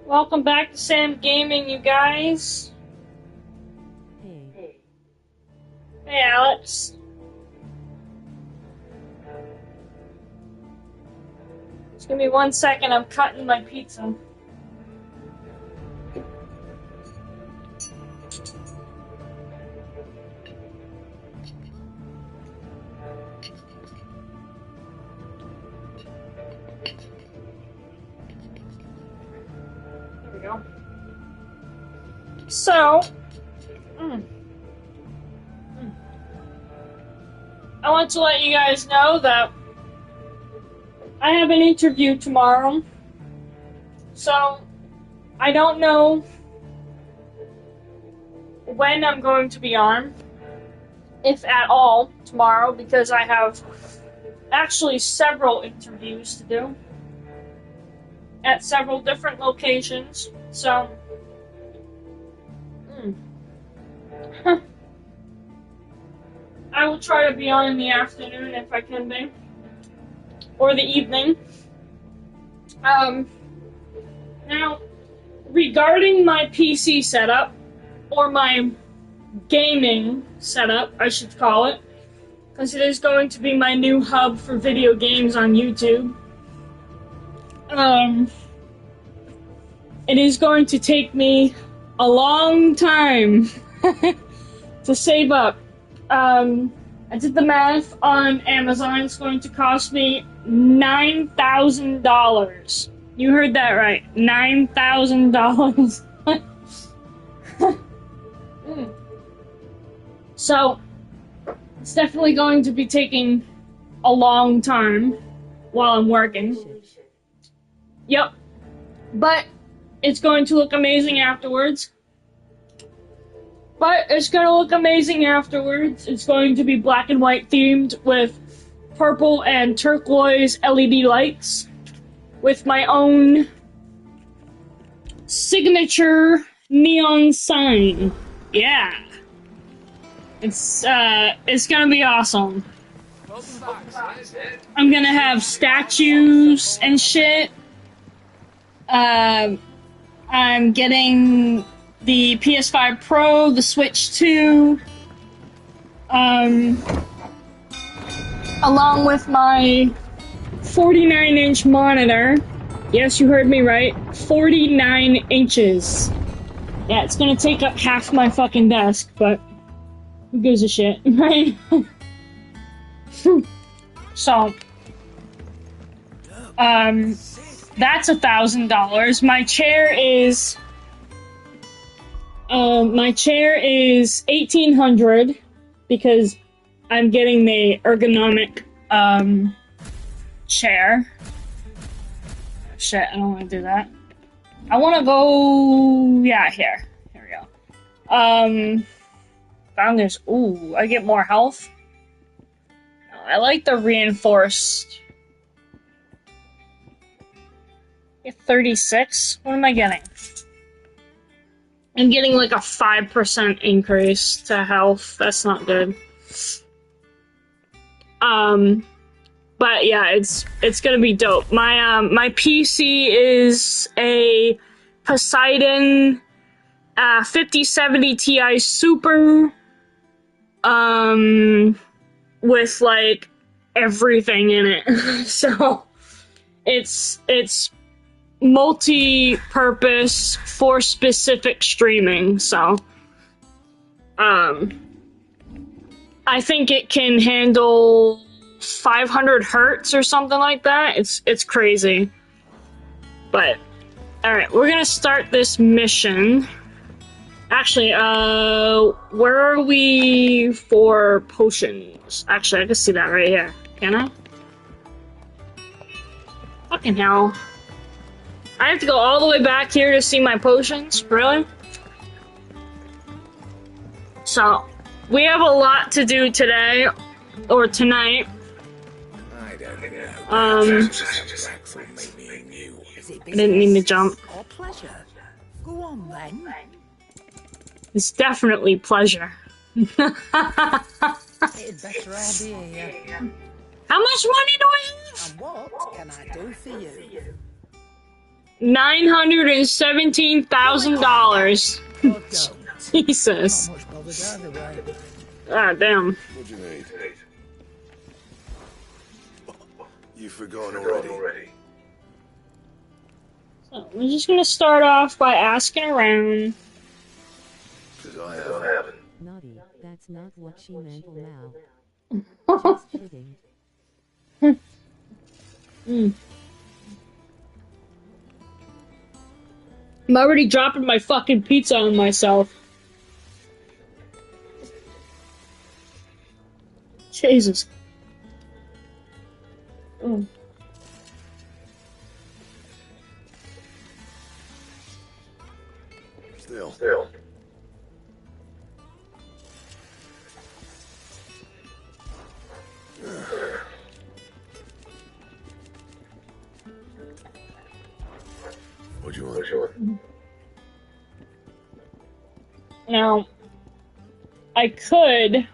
Welcome back to Sam Gaming, you guys. Hey, Alex. Just give me 1 second, I'm cutting my pizza. There we go. So, I want to let you guys know that I have an interview tomorrow. So, I don't know when I'm going to be on, if at all, tomorrow, because I have actually several interviews to do at several different locations. So, I will try to be on in the afternoon if I can be, or the evening. Now, regarding my PC setup, or my gaming setup, I should call it, because it is going to be my new hub for video games on YouTube. It is going to take me a long time to save up. I did the math on Amazon. It's going to cost me $9,000. You heard that right. $9,000. So, it's definitely going to be taking a long time while I'm working. Yep. But it's going to look amazing afterwards. It's going to be black and white themed with purple and turquoise LED lights with my own signature neon sign. Yeah. It's gonna be awesome. I'm gonna have statues and shit. I'm getting the PS5 Pro, the Switch 2, along with my 49-inch monitor. Yes, you heard me right. 49 inches. Yeah, it's gonna take up half my fucking desk, but who gives a shit, right? So, that's $1,000. My chair is $1,800 because I'm getting the ergonomic chair. Shit, I don't want to do that. I want to go. Yeah, here we go. Found this. Ooh, I get more health. I like the reinforced. Get 36. What am I getting? I'm getting like a 5% increase to health. That's not good. But yeah, it's gonna be dope. My PC is a Poseidon 5070 Ti Super, with like everything in it. So it's multi-purpose for specific streaming. So I think it can handle 500 hertz or something like that. It's crazy. But alright, we're gonna start this mission. Actually, where are we for potions? Actually, I can see that right here. Can I? Fucking hell. I have to go all the way back here to see my potions? Really? So, we have a lot to do today, or tonight. I don't know. I didn't mean to jump. Or pleasure. Go on then. It's definitely pleasure. It'd better all be here. How much money do I have? And what can I do for you? $917,000. Or don't. Jesus. Not much bothered either way. Ah, damn. What do you need? You've forgotten already. So we're just gonna start off by asking around. Because I haven't. Naughty, that's not what she meant now. Just kidding. I'm already dropping my fucking pizza on myself. Jesus. Mm. Still. What do you want? Now, I could.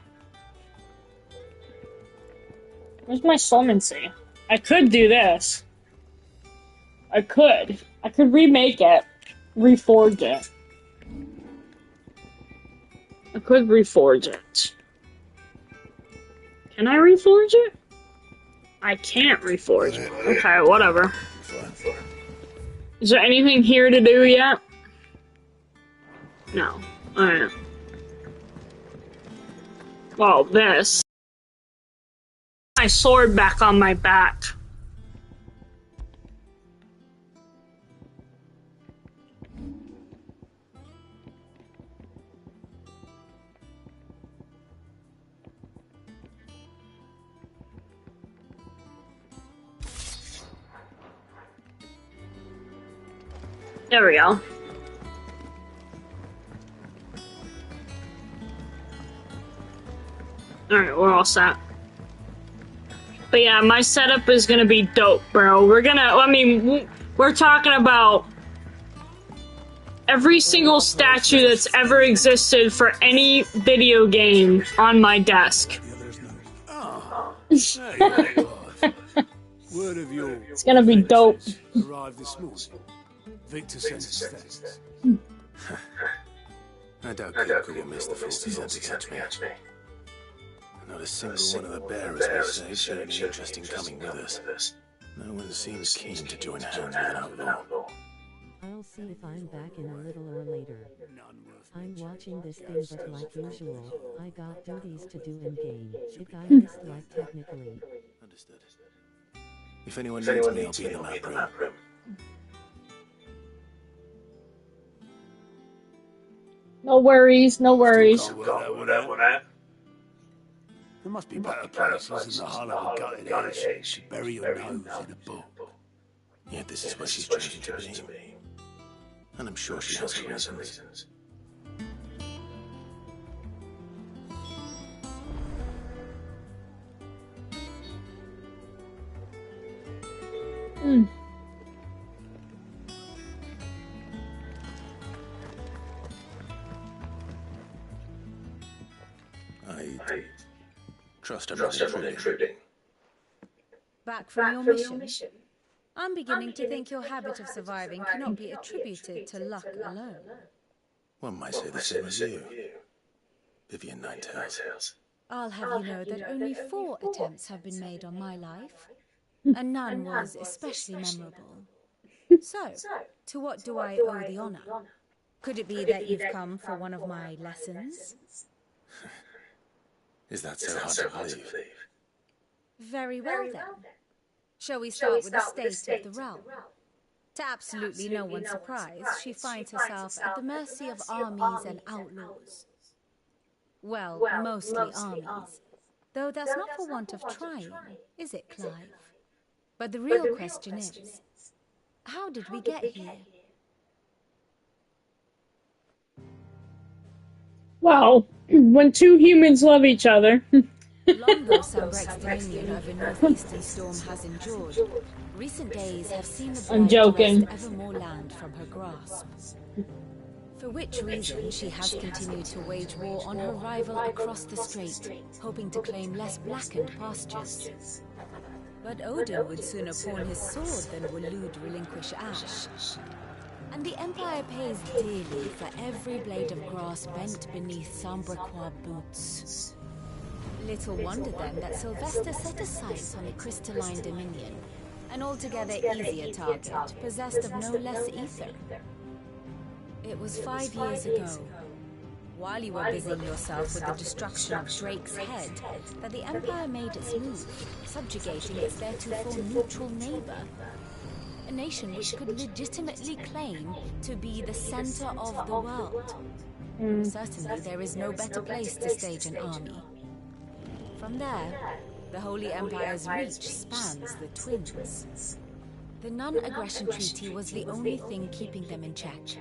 Where's my solvency? I could do this. I could remake it, reforge it. I could reforge it. Can I reforge it? I can't reforge it. Okay, whatever. Fine. Is there anything here to do yet? No. Alright. Well, this. My sword back on my back. There we go. Alright, we're all set. But yeah, my setup is gonna be dope, bro. We're talking about every single statue that's ever existed for any video game on my desk. Word of yours. It's gonna be dope. Arrived this morning. Victor sent us thanks. I doubt Cook will miss the force he sent to catch me. Not a single one of the bearers we saved showed any interest in coming with us. No one seems keen to join hands with an outlaw. I'll see if I'm back in a little or later. I'm watching this thing, but like usual, I got duties to do in game. It I missed like technically. Understood. If anyone needs me, I'll be in the map room. No worries, no worries. There must be better places than the hull of a gutted edge to bury your nose in a book. Yet this is where she's chosen to be. And I'm sure she has her reasons. I trust I'm not intruding. Back from your mission? I'm beginning to think your habit of surviving cannot be attributed to luck alone. One might say the same as you, Vivian Ninetails. I'll have you know that only 4 attempts have been made on my life, and none was especially memorable. So, to what do I owe the honor? Could it be that you've come for one of my lessons? Is that so hard to believe? Very well then. Shall we start with the state of the realm? To absolutely no one's surprise, she finds herself at the mercy of armies and outlaws. Well, mostly armies. Though that's not for want of trying, is it, Clive? But the real question is, how did we get here? Well, when 2 humans love each other. Long though Sunbreak's dominion over northeastern storm has endured, recent days have seen the I'm bride joking. wrest ever more land from her grasp. For which reason she has continued to wage war on her rival across the strait, hoping to claim less blackened pastures. But Odin would sooner pawn his sword than Waloed relinquish Ash. And the Empire pays dearly for every blade of grass bent beneath Sambrequois boots. Little wonder then that Sylvester set a sight on a crystalline dominion, an altogether easier target, possessed of no less ether. It was 5 years ago, while you were busying yourself with the destruction of Drake's head, that the Empire made its move, subjugating its theretofore neutral neighbor. A nation which could legitimately claim to be the center of the world. Certainly there is no better place to stage an army. From there, the Holy Empire's reach spans the Twins. The non-aggression treaty was the only thing keeping them in check.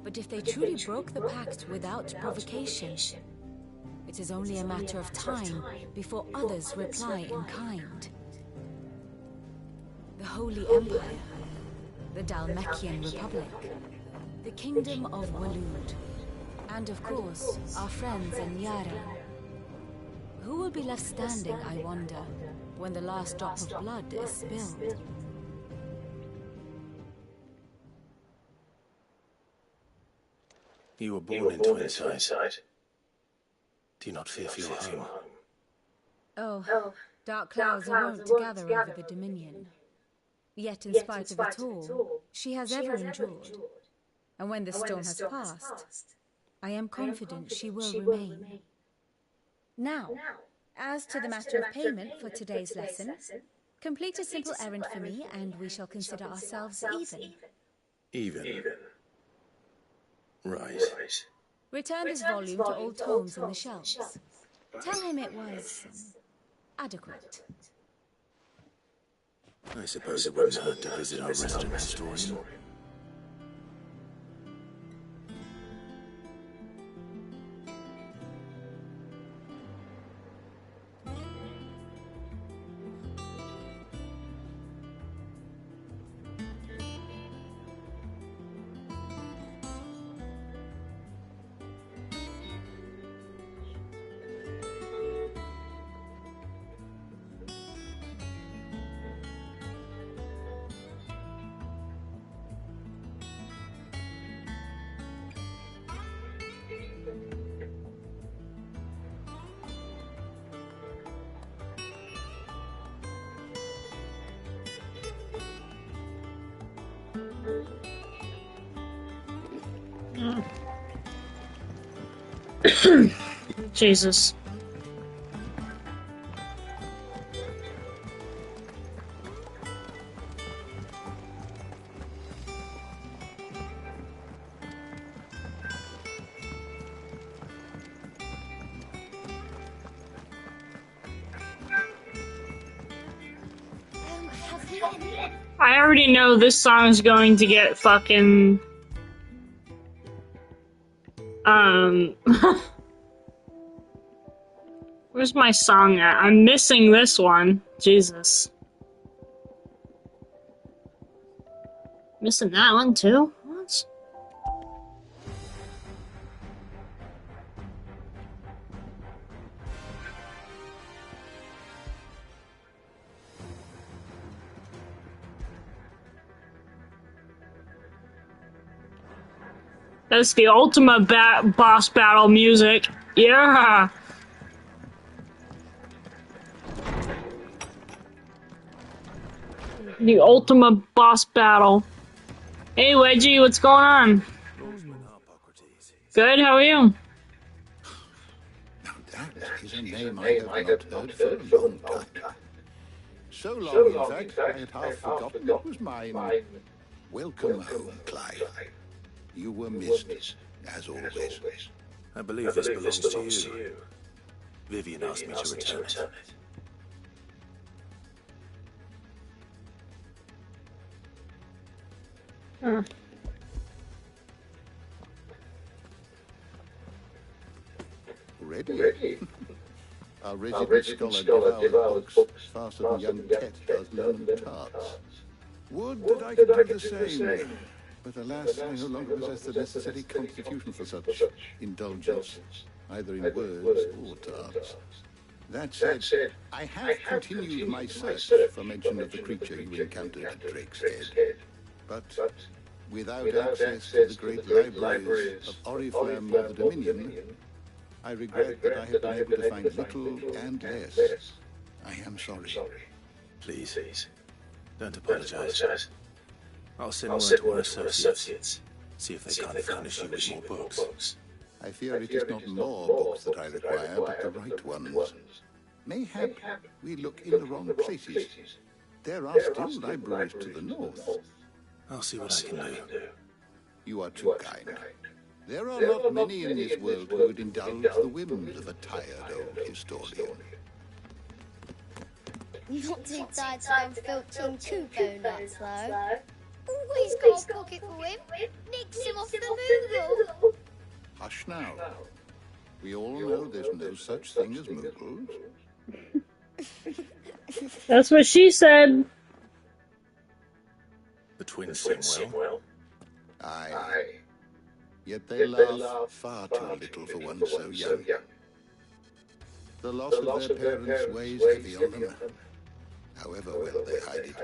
But if they truly broke the pact without provocation, it is only a matter of time before others reply in kind. The Holy Empire, the Dalmekian Republic, the Kingdom of Waloed, and of course, our friends in Yara. Who will be left standing, I wonder, when the last drop of blood is spilled? You were born in Twinside. Do you not fear for your home? Oh, dark clouds are wont to gather over the Dominion. Yet in spite of it all, she has ever endured. And when the storm has passed, I am confident she will remain. Now, as to the matter of payment for today's lesson, complete a simple errand for me and we shall consider ourselves even. Even? Right. Return this volume to old tomes on the shelves. Tell him it was adequate. I suppose it wouldn't hurt to visit our resident historian. Jesus. I already know this song's going to get fucking where's my song at? I'm missing this one. Jesus. Missing that one too? What? That's the ultimate boss battle music. Yeah! The ultimate boss battle. Hey, Wedgie, what's going on? Good, how are you? That is a name I have not heard for a long time. So long, in fact, I had half forgotten it was mine. Welcome home, Clive. You were missed, as always. I believe this belongs to you. Vivian asked me to return it. Ready? Our resident scholar devoured books faster than young Tet does lemon tarts. Would that I could do the same, But alas, I no longer possess the necessary constitution for such indulgence, either in words or tasks. That said, I have continued my search for mention of the creature you encountered at Drake's Head. But without access to the great libraries of Oriflamme or the Dominion, I regret that I have been able to find little and less. I am sorry. Please, don't apologize. I'll send word to our associates. See if they can't furnish you with more books. I fear it is not more books that I require, but the right ones. Mayhap we look in the wrong places. There are still libraries to the north. I'll see what I can do. You are too kind. There are not many in this world who would indulge the whims of a tired old historian. Not too tired to go filching Kubo nuts, though. Always got a pocket for him. Nicks him off the Moogle. Hush now. We all know there's no such thing as Moogles. That's what she said. The twins seem well. Aye. Yet they laugh far too little for one so young. The loss of their parents weighs heavy on them. However well they hide it.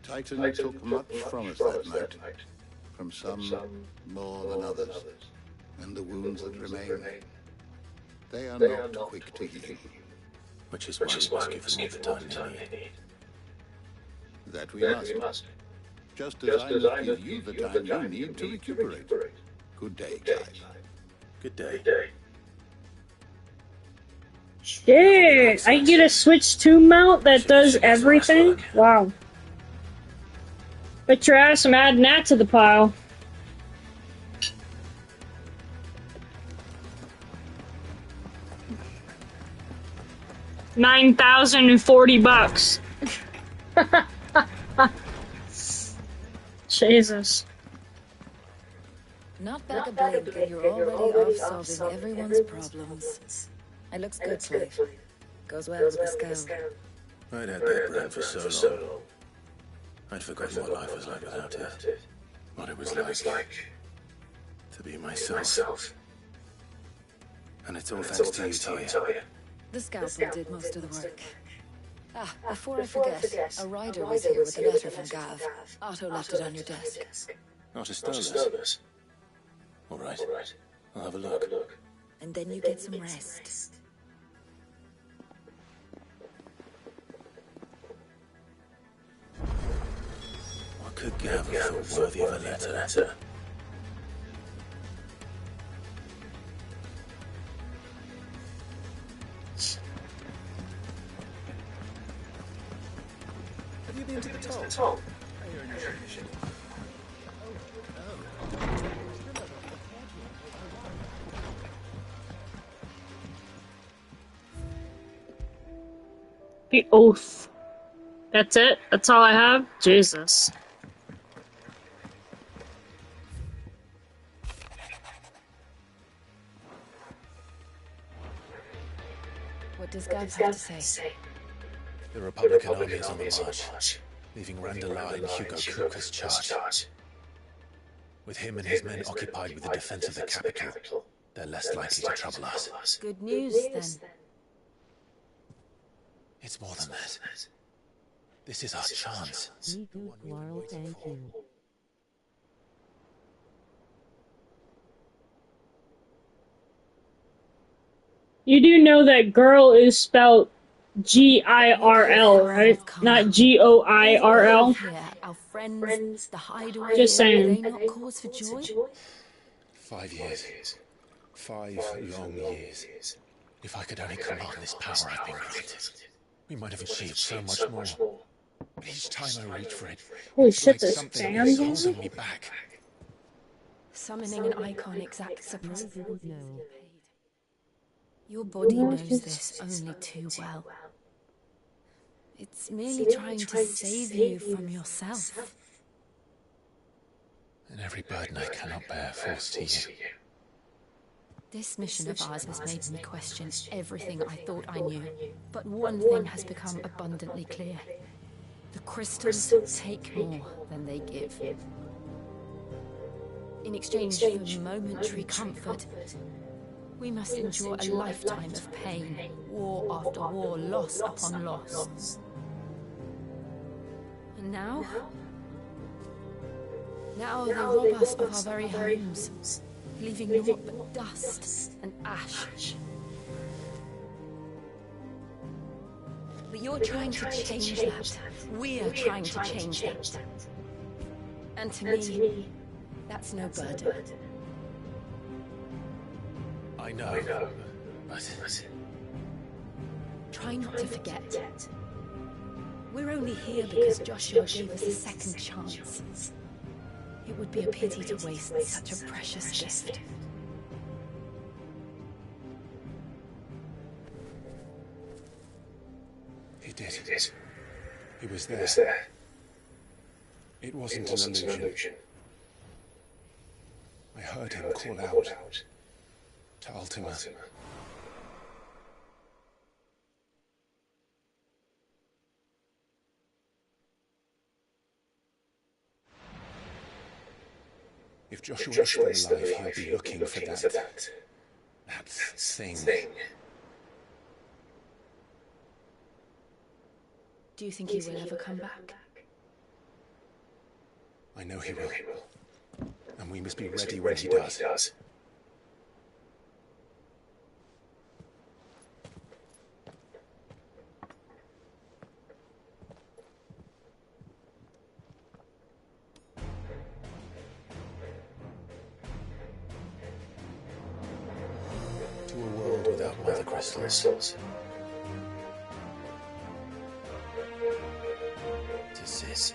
Titan took much from us that night. From some more than others. And the wounds that remain, they are not quick to heal. Which is why we must give them all the time they need. That we must. Just as I must give you the time you need to recuperate. Good day, Clive. Good day. Shit, I get a Switch 2 mount that does everything? Wow. Bet your ass I'm adding that to the pile. $9,040. Jesus. Not back a blink, and you're already off solving everyone's problems. It looks good, Clive. Goes well with the scout. I'd had that brand for so long. I'd forgotten what life was like without it. What it was like to be myself. And it's all thanks to you, Talia. The scalpel did most of the work. Ah, before I forget, a rider was here with a letter from Gav. Otto left it on your desk. Not a stillness. All right. I'll have a look. And then you get some rest. What could Gav have thought worthy of a letter? Have you been to the toll? The oath. That's it? That's all I have? Jesus. What does Gav have to say? The Republican army is on the march, leaving Randalar in Hugo Kuka's charge. With him and his men occupied with the defense of the capital, they're less likely to trouble us. Good news, then. It's more than that. This is our chance. Me good, Quarrel, thank you. You do know that girl is spelled G-I-R-L, right? Not G-O-I-R-L. Yeah, our friends, the hideaway. Just saying. Are they not cause for joy? 5 years. 5 long years. If I could only command this power I've been granted, we might have achieved so much more. But each time I reach for it, Holy it's shit, like this something fan is game? holding me back. Summoning an icon exacts a I didn't know. Your body knows this only too well. It's merely trying to save you from yourself. And every burden I cannot bear falls to you. This mission of ours has made me question everything I thought I knew. But one thing has become abundantly clear. The crystals take more than they give. In exchange for momentary comfort, we must endure a lifetime of pain, war after war, loss upon loss. And now they rob us of our very homes, leaving naught but dust and ash. But you're trying to change that. We are trying to change that. And to me, that's no burden. I know, but... Try not to forget. We're only here because Joshua gave us a second chance. It would be a pity to waste such a precious gift. He did. He was there. It wasn't an illusion. I heard him call out to Ultima. If Joshua is still alive, he'll be looking for that thing. Do you think he will ever come back? I know he will. And we must be ready when he does. To a world without mother crystals. To Sis.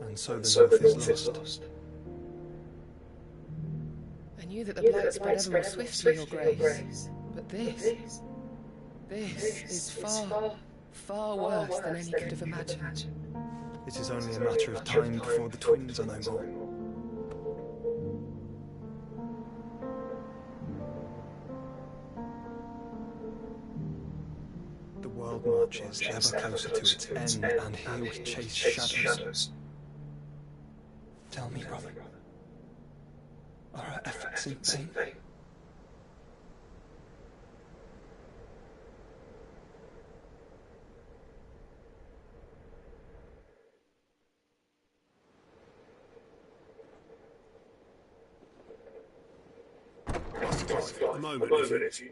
And so the North is lost. I knew that the Blight spread ever more swiftly, Your Grace. But this is far, far worse than any could have imagined. It is only a matter of time before the twins are no more. The world marches ever closer to its end, and here we chase shadows. Tell me, brother, are our efforts in vain? A moment, if you...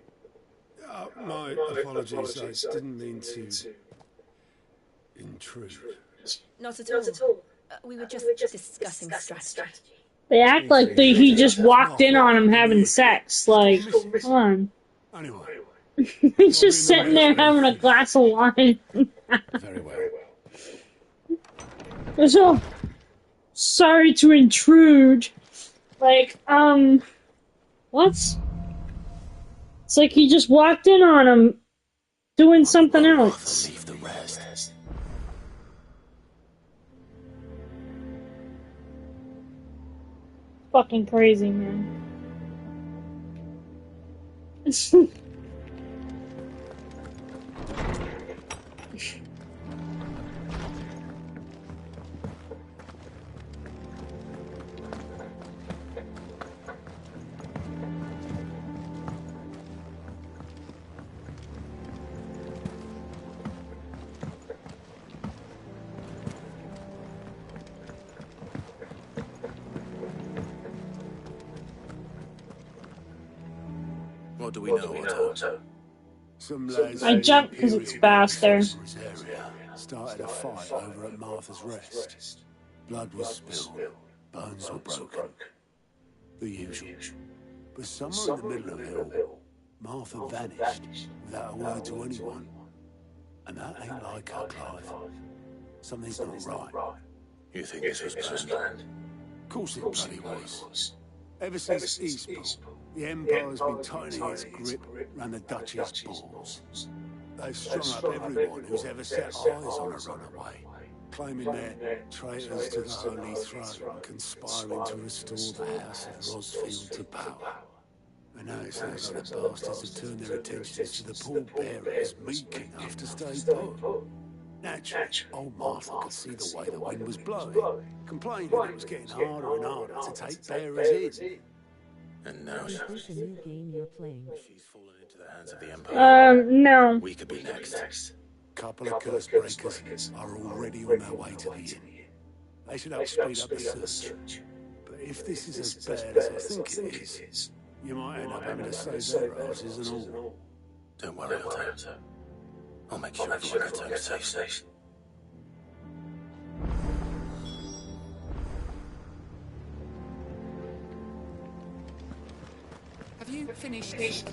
my apologies, I didn't mean to intrude. Not at all. We were just discussing strategy. They act like he just walked in on him having sex. Like, come on. Anyway. He's just sitting there having a glass of wine. Very well. So, sorry to intrude. Like, what? It's like he just walked in on him doing something else. Leave the rest. Fucking crazy, man. What do we know, Otto? Some lads I jumped because it's faster. started a fight over at Martha's Rest. Blood was spilled, bones were broken. The usual. But somewhere in the middle of it all, Martha vanished without a word to anyone. And that ain't like her, Clive. Something's not right. You think this was planned? Of course it bloody was. Ever since Eastport, the Empire's been tightening its grip round the Duchy's balls. They've strung up everyone who's ever set eyes on a runaway, claiming they're traitors to the Holy Throne, conspiring to restore the House of Rosfield to power. And now it sounds like the bastards have turned their attentions to the pallbearers, meek enough to stay put. Naturally, old Martha could see the way the wind was blowing, complaining it was getting harder and harder to take bearers in. And now Is this a new game you're playing? she's fallen into the hands of the Empire. No. We could be next. Couple of curse breakers are already on their way to the inn. They should help speed up the search. But if this is as bad as I think it is, you might end up having to save their asses and all. Don't worry, Otto. I'll make sure everyone gets home safe. Have you finished?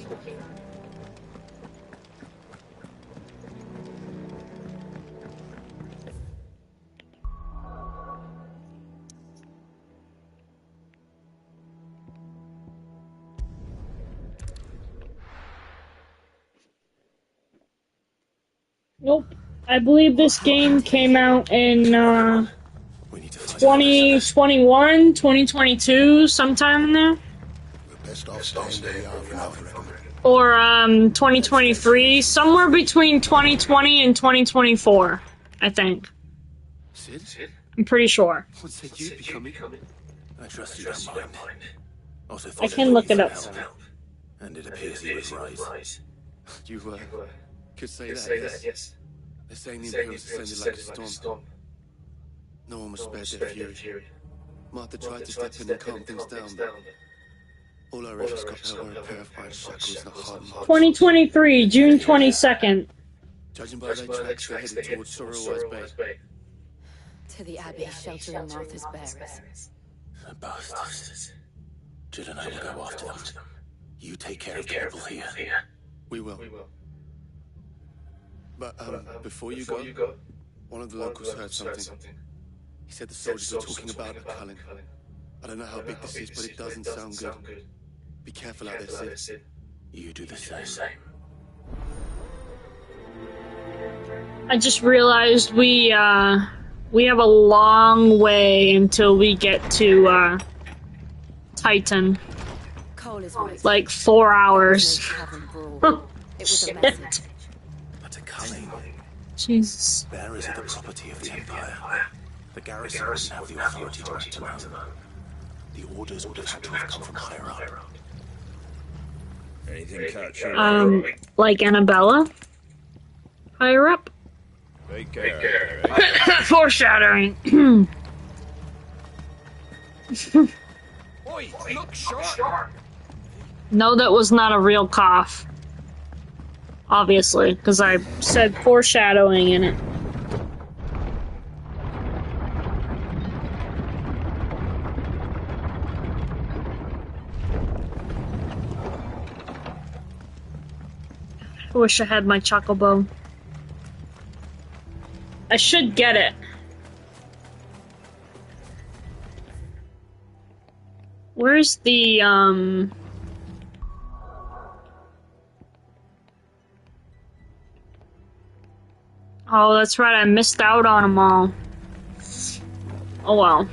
Nope. I believe this game came out in 2021, 2022, sometime in there. Best off staying where we are for now, I reckon. Or 2023, somewhere between 2020 and 2024, I think. Sid? I'm pretty sure. What said you'd be coming? I trust you don't mind. Also, I can look it up. And it appears he was right. You could say that, yes. They're saying the Imperials descended like a storm. No one was spared their fury. Martha tried to step in and calm things down, but all our efforts got her were a pair of iron shackles and a hard march. 2023, June 22nd. Judging by their tracks, they're headed towards Sorrow's Bay. To the Abbey, sheltering Martha's bearers. The bastards. Jill and I will go after them. You take care of the people here. We will. But before you go, one of the locals heard something. He said the soldiers were talking about a culling. I don't know how big this is, but it doesn't sound good. Be careful out there, Sid. You do the same. I just realized we have a long way until we get to Titan. Like 4 hours. Shit. But a culling. Jesus. Bearers are the property of the Empire. The garrison wouldn't have the authority to act alone. The orders would have had to have come from higher up. Anything catch you? Like Annabella? Higher up? Take care. Foreshadowing. Oi, look sharp. No, that was not a real cough. Obviously, because I said foreshadowing in it. I wish I had my chocobo. I should get it. Where's the, Oh, that's right, I missed out on them all. Oh well.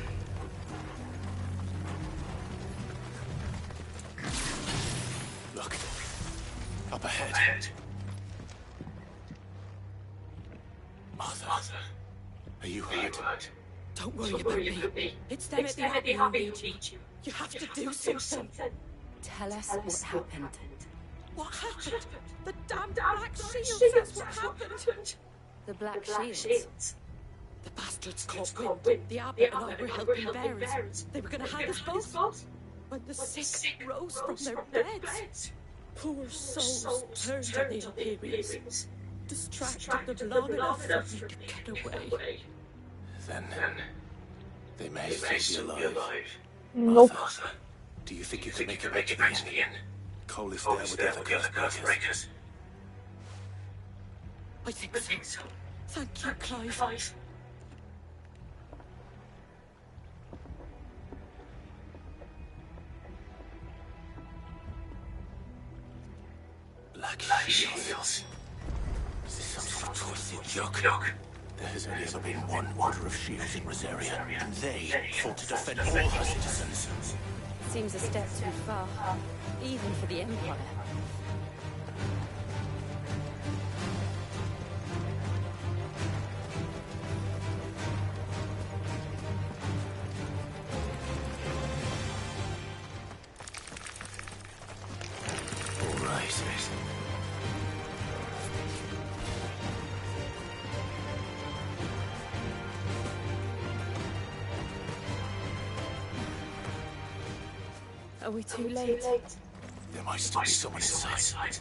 Look. Up ahead. Martha. Are you hurt? Don't worry about me. It's them at the Abbey who need you. You have to do something. Tell us what happened. What happened? The damn Black Shields, that's what happened. The Black Shields? The bastards caught wind. The Abbot and I were helping bearers. They were going to hang us both. When the sick rose from their beds, poor souls turned on the Imperials. Distracted them long enough for me to get away. Then they may still be alive. Nope. Martha, do you think you can make it back to the inn? Cole is there with the other curse breakers. I think so. Thank you, Clive. Look, there has only ever been one order of shields in Rosaria, and they fought to defend all her citizens. Seems a step too far, even for the Empire. All right. Are we too late? There might still be someone inside.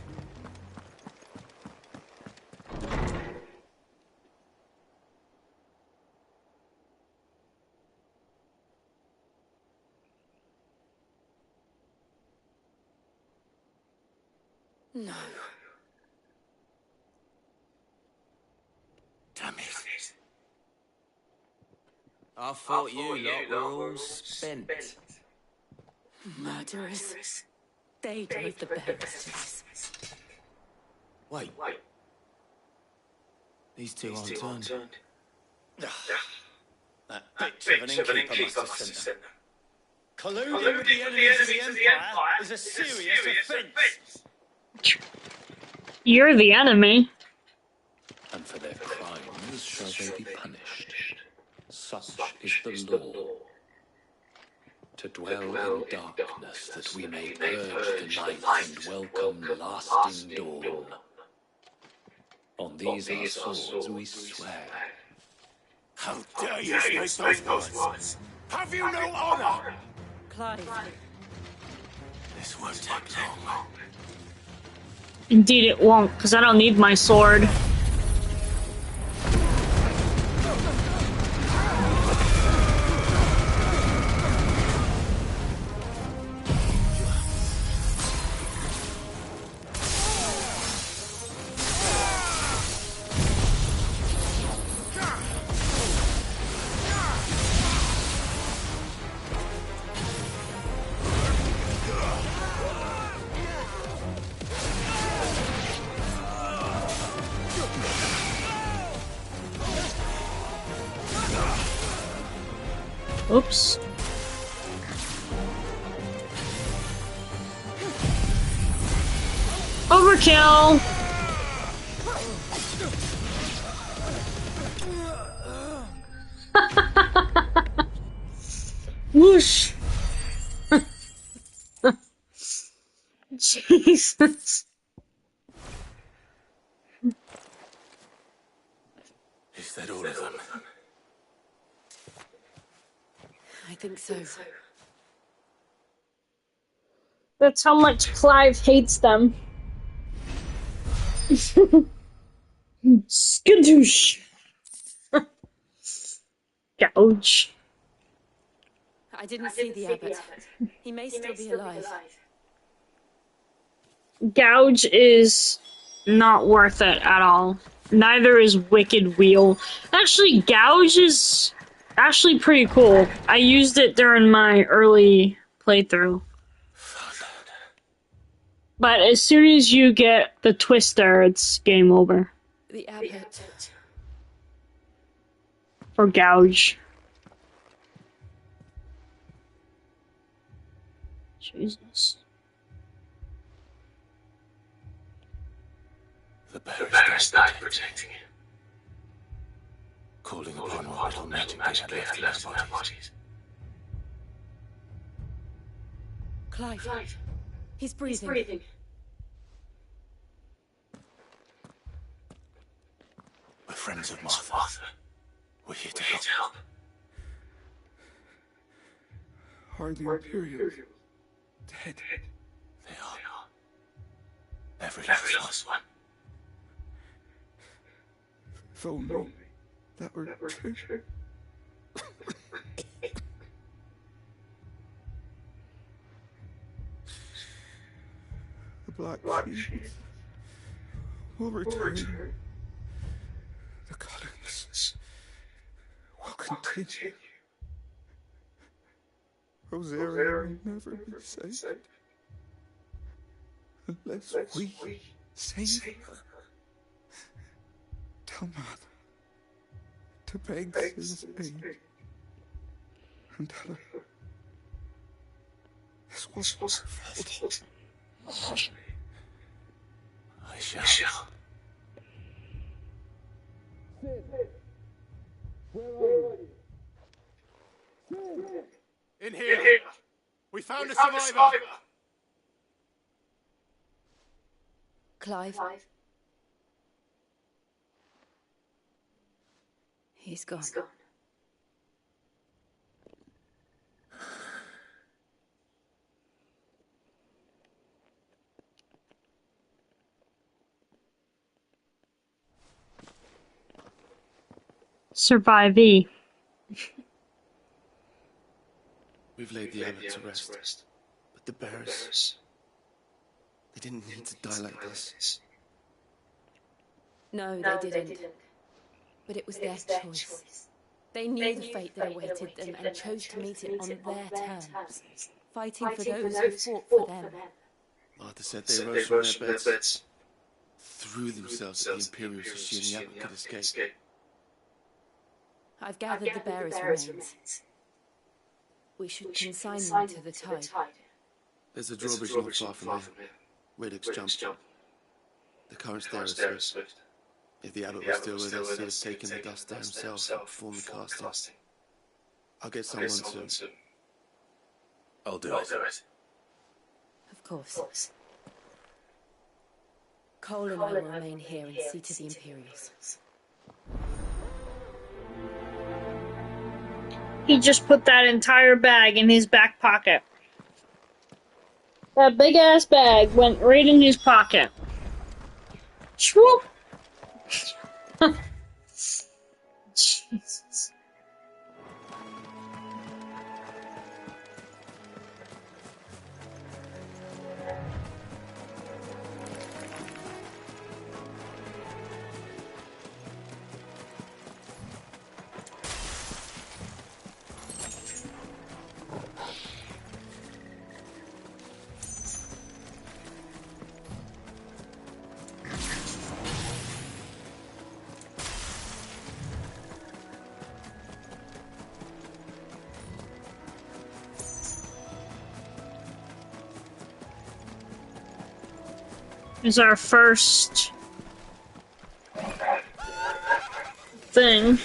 No. Damn it. I thought you lot were all spent. Murderers. They drove the bearers to this. Wait. These two aren't turned. That bitch of an innkeeper must have sent them. Colluding with the enemies of the Empire is a serious offence. You're the enemy. And for their crimes shall they be punished. Such is the law. To dwell in darkness, that we may purge the night and welcome lasting dawn. On these our swords we swear. How dare you speak those words? Have you no honor? Clive. This won't take long. Indeed it won't, because I don't need my sword. Oops. Overkill! Whoosh! Jesus. Is that all of them? I think so. That's how much Clive hates them. Skadoosh! Gouge. I didn't see the abbot. He may still be alive. Gouge is not worth it at all. Neither is Wicked Wheel. Actually, Gouge is actually pretty cool. I used it during my early playthrough. But as soon as you get the Twister, it's game over. The abbot. For Gouge. Jesus. The bearers died protecting it. Calling upon what little magic they had left in their bodies. Clive. He's breathing. We're friends of Martha. We're here to help. Are the Imperials dead? They are. Every last one. If only that were true. The Black Sheep will return. The Cullens will continue. Rosaria will never be saved unless we save her. Tell man to beg sin's aid. And tell her this was my fault. I shall. In here. We found a survivor. Clive. He's gone. Survivee. We've laid the abbot to rest. But the bearers, they didn't need to die like this. No, they didn't. But it was their choice. They knew the fate that awaited them and chose to meet it on their terms, fighting for those who fought for them. Martha said they rose from their beds, threw themselves at the Imperials so she and the abbot could escape. I've gathered the bearers' remains. We should consign them to the tide. There's a drawbridge not far from here. Radix jump. The current's there is swift. If the abbot was still with us, he'd have taken the dust there himself and performed the casting. I'll get someone to... I'll do it. Of course. Cole and I will remain here and see to the Imperials. He just put that entire bag in his back pocket. That big ass bag went right in his pocket. Swoop! Jesus. Is our first thing.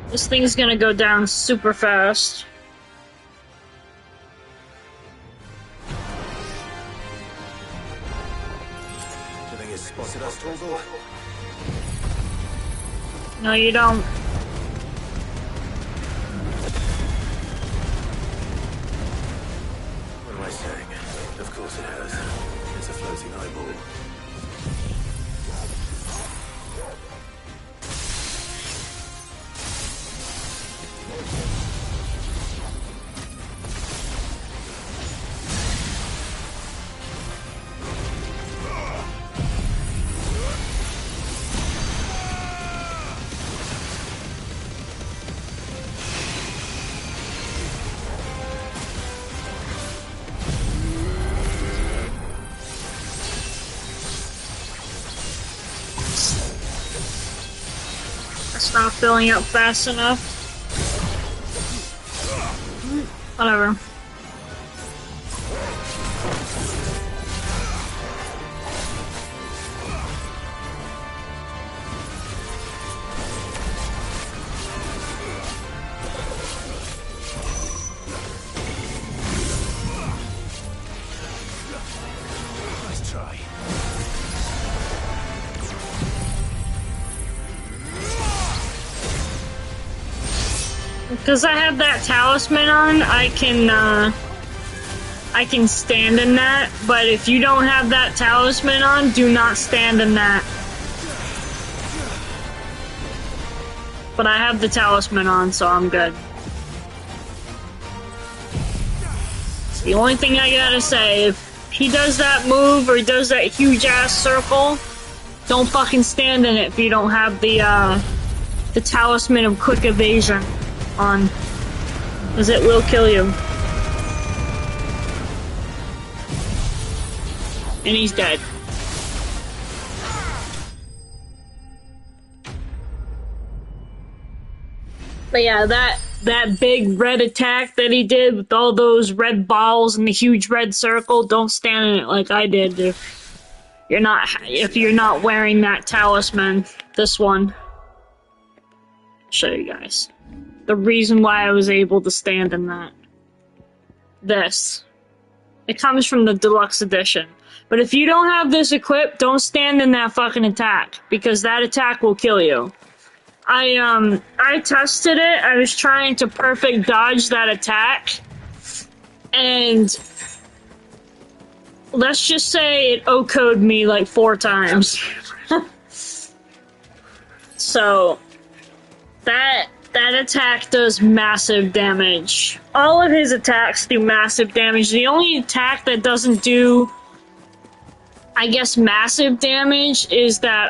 This thing's gonna go down super fast. Do you think it's spotted us, Torgal? No, you don't. What am I saying? Of course it has. It's a floating eyeball. It's not filling up fast enough. Whatever. Nice try. Because I have that talisman on, I can stand in that, but if you don't have that talisman on, do not stand in that. But I have the talisman on, so I'm good. It's the only thing I gotta say. If he does that move, or he does that huge ass circle, don't fucking stand in it if you don't have the talisman of quick evasion on, because it will kill you. And he's dead. But yeah, that big red attack that he did with all those red balls and the huge red circle, don't stand in it like I did if you're not wearing that talisman. This one. I'll show you guys. The reason why I was able to stand in that. This. It comes from the deluxe edition. But if you don't have this equipped, don't stand in that fucking attack, because that attack will kill you. I tested it. I was trying to perfect dodge that attack, and let's just say it O-coded me like 4 times. So that attack does massive damage. All of his attacks do massive damage. The only attack that doesn't do, I guess, massive damage is that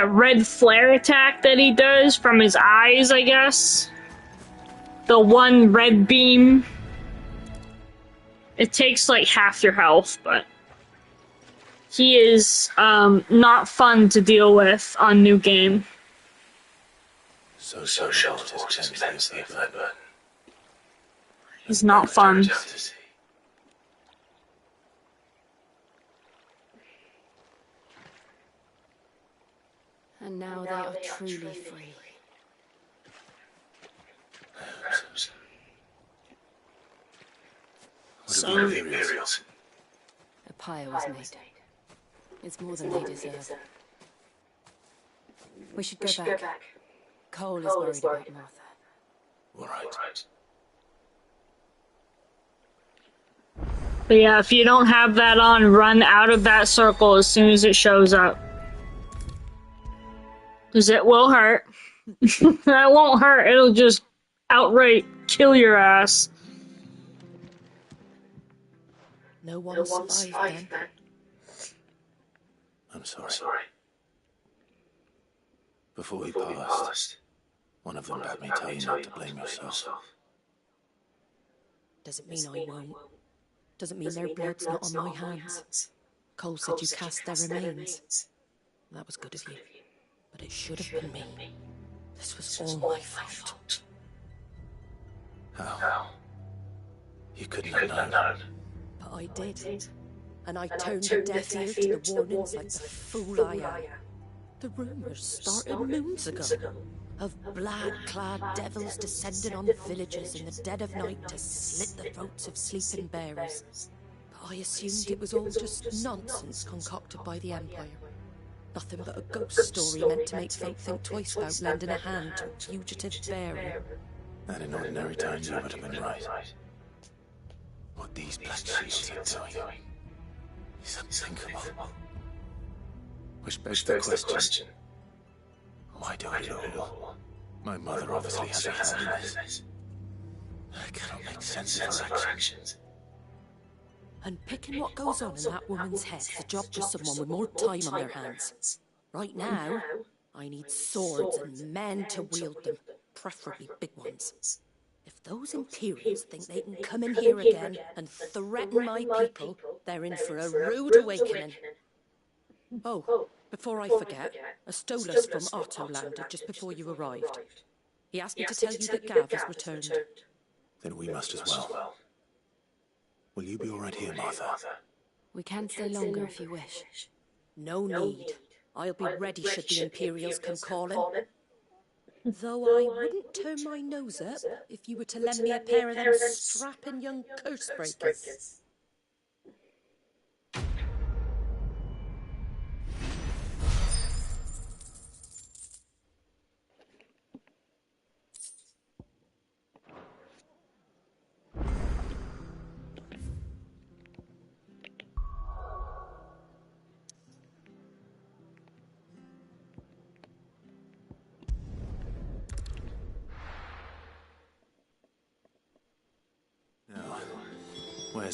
red flare attack that he does from his eyes, I guess. The one red beam. It takes like half your health, but he is not fun to deal with on New Game. So shelter is expensive, but He's not fun. And now they are truly free. What are the Imperials? A pyre was made. It's more than they deserve. We should go back. Cole is worried about Martha. All right. But yeah, if you don't have that on, run out of that circle as soon as it shows up. Because it will hurt. That won't hurt, it'll just outright kill your ass. No one survived then. I'm sorry. Before we passed, one of them had me tell you not to blame yourself. Does it mean I won't? Does it mean their blood's not on my hands? Cole said you cast their remains. That was good of you. But it should have been me. This was all my fault. How? You couldn't have known. But I did. And I turned a deaf ear to the warnings like the fool I am. The rumours started moons ago. Of black-clad devils descending on villages in the dead of night to slit the throats of sleeping bearers. But I assumed it was all just nonsense concocted by the Empire. Nothing but a ghost story meant to make folk think twice about lending a hand to a fugitive bearer. And in ordinary times, you would have been right. What these black shields are doing is unthinkable. Which begs the question, why do it all? My mother obviously has a hand in this. I cannot make sense of her actions. And picking what goes on in that woman's head is a job for someone with more time on their hands. Right now, I need swords and men to wield them, preferably big ones. If those Imperials think they can come in here again and threaten my people, they're in for a rude awakening. Oh, before I forget, a Stolas from Otto landed just before you arrived. He asked me to tell you that Gav has returned. Then we must as well. Will you be all right here, Martha? We can stay longer if you wish. No need. I'll be ready should the Imperials come calling. Though I wouldn't turn my nose up if you were to lend me a pair of them strapping young curse breakers.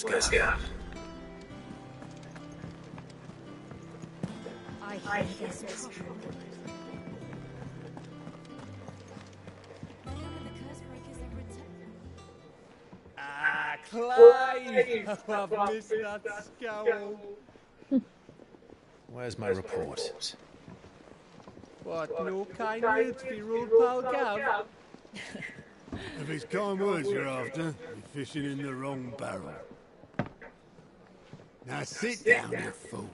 Where's Gav? I guess trouble. Ah, Clive! I've missed that scowl. Where's my report? What, no kind words for your old pal Gav? If it's kind words you're after, you're fishing in the wrong barrel. Now sit down, you fool.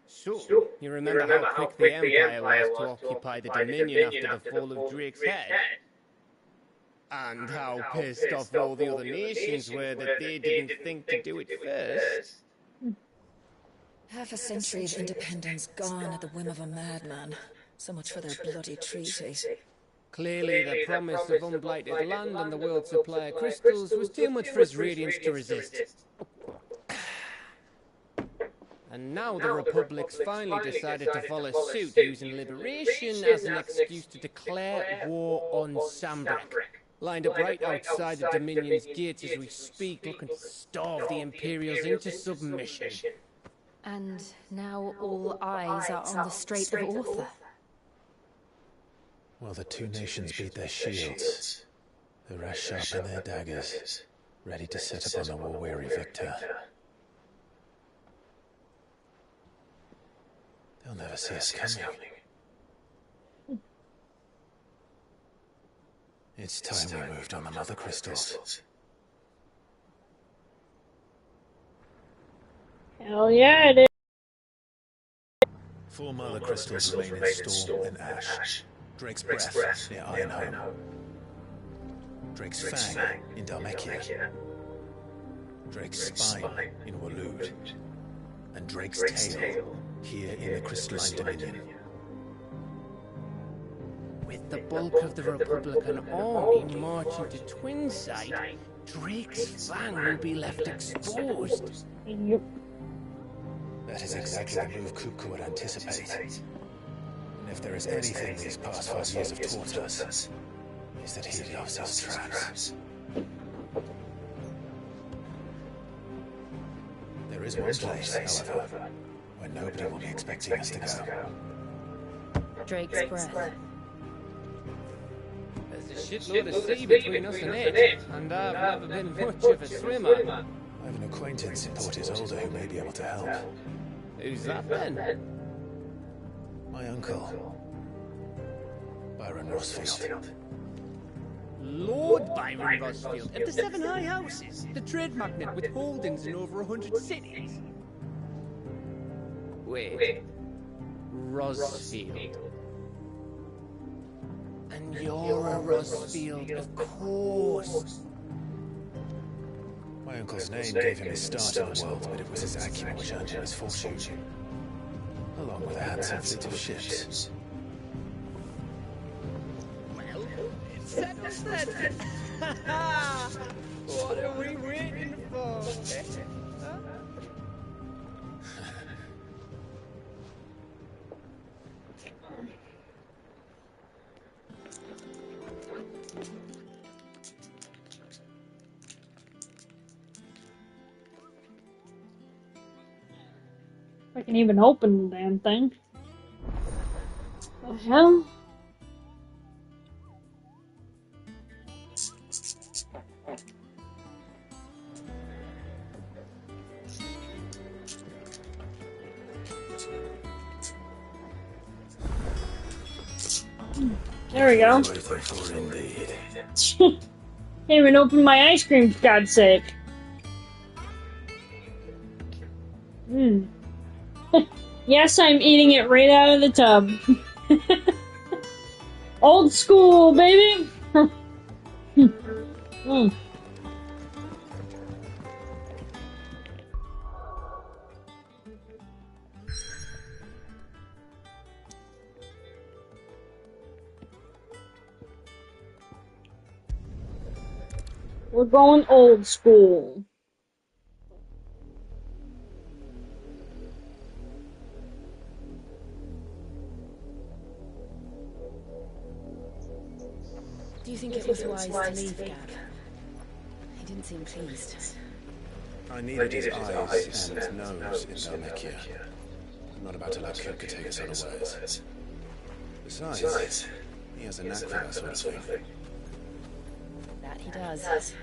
So, you remember how quick the Empire was to occupy the Dominion after the fall of Drake's head? And how pissed off all the other nations were that they didn't think to do it first? Half a century of independence gone at the whim of a madman. So much for their bloody treaty. Clearly, the promise of unblighted land and the world's supply of crystals was too much for his radiance to resist. And now the Republic's finally decided to follow suit, using liberation as an excuse to declare war on Sambrek. Lined up right outside the Dominion's gates as we speak, looking to starve the Imperials into submission. And now all eyes are on the Strait of Author. While the two nations beat their shields, the rest sharpen their daggers, ready to set upon the war-weary victor. They'll never see us coming. It's time we moved on the Mother Crystals. Hell yeah, it is. 4 Mother Crystals remain in Storm and Ash. Drake's Breath near Ironhome. Drake's Fang in Dhalmekia. Drake's Spine in Waloed. And Drake's Tail here in the Crystalline Dominion. With the bulk of the Republican army marching to Twinside, Drake's Fang will be left exposed. Yep. That is exactly the move Kupka would anticipate. And if there is anything these past 5 years have taught us, is that he loves us traps. There is one place, however, where nobody will be expecting us to go. Drake's Breath. There's a shitload of sea between us and it, and I've never been much of a swimmer. I have an acquaintance in Port Isolde who may be able to help. Who's that then? My uncle, Byron Rossfield. Lord Byron Rossfield of the 7 High Houses, the trade magnate with holdings in over 100 cities. Wait, Rossfield. And you're a Rossfield, of course. My uncle's name gave him his start in the world, but it was his acumen which earned him his fortune, along with a handsome fleet of ships. Well, it's settled then. What are we waiting for? I can even open the damn thing. The hell? There we go. Can't even open my ice cream, for God's sake. Mmm. Yes, I'm eating it right out of the tub. Old school, baby! Mm. We're going old school. Do you think it was wise to leave, Gav? He didn't seem pleased. I needed his eyes and nose in Dhalmekia. I'm not about to let Kupka take us unawares. Besides, he has a knack for that sort of thing. That he does.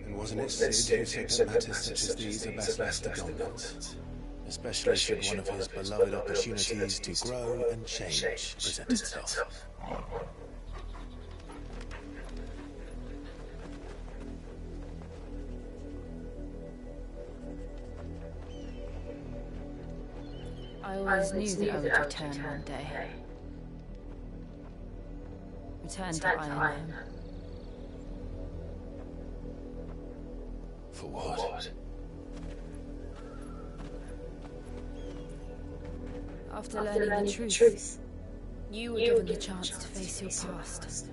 And Wasn't it Sid who said that matters such as these are best left to government? Especially should one of his beloved opportunities to grow and change present itself. I always knew that I would return one day. Return to Ironman. For what? After learning the truth, you were given the chance to face your past.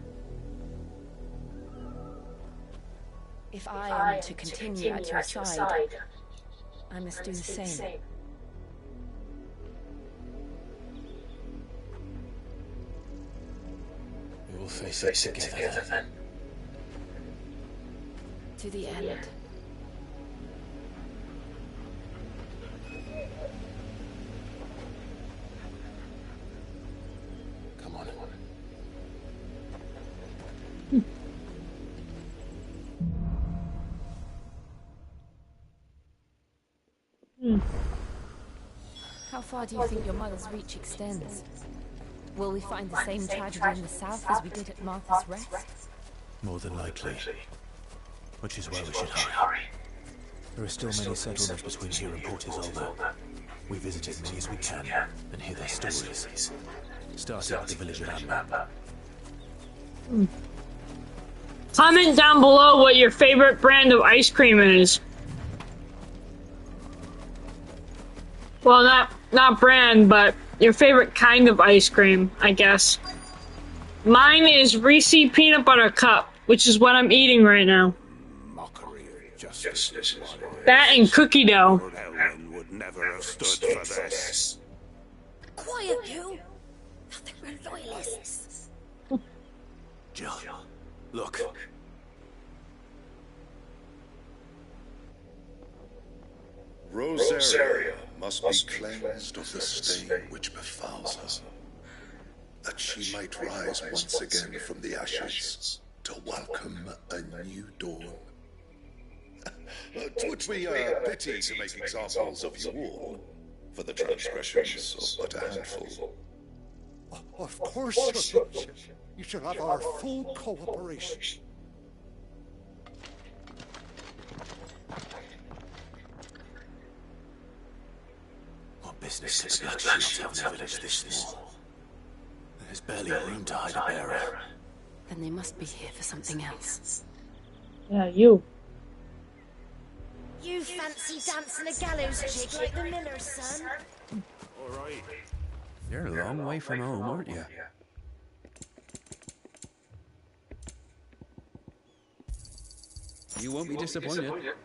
If I am to continue at your side, I must do the same. We will face it together then. To the end. Come on. How far do you think your mother's reach extends? Will we find the same tragedy in the south as we did at Martha's Rest? More than likely. Which is where we should hurry. There are still many settlements between here and Port Isolde. We visit as many as we can and hear their stories. Starting at the village of Amber. Comment down below what your favorite brand of ice cream is. Well, not brand, but your favorite kind of ice cream, I guess. Mine is Reese Peanut Butter Cup, which is what I'm eating right now. Mockery of justice. That and cookie dough. Helen would never have stood for this. Quiet, you! Nothing but loyalists. Jill, look. Rosaria must be cleansed of the stain which befouls her, that she might rise once again from the ashes to welcome a new dawn. 'Twould be a pity to make examples of you all, for the transgressions of but a handful. Of course, Your Lordship. You should have our full cooperation. What business could the Black Shields have in a village this small? There's barely room to hide a bearer. Then they must be here for something else. Yeah, you. You fancy dancing a gallows jig like the miller's son? Alright. You're a long way from home, aren't you? You won't be disappointed.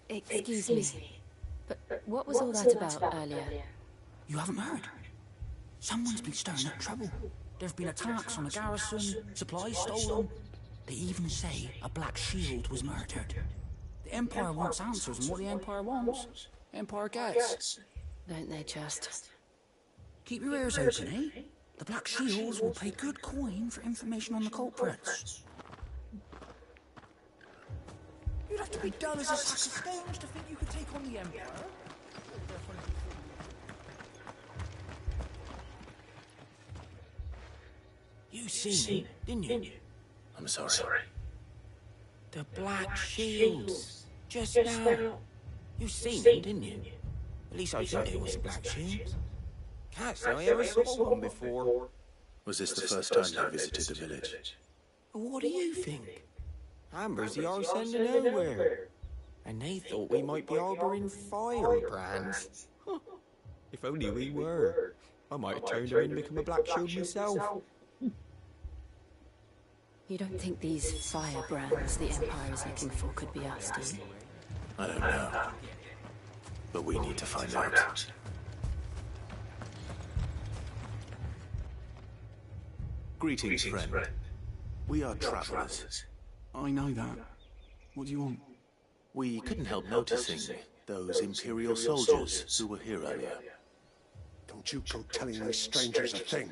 Excuse me, but what was all that about earlier? You haven't heard? Someone's been stirring up trouble. There've been attacks on the garrison, supplies stolen. They even say a Black Shield was murdered. The Empire wants answers, and what the Empire wants, Empire gets. Don't they just? Keep your ears open, eh? The Black Shields will pay good coin for information on the culprits. You'd have to be dull as a sack of stones to think you could take on the Empire. You seen, didn't you? I'm sorry. The Black Shields. Just now. You seen them, didn't you? At least I thought it was the Black Shields. Can't say I ever saw one before. Was this the first time you visited the village? What do you think? Amber's the arse end of nowhere. And they thought we might be harbouring firebrands. If only we were. I might have turned around and become a Black Shield myself. You don't think these firebrands the Empire is looking for could be us, do you? I don't know. But we need to find out. Greetings, friend. We are travelers. I know that. What do you want? We couldn't help noticing those Imperial soldiers who were here earlier. Don't you go telling these strangers a thing.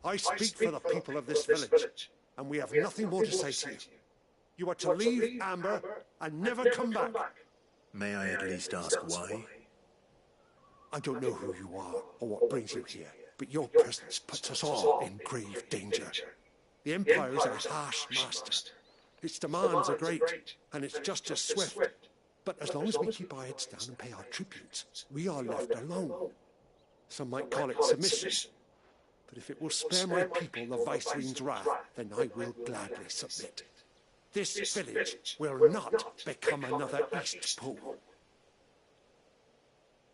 I speak for the people of this village, and we have nothing more to say to you. You are to leave Amber and never come back. May I at least ask why? I don't know who you are or what brings you here, but your presence puts us all in grave danger. The Empire is a harsh master. Its demands are great, and its justice swift. But as long as we keep our heads down and pay our tributes, we are left alone. Some might call it submission. But if it will spare my people the Viceroy's wrath, then I will gladly submit. This village will not become another East Pool.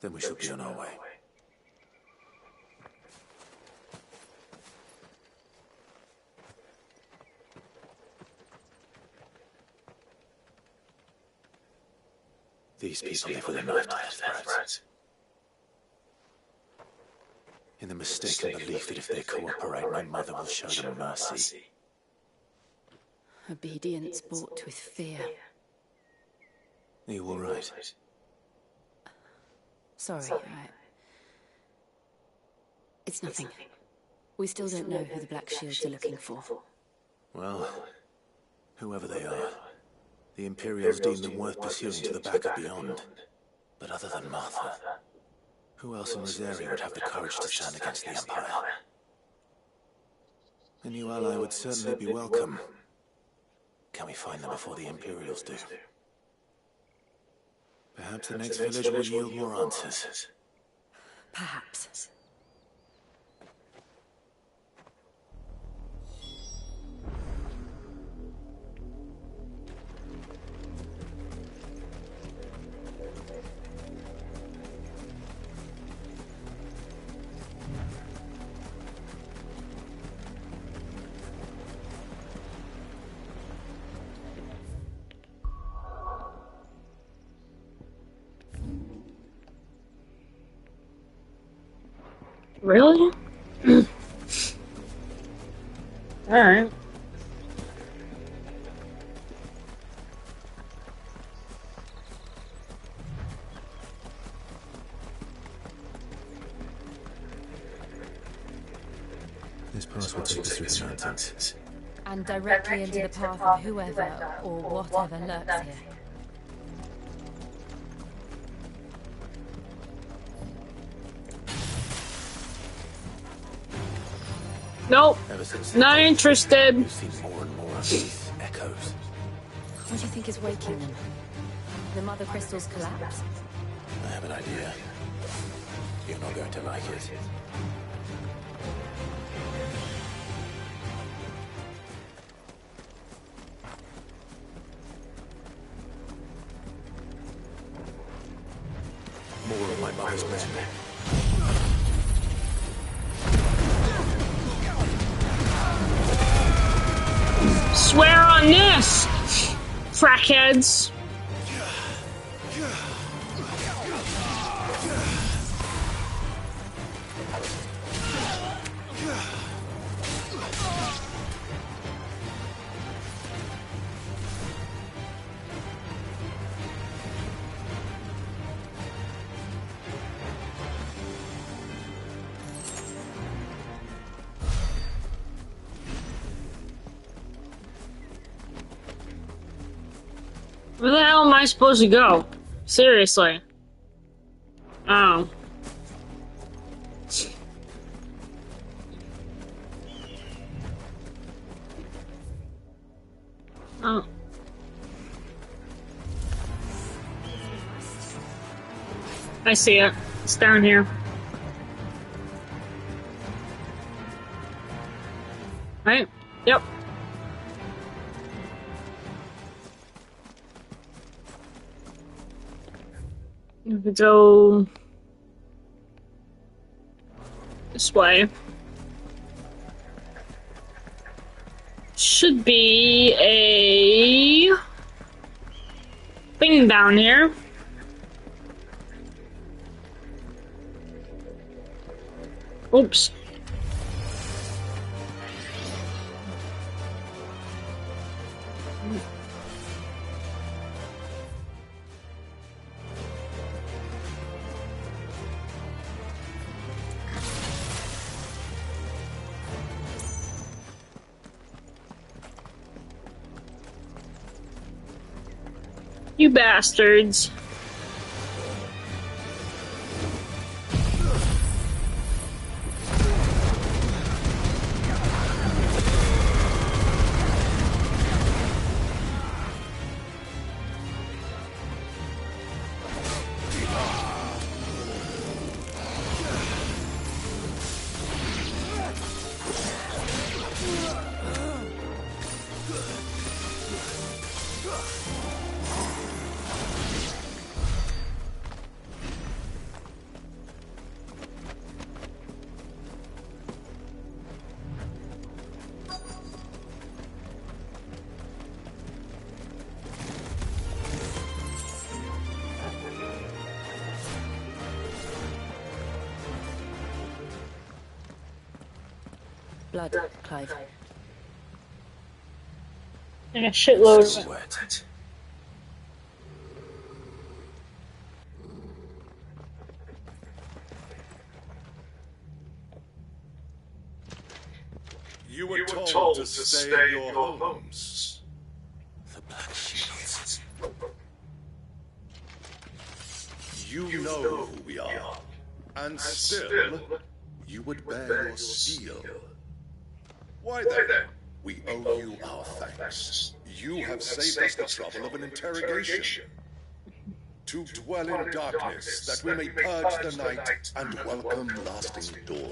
Then we shall be on our way. These people live with a knife to their throats. In the mistaken belief that if they cooperate, my mother will show them mercy. Obedience bought with fear. Are you all right? Sorry, it's nothing. We still don't know who the Black Shields are looking for. Well, whoever they are, the Imperials deem them worth pursuing to the back of beyond. But other than Martha, who else in Rosaria would have the courage to stand against the Empire? A new ally would certainly be welcome. Can we find them before the Imperials do? Perhaps the next village will yield more answers. Perhaps. Really? Alright. This pass will take us through the mountains. And directly into the path of whoever or whatever lurks here. Nope. Not interested. We've seen more and more of these echoes. What do you think is waking them? The Mother Crystal's collapse? I have an idea. You're not going to like it. More of my mother's men. Swear on this, frackheads. Where the hell am I supposed to go? Seriously. Oh. Oh. I see it. It's down here. Right? Yep. We go this way. Should be a thing down here. Oops. You bastards. Blood, Clive. And a shitload of it. Wet. You were told to stay in your homes. The Black Shields. You know who we are. And still, you would bear your steel. Why then? We owe you our thanks. You have saved us the trouble of an interrogation. To dwell in darkness, that we may purge the night and welcome lasting dawn.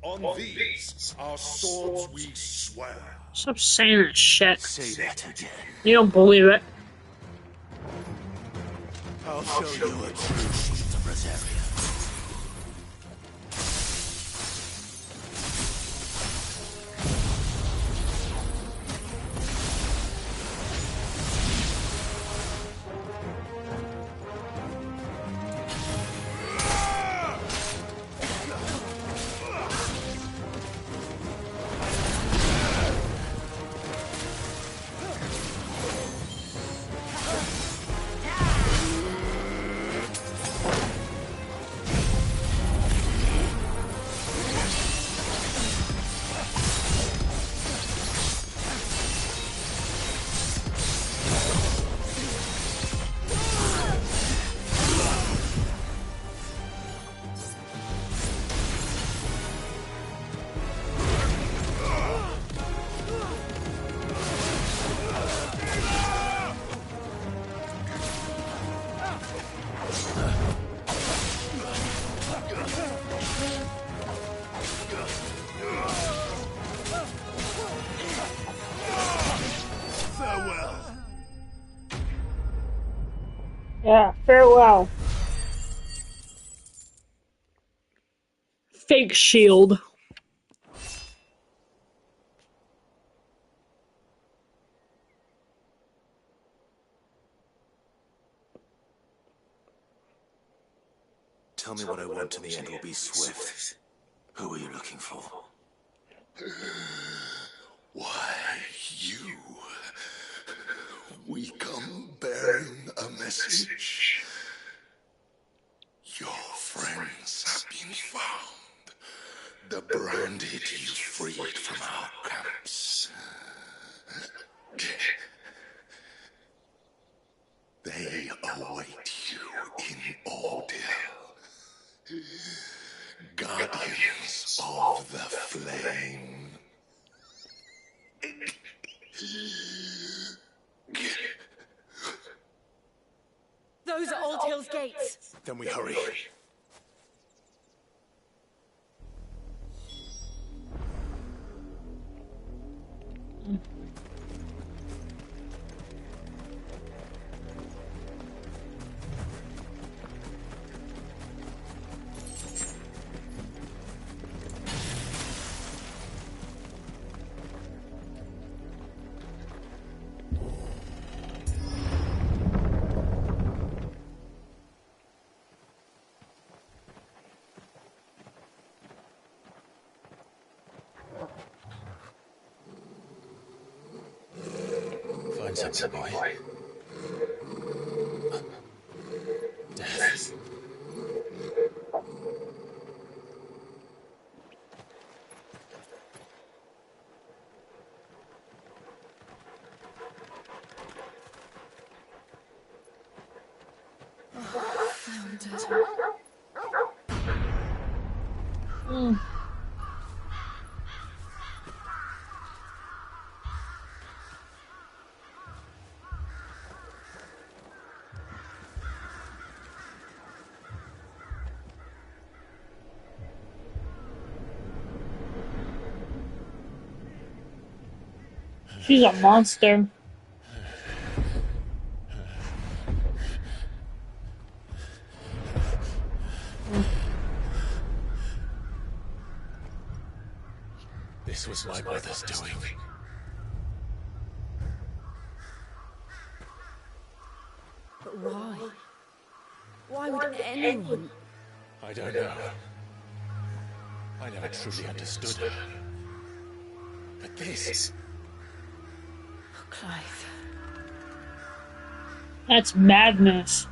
On these, our swords we swear. Stop saying that shit. Say that again. You don't believe it. I'll show you a true shield of Rosaria. Yeah, farewell. Fake shield. Tell me what I want and the end will be swift. Who are you looking for? Why, you. We come bearing a message. Your friends have been found. The branded you freed from our camps. They await you in Ordil. Guardians of the Flame. Those are Old Hill's gates. Then we hurry. Find something, boy. Death. murdered. Mm. She's a monster. This was my mother's doing. But why? Why would anyone... I don't know. I never truly understood her. But this... Oh, Clive. That's madness.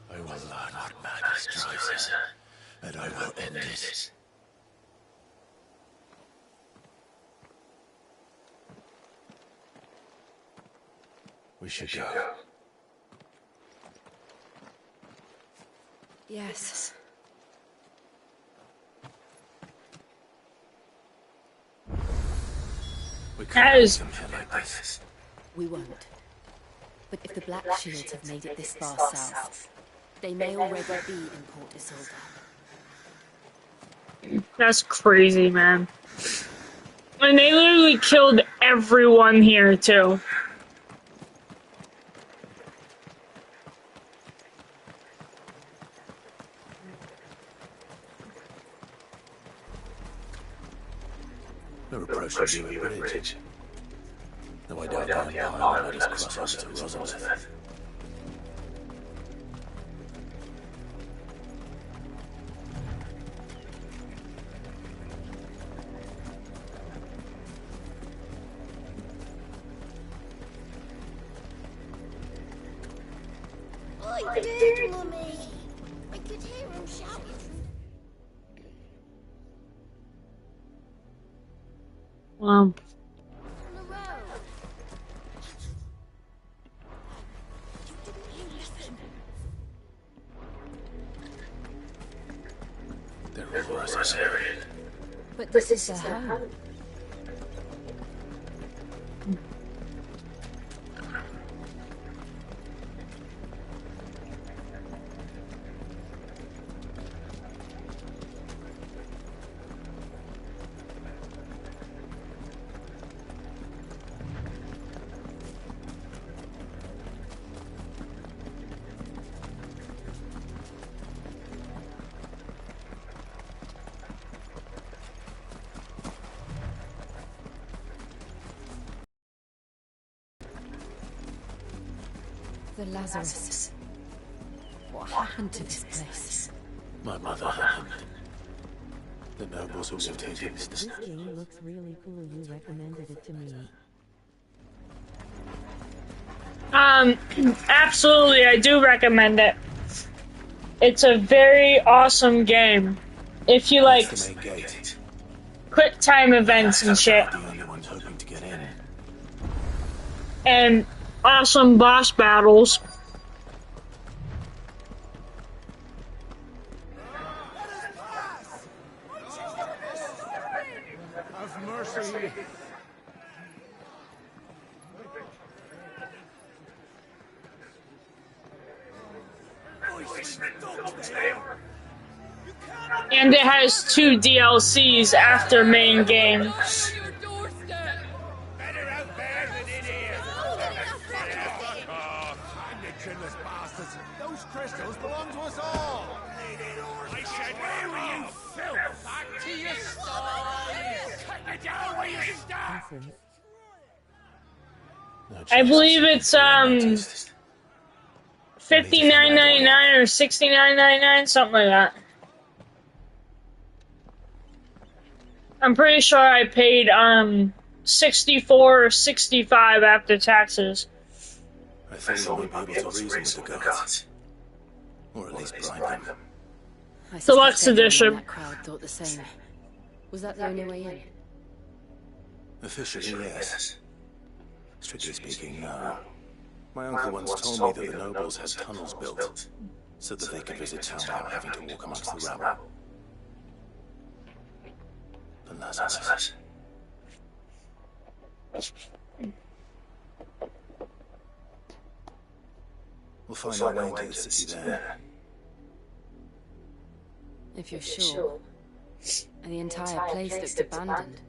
I will learn what madness drives her, and I will end it. We should go. Yes. We That can't is- leave them here like this. We won't. But if the Black Shields have made it this far south, they may already be in Port Isolde. That's crazy, man. And they literally killed everyone here, too. We're approaching the bridge. No, I doubt the Empire will let us cross over to Rosalith. I did, Mummy. I could hear him shouting Wow. from the road. They're over us area. But this is their home. The Lazarus. What happened to this place? My mother happened. The nobles who lived here used This game looks really cool. You recommended it to me. Absolutely, I do recommend it. It's a very awesome game. If you like the main gate. quick time events and shit. The only ones hoping to get in. And awesome boss battles. Have mercy. And it has 2 DLCs after main game. Those crystals belong to us all. I said, where were you, filth? Back to your stalls. Cut me down where you stand. I believe it's $59.99 or $69.99, something like that. I'm pretty sure I paid $64 or $65 after taxes. I thought we might be able to reason with the guards. Or at least bribe them. I Deluxe suspect everyone in edition. that crowd thought the same. Was that the only way in? Officially, yes. Strictly speaking, no. My uncle once told me that the nobles had tunnels built, so that they could visit town without having to walk amongst the rabble. But Lazarus... We'll find our way into the city there. If you're sure. And the entire place looks abandoned.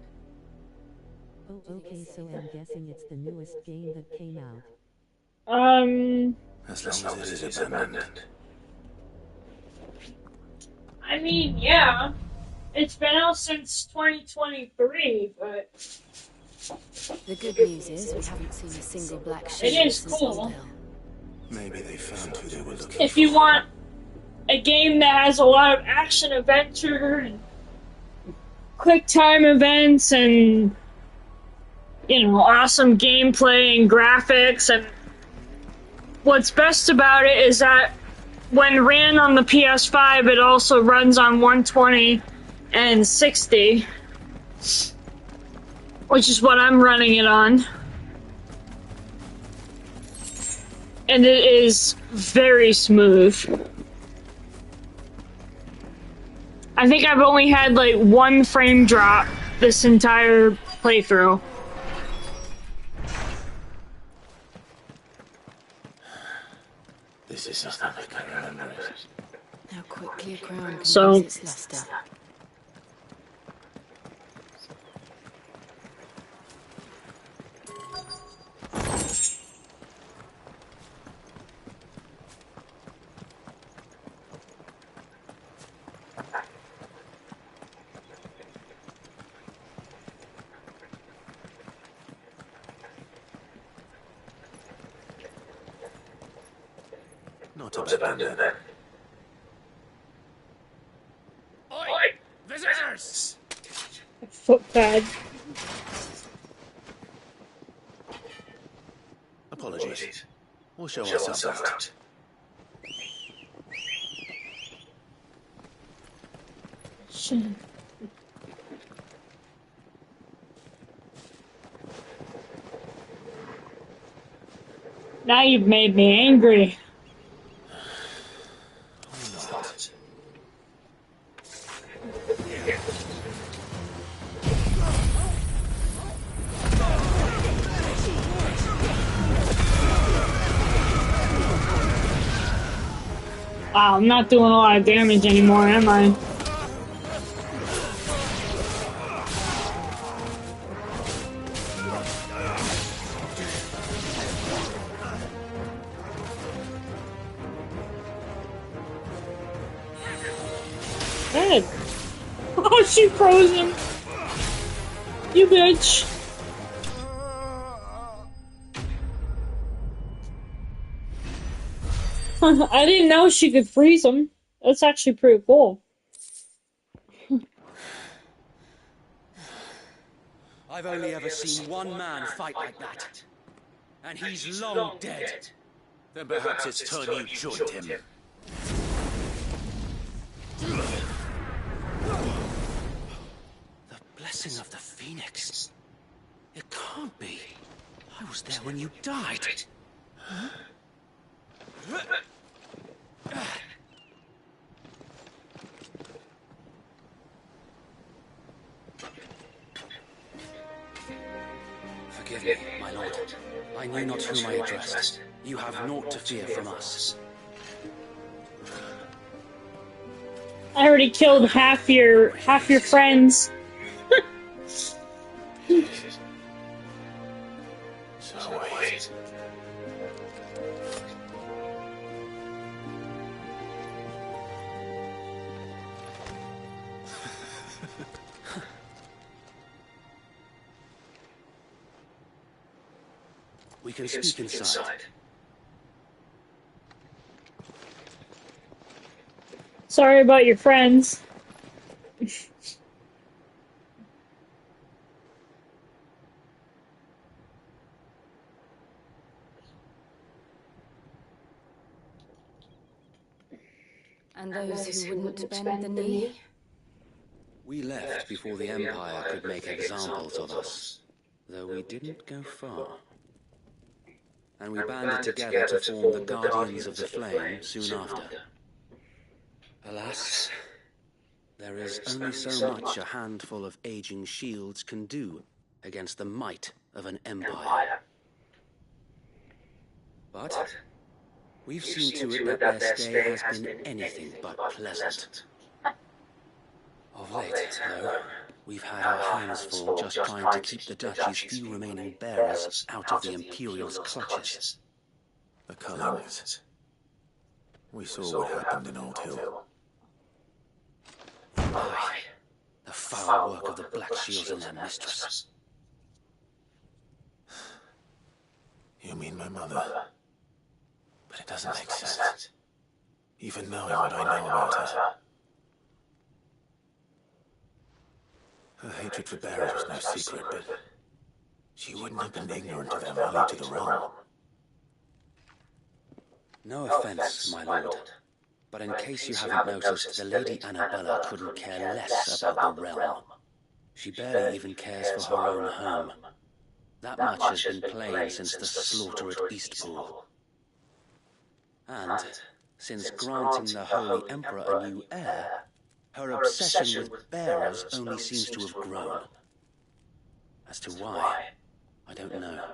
Oh, okay, so I'm guessing it's the newest game that came out. As long as it is abandoned. I mean, yeah. It's been out since 2023, but... The good news is we haven't seen a single black sheep It is since cool. Old Hill. Maybe they found who they were looking for. If you want a game that has a lot of action adventure and quick time events and, you know, awesome gameplay and graphics, and what's best about it is that when ran on the PS5, it also runs on 120 and 60, which is what I'm running it on. And it is very smooth. I think I've only had like 1 frame drop this entire playthrough. This is something I can remember. How quickly a crown can So- lose its luster. Not abandoned then. Oi! Visitors! Footpad. Apologies. We'll show ourselves out. Shit. Now you've made me angry. Not. Wow, I'm not doing a lot of damage anymore, am I? Good. Oh, she froze him. You bitch. I didn't know she could freeze him. That's actually pretty cool. I've only ever seen one man fight like that. And he's long dead. Then perhaps it's time you joined him. The blessing of the Phoenix. It can't be. I was there when you died. Forgive me, my lord. I knew not whom I addressed. You have naught to fear from us. I already killed half your friends. So wait. We can speak inside. Sorry about your friends. And those who wouldn't bend the knee? We left before the Empire could make examples of us, though we didn't go far. and we banded together to form the Guardians of the Flame soon after. Alas, there is only so much a handful of aging shields can do against the might of an empire. But we've seen to it that their stay has been anything but pleasant. Of late, though, we've had our hands full just trying to keep the Duchy's few remaining bearers out of the Imperial's clutches. The Cullings. We saw what happened in Old Hill. Aye, the foul work of the Black Shields and their mistress. You mean my mother? But it doesn't make sense. Even knowing what I know about her. Her hatred for bearers was no secret, but she wouldn't have been ignorant of their value to the realm. No offense, my lord, but in case you haven't noticed, the Lady Annabella couldn't care less about the realm. She barely even cares for her own home. That much has been plain since the slaughter at Eastpool. And since granting the Holy Emperor a new heir, her obsession with bearers only seems to have grown. As to why, I don't know.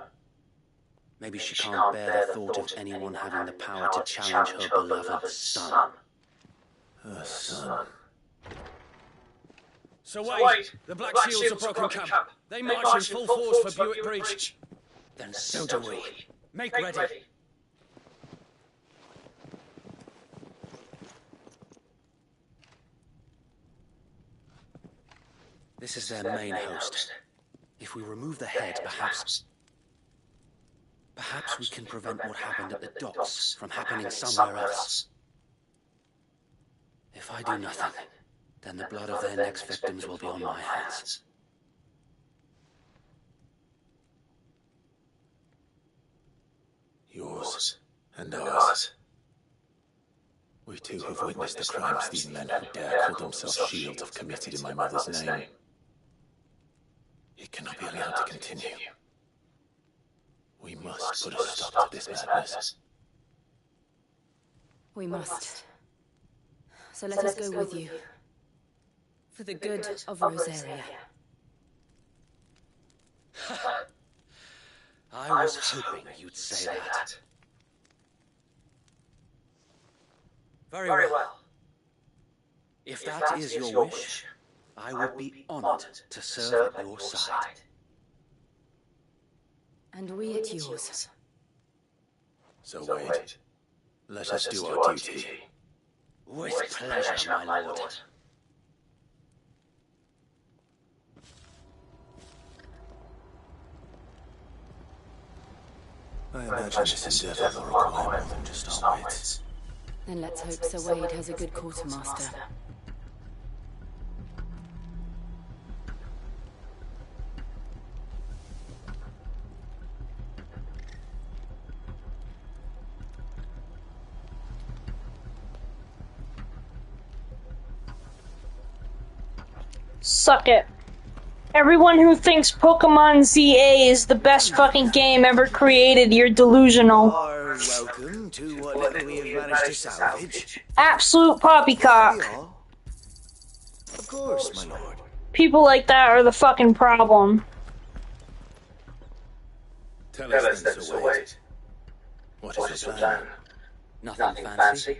Maybe she can't bear the thought of anyone having the power to challenge her beloved son. Her son. So wait, the Black Shields have broken camp. They march in full force for Buick Bridge. Then so do we. Make ready. This is their main host. If we remove the head, perhaps we can prevent what happened at the docks from happening somewhere else. If I do nothing, then the blood of their next victims will be on my hands. Yours and ours. We too have witnessed the crimes these men who dare call themselves shields have committed in my mother's name. It cannot be allowed to continue. We must put a stop to this madness. We must. So let us go with you. For the good of Rosaria. I was hoping you'd say that. Very well. If that is your wish, I would be honored to serve at your side. And we at yours. So wait. Let us do our duty. With pleasure, my lord. I imagine this endeavor will require more than just our wits. Then let's hope Sir Wade has a good quartermaster. Suck it. Everyone who thinks Pokemon ZA is the best fucking game ever created, you're delusional. Welcome to what little we have managed to salvage. Absolute poppycock. Of course, my lord. People like that are the fucking problem. Tell us then, Sir Wade. What is your plan? Nothing fancy.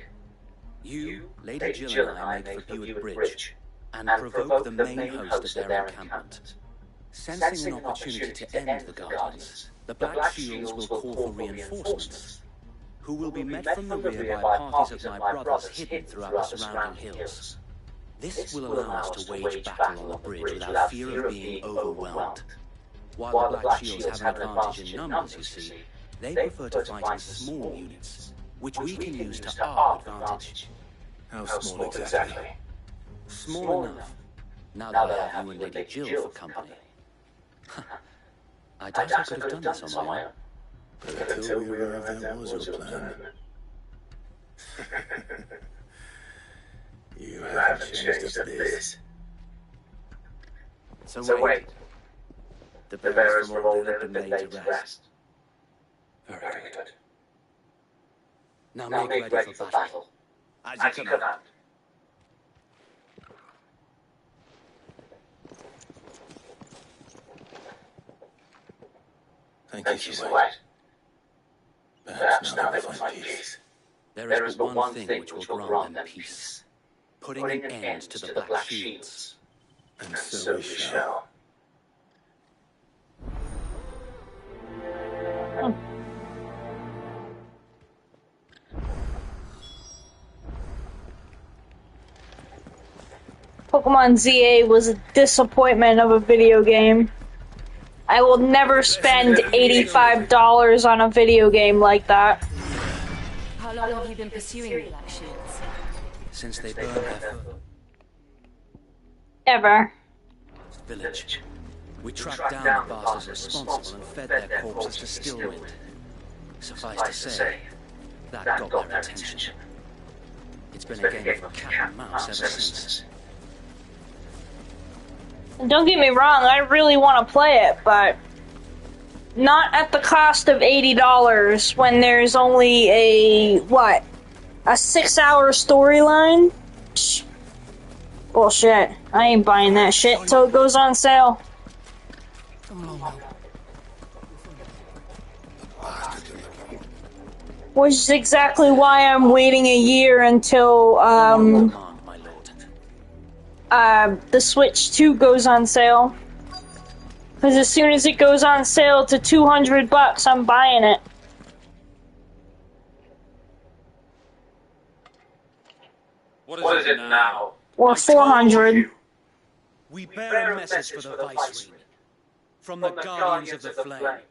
You, Lady Jill and I make for Buick Bridge, and provoke the main host of their encampment. Sensing an opportunity to end the Guardians, the Black Shields will call for reinforcements, who will be met from the rear by parties of my brothers hidden throughout the surrounding hills. This will allow us to wage battle on the bridge without fear of being overwhelmed. While the Black Shields have an advantage in numbers, you see, they prefer to fight in small units, which we can use to our advantage. How small exactly? Small enough, now that I have you and Lady Jill for company. I doubt I could have done this on my own. But until we arrived, that was your plan. You haven't changed a bit. So wait. The bearers from all that have been laid to rest. Very good. Now make ready for battle. As you command. Thank you, Sir White. Perhaps now they will find peace. There is but one thing which will grant them peace. Putting an end to the Black Shields. And so we shall. Pokemon ZA was a disappointment of a video game. I will never spend $85 on a video game like that. How long have you been pursuing the Black Shields? Since they burned their Ever. village, we tracked down the bastards responsible and fed their corpses to Stillwind. Suffice to say, that got their attention. It's been a game of cat and mouse ever since. And don't get me wrong, I really want to play it, but not at the cost of $80 when there's only a 6-hour storyline? Bullshit. I ain't buying that shit till it goes on sale. Which is exactly why I'm waiting a year until, the Switch 2 goes on sale. Because as soon as it goes on sale to $200, I'm buying it. What is it now? Or 400. We bear a message for the Viceroy from the Guardians of the Flame.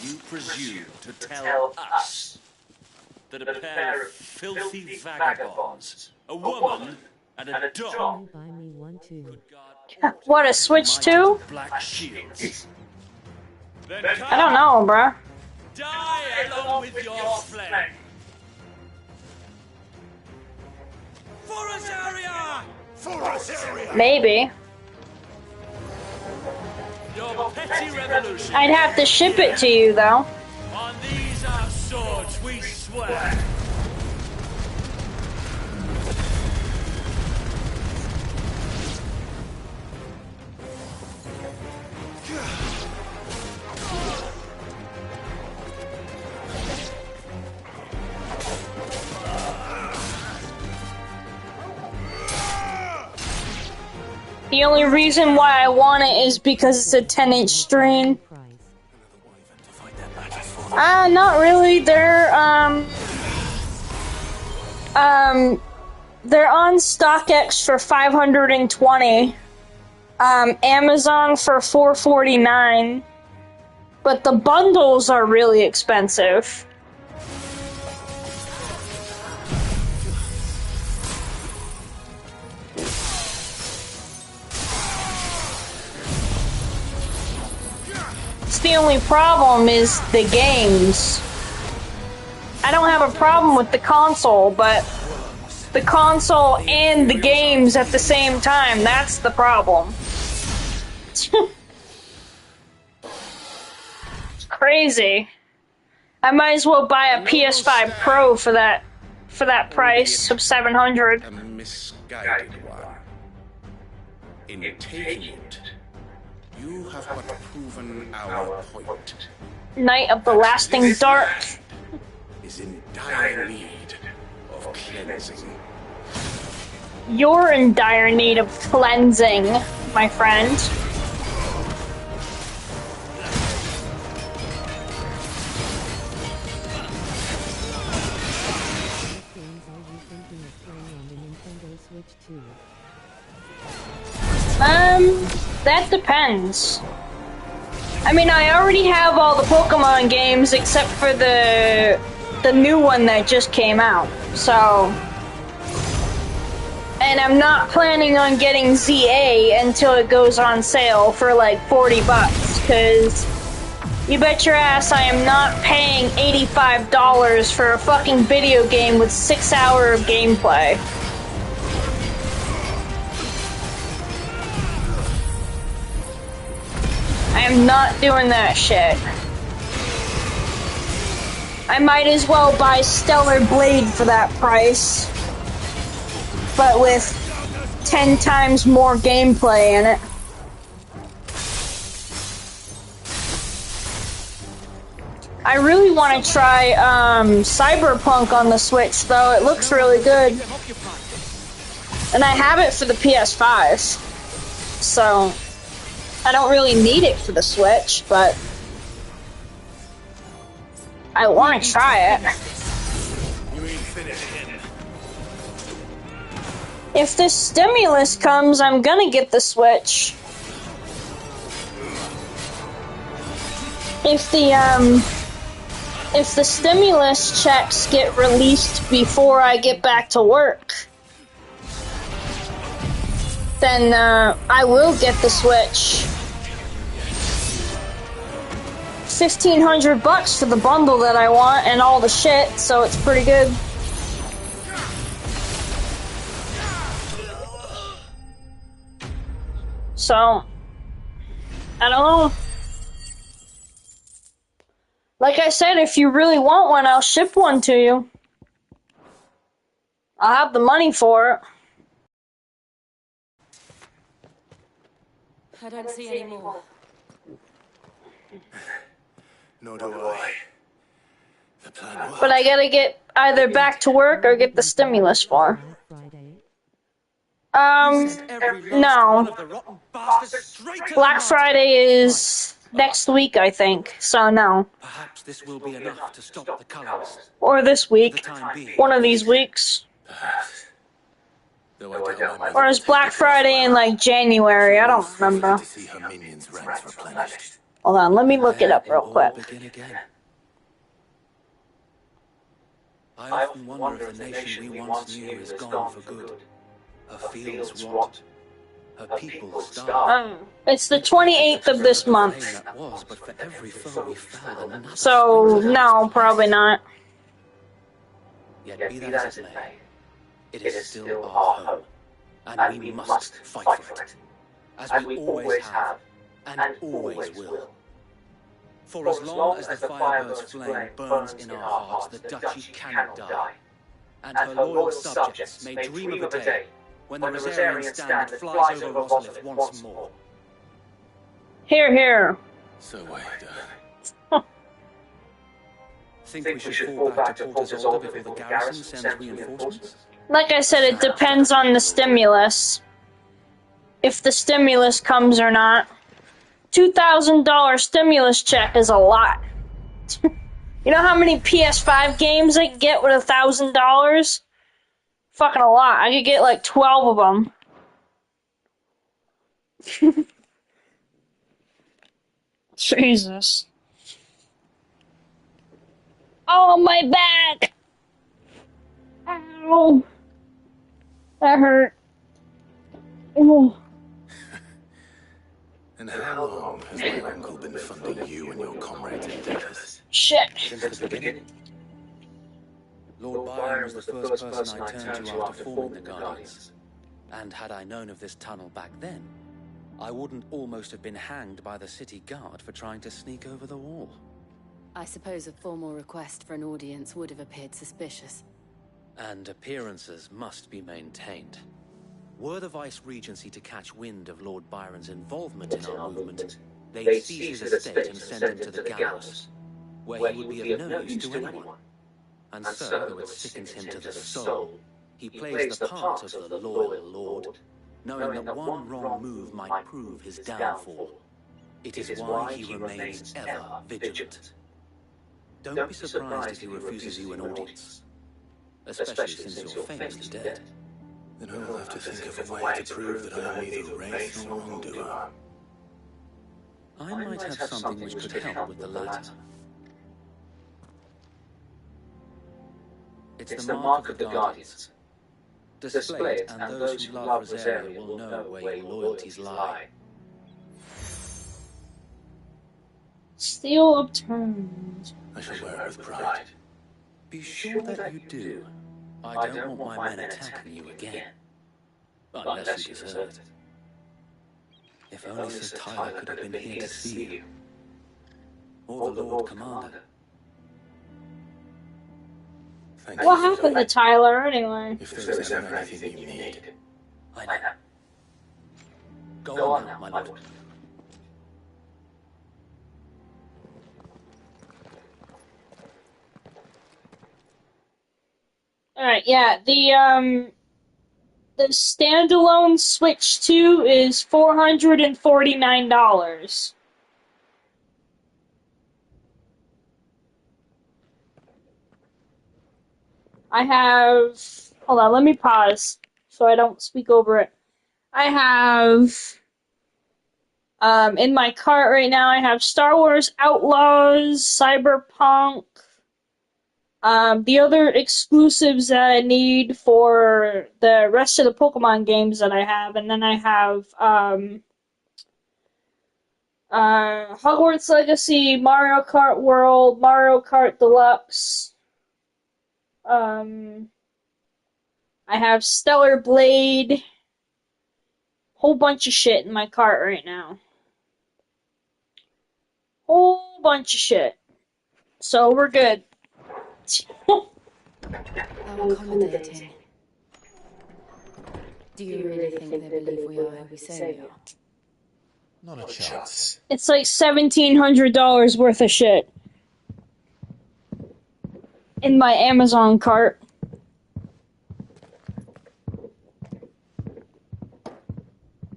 You presume to tell us that a pair of filthy vagabonds, a woman and a dog, Buy me one too. What, a Switch 2? Black Shields. I don't know, bruh. Die along with your flame. For Azaria! For Azaria! Maybe. Your petty revolution. I'd have to ship it to you, though. On these our swords we swear. The only reason why I want it is because it's a 10-inch screen. Not really. They're on StockX for $520. Amazon for $449. But the bundles are really expensive. The only problem is the games. I don't have a problem with the console, but the console and the games at the same time, that's the problem. It's crazy. I might as well buy a PS5 Pro for that price of $700. A misguided one. In taking it, you have but proven our point. Night of the Lasting Dark is in dire need of cleansing. You're in dire need of cleansing, my friend. What games are you thinking of playing on the Nintendo Switch 2? That depends. I mean, I already have all the Pokemon games except for the new one that just came out, so... And I'm not planning on getting ZA until it goes on sale for like $40, because you bet your ass I am not paying $85 for a fucking video game with 6 hours of gameplay. I am not doing that shit. I might as well buy Stellar Blade for that price, but with 10 times more gameplay in it. I really want to try Cyberpunk on the Switch, though. It looks really good. And I have it for the PS5, so I don't really need it for the Switch, but I want to try it. If this stimulus comes, I'm gonna get the Switch. If the stimulus checks get released before I get back to work, then I will get the Switch. $1,500 for the bundle that I want and all the shit, so it's pretty good. So, I don't know. Like I said, if you really want one, I'll ship one to you. I'll have the money for it. I don't see any more. Nor do I. The plan worked. But I gotta get either back to work or get the stimulus for. No. Black Friday is next week, I think. So no. Perhaps this will be enough to stop the colonists. Or this week. One of these weeks. Or is Black Friday in like January? I don't remember. Hold on, let me look it up real quick. I often wonder if the nation we once knew is gone for good. Her fields rot. Her people starve. It's the 28th of this month. So, no, probably not. Yet be that as it may, it is still our home, and we must fight for it, as we always have, and always will. For as long as the Firebird's flame burns in our hearts, the Duchy cannot die, and her loyal subjects may dream of a day when the Rosarian standard flies over Rosalith once more. Here, here. So wait. Think we should fall back to Port Isolde before the garrison sends reinforcements? Like I said, it depends on the stimulus. If the stimulus comes or not. $2,000 stimulus check is a lot. You know how many PS5 games I could get with $1,000? Fucking a lot. I could get like 12 of them. Jesus. Oh, my back! Ow! That hurt. Oh. And how long has my uncle been funding you and your comrades' endeavors? Shit. Since the beginning. Lord Byron was the first person I turned to after forming the Guardians. And had I known of this tunnel back then, I wouldn't almost have been hanged by the city guard for trying to sneak over the wall. I suppose a formal request for an audience would have appeared suspicious. And appearances must be maintained. Were the Vice-Regency to catch wind of Lord Byron's involvement in our movement, they'd seize his estate and send him to the gallows, where he would be of no use to anyone. And so, though it sickens him to the soul, he plays the part of the loyal lord, knowing that one wrong move might prove his downfall. It is why he remains ever vigilant. Don't be surprised if he refuses you an audience, especially since you're famously dead. Then I'll have to think of a way to prove that I am neither wraith nor wrongdoer. I might have something which could help with the latter. It's the mark of the Guardians. Display it, and those who love Rosaria will know where your loyalties lie. Steel upturned. I shall wear it with pride. Be sure that you do. I don't want my men attacking you again. Unless you deserve it. If only Sir Tyler could have been here to see you. Or the Lord Commander. Thank What you. happened to Tyler anyway? If there is ever anything you need, I know. Go on now, my lord. Alright, yeah, the standalone Switch 2 is $449. I have, hold on, let me pause so I don't speak over it. I have, in my cart right now, I have Star Wars Outlaws, Cyberpunk, the other exclusives that I need for the rest of the Pokemon games that I have, and then I have, Hogwarts Legacy, Mario Kart World, Mario Kart Deluxe, I have Stellar Blade, whole bunch of shit in my cart right now. Whole bunch of shit. So we're good. How accommodating. Do you really think they believe we are who we say we are? not a chance. It's like $1,700 worth of shit in my Amazon cart.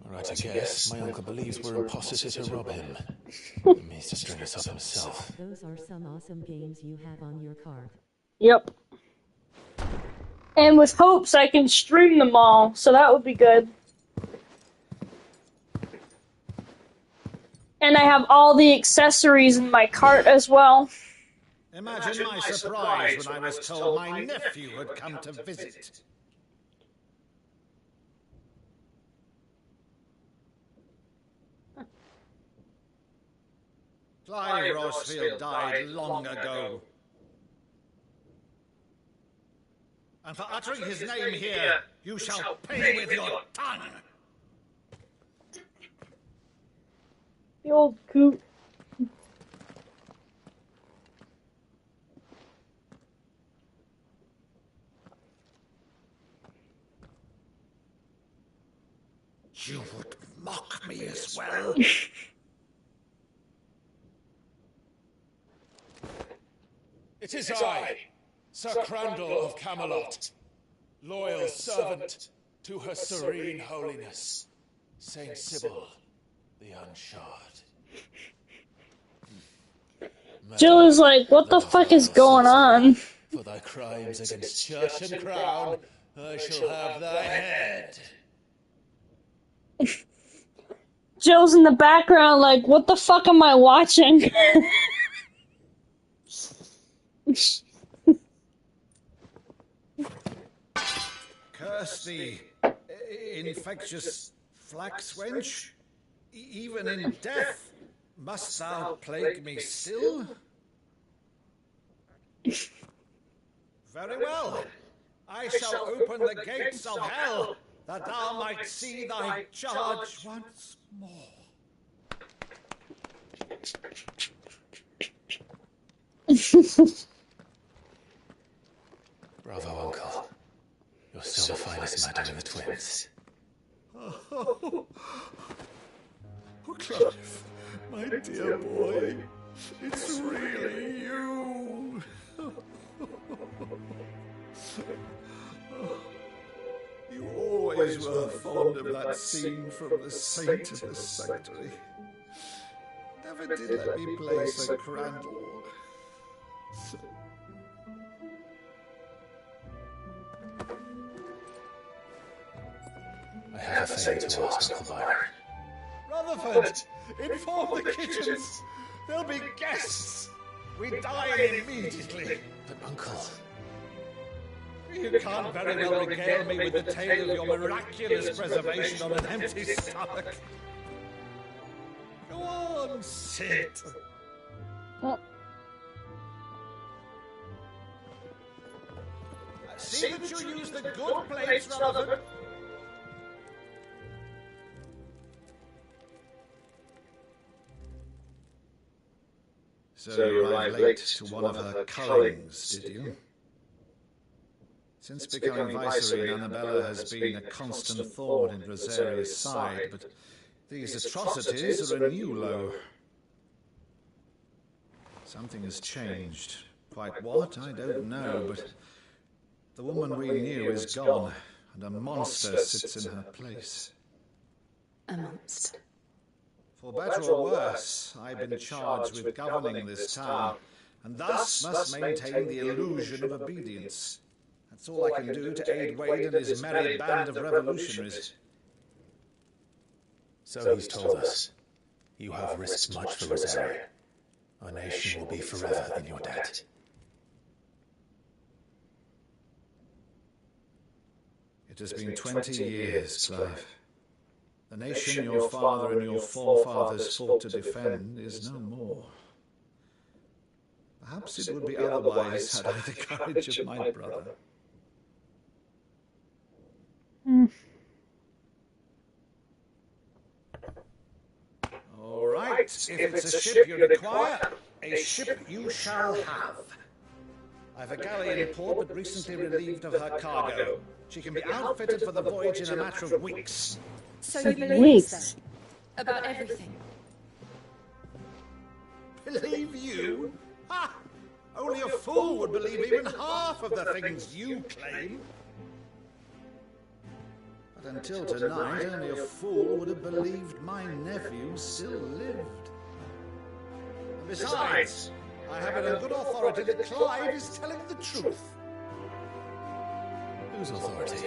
Right, I guess. My uncle believes we're impossible to rob him. He means to string us up himself. Those are some awesome games you have on your cart. Yep. And with hopes I can stream them all, so that would be good. And I have all the accessories in my cart as well. Imagine my surprise when I was told my nephew had come to visit. Clive Rosfield died long ago. And for uttering his name here, you shall pay with your tongue. The old coot. You would mock me as well. It is I, Sir Crandall of Camelot, loyal servant to her serene holiness, Saint Sybil the Unshod. Jill is like, what the fuck is going on? For thy crimes against church and crown, I shall have thy head. Jill's in the background like, what the fuck am I watching? Curse thee, infectious flax wench. Even in death, must thou plague me still? Very well. I shall open the gates of hell, that thou might see thy charge once more. Bravo, Uncle. You're still the finest madam in the twins. Oh, Clive, my dear boy, it's really you. You always were fond of that scene from The Saint of the Sanctuary. Never did let me play Sir Crandall. I have a favour to ask, Uncle Byron. Rutherford, inform the kitchens. There'll be guests. We dine immediately. But, Uncle... You can't very well regale me with the tale of your miraculous preservation on an empty stomach. Go on, sit. See that you use the good plates, Rutherford. So you arrived late to one of her cullings, did you? Since becoming Viceroy, Annabella has been a constant thorn in Rosaria's side, but these atrocities are a new low. Something has changed. Quite what, I don't know, but the woman we knew is gone, and a monster sits in her place. A monster. For better or worse, I've been charged with governing this town, and thus must maintain the illusion of obedience. That's all I can do to aid Wade and his merry band of revolutionaries. So he's told us. You have risked much for Rosaria. Our nation will be forever in your debt. It has been 20 years, Clive. The nation your father and your forefathers fought to defend is no more. Perhaps it would be otherwise had I the courage of my brother. All right, if it's a ship you require, a ship you shall have. I've a galley in port but recently relieved of her cargo. She can be outfitted for the voyage in a matter of weeks. So you believe them? About everything? Believe you? Ha! Only a fool would believe even half of the things you claim. But until tonight, only a fool would have believed my nephew still lived. And besides, I have it on good authority that Clive is telling the truth. Whose authority?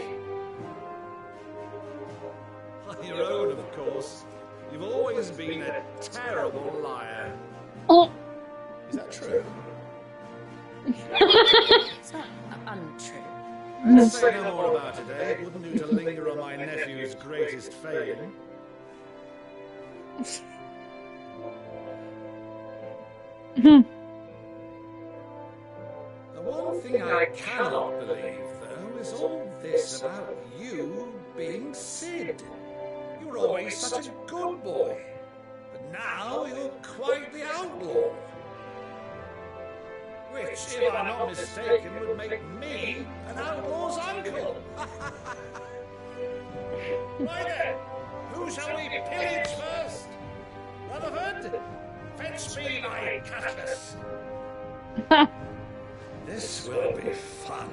On your own, of course. You've always been a terrible liar. Oh. Is that true? It's not untrue. Let's say no more about it, eh? It wouldn't do to linger on my nephew's greatest failing. The one thing I cannot believe, though, is all this about you being Sid. You were always such a good boy, but now you're quite the outlaw. Which, if I'm not mistaken, would make me an outlaw's uncle. Right then, who shall we pillage first? Rutherford, fetch me my cutlass. This will be fun.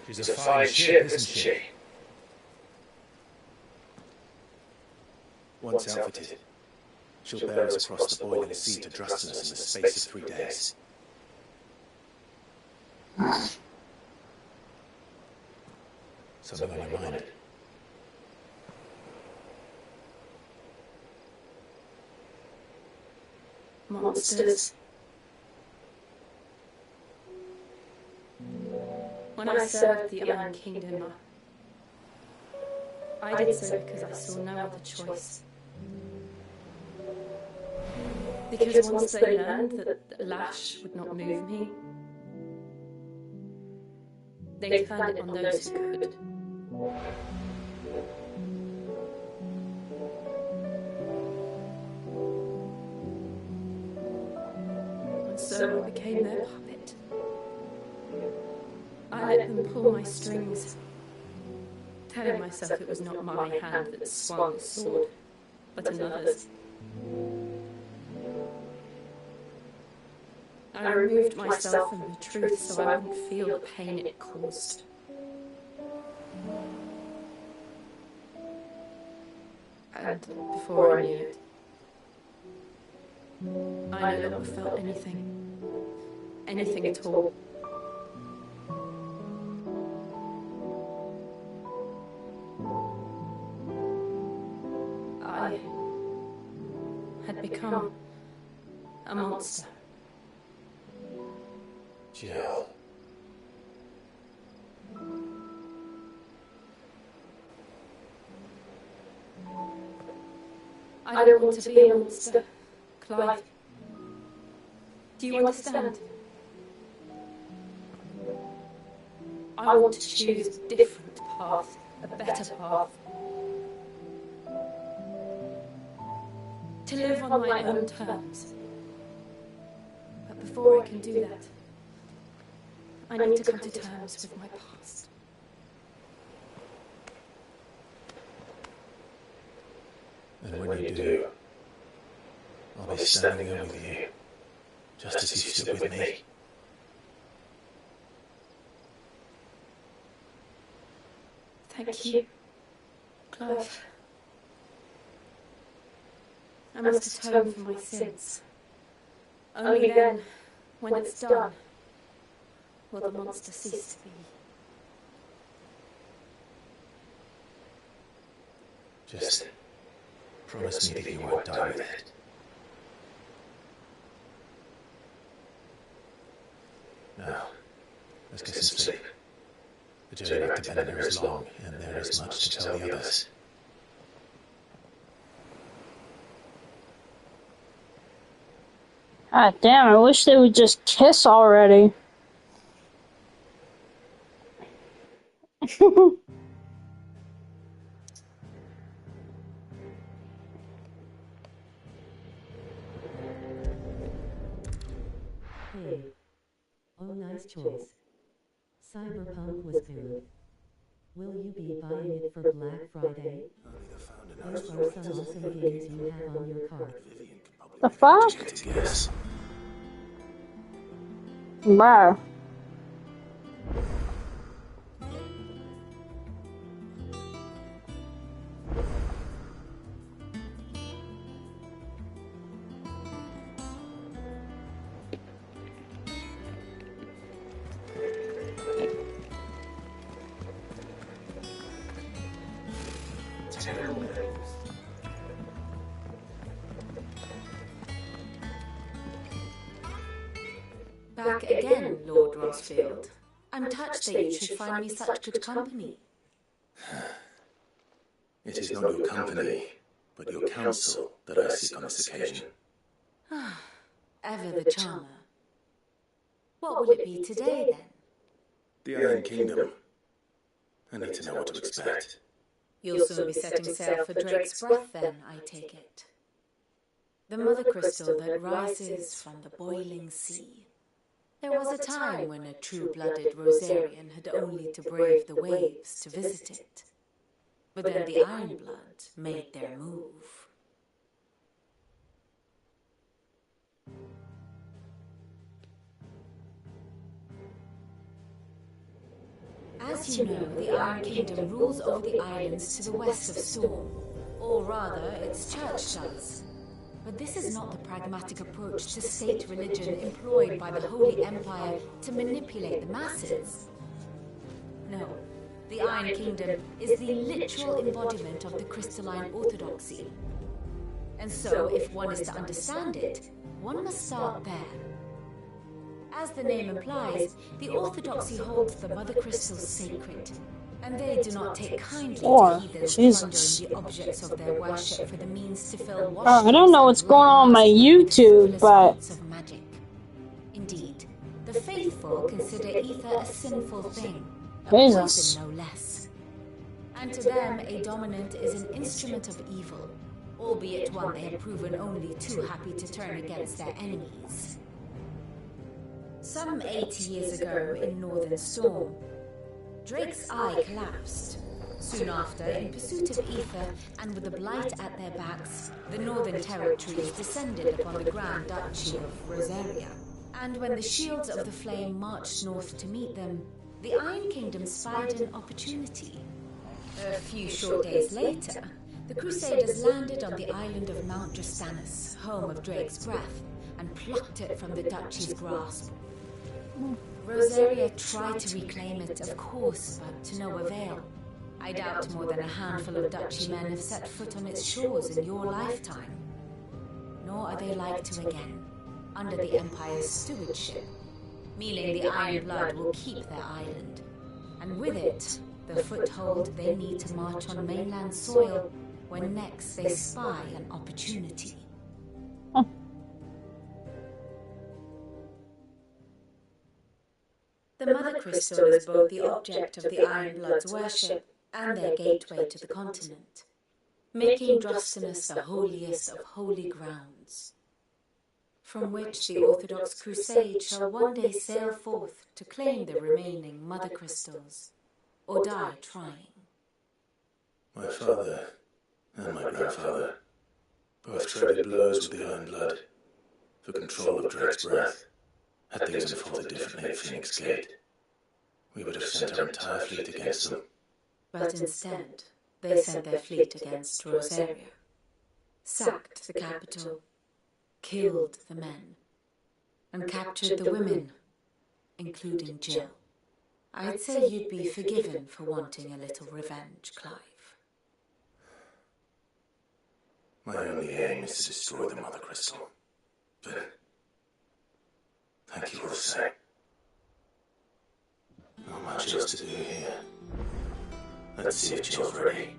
She's a fine ship, isn't she? Once outfitted, she'll bear us across the boiling sea to Drustinus in the space of 3 days. Something on your mind? Monsters. When I served the Iron Kingdom, I did so because I saw no other choice. Because once they learned that Lash would not move me, they turned it on those who could. And so I became their puppet. I let them pull my strings, telling myself it was not my hand that swung the sword, but another's. I removed myself from the truth so I wouldn't feel the pain it caused. And before I knew it, I no longer felt anything at all. I had become a monster. Jill. I don't want to be a monster. Clive. Do you understand? I want to choose a different path, a better path. To live on my own terms. But before I can do that, I need to come to terms with my past. And when you do, I'll be standing there with you, just as you stood with me. Thank you, Clive. I must atone for my sins. Only then, when it's done, will the monster cease to be. Just promise me that you won't die with it. Now, let's get some sleep. The journey back to Benner is long, and there is much to tell the others. God damn, I wish they would just kiss already. Hey. Oh, nice choice. Cyberpunk was good. Will you be buying it for Black Friday? Those are some awesome games you have on your cart. The fuck? Bruh. Back again, Lord Rosfield. I'm touched that you should find me such good company. It is not your company, but your counsel that I seek on this occasion. Ever the charmer. What will it be today, then? The Iron Kingdom. I need to know what to expect. You'll soon be setting sail for Drake's Breath, then, I take it. The mother crystal that rises from the boiling sea. There was a time when a true-blooded Rosarian had only to brave the waves to visit it. But then the Ironblood made their move. As you know, the Iron Kingdom rules over the islands to the west of Storm. Or rather, its church does. But this is not the pragmatic approach to state religion employed by the Holy Empire to manipulate the masses. No, the Iron Kingdom is the literal embodiment of the crystalline orthodoxy. And so, if one is to understand it, one must start there. As the name implies, the orthodoxy holds the mother crystals sacred, and they do not take kindly to heathens plundering the objects of their worship for the means to fill I don't know what's going on my YouTube, but of magic. Indeed, the faithful consider ether a sinful thing, a Jesus. poison no less. And to them, a dominant is an instrument of evil, albeit one they have proven only too happy to turn against their enemies. Some 80 years ago in Northern Storm, Drake's eye collapsed. Soon after, in pursuit of ether, and with the blight at their backs, the Northern Territories descended upon the Grand Duchy of Rosaria. And when the Shields of the Flame marched north to meet them, the Iron Kingdom spied an opportunity. A few short days later, the Crusaders landed on the island of Mount Drastanus, home of Drake's Breath, and plucked it from the Duchy's grasp. Rosaria tried to reclaim it, of course, but to no avail. I doubt more than a handful of Duchy men have set foot on its shores in your lifetime. Nor are they like to again, under the Empire's stewardship, meaning the Iron Blood will keep their island, and with it, the foothold they need to march on mainland soil when next they spy an opportunity. The Mother Crystal is both the object of the Iron Blood's worship and their gateway to the continent, making Drostenus the holiest of holy grounds, from which the Orthodox Crusade shall one day sail forth to claim the remaining Mother Crystals, or die trying. My father and my grandfather both traded blows with the Iron Blood for control of Drake's breath. Had things unfolded differently at Phoenix Gate, we would have sent our entire fleet against them. But instead, they sent their fleet against Rosaria, sacked the capital, killed the men, and captured the women, including Jill. I'd say you'd be forgiven for wanting a little revenge, Clive. My only aim is to destroy the Mother Crystal. But thank you all the same. Not much else to do here. Let's see if Jill's ready.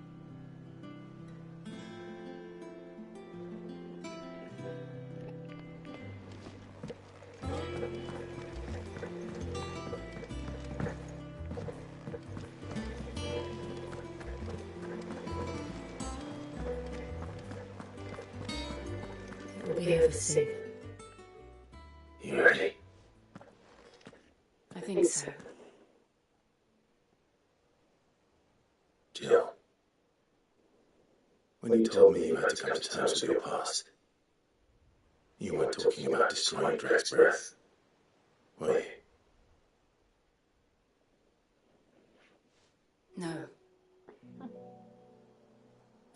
It'll be over soon. You ready? I think so. Jill, when you told me you had to come to terms with your past, you weren't talking about destroying Drake's breath, were you? No. I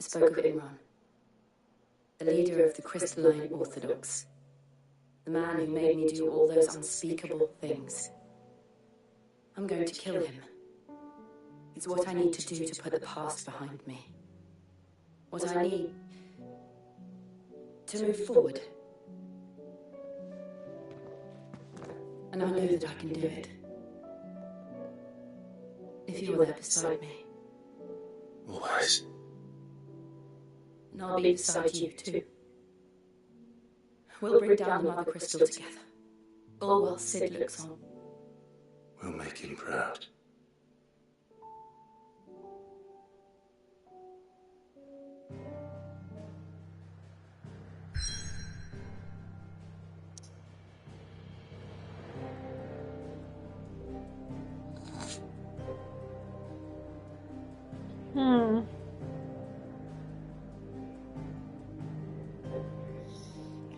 spoke of Imran, the leader of the Crystalline Orthodox, the man who made me do all those unspeakable things. I'm going to kill him. It's what I need to do to put the past behind me. What I need to move forward. And I know that I can do it. If you're there beside me. Always. And I'll be beside you too. We'll bring down the Mother Crystal together. All while Sid looks on. We'll make him proud.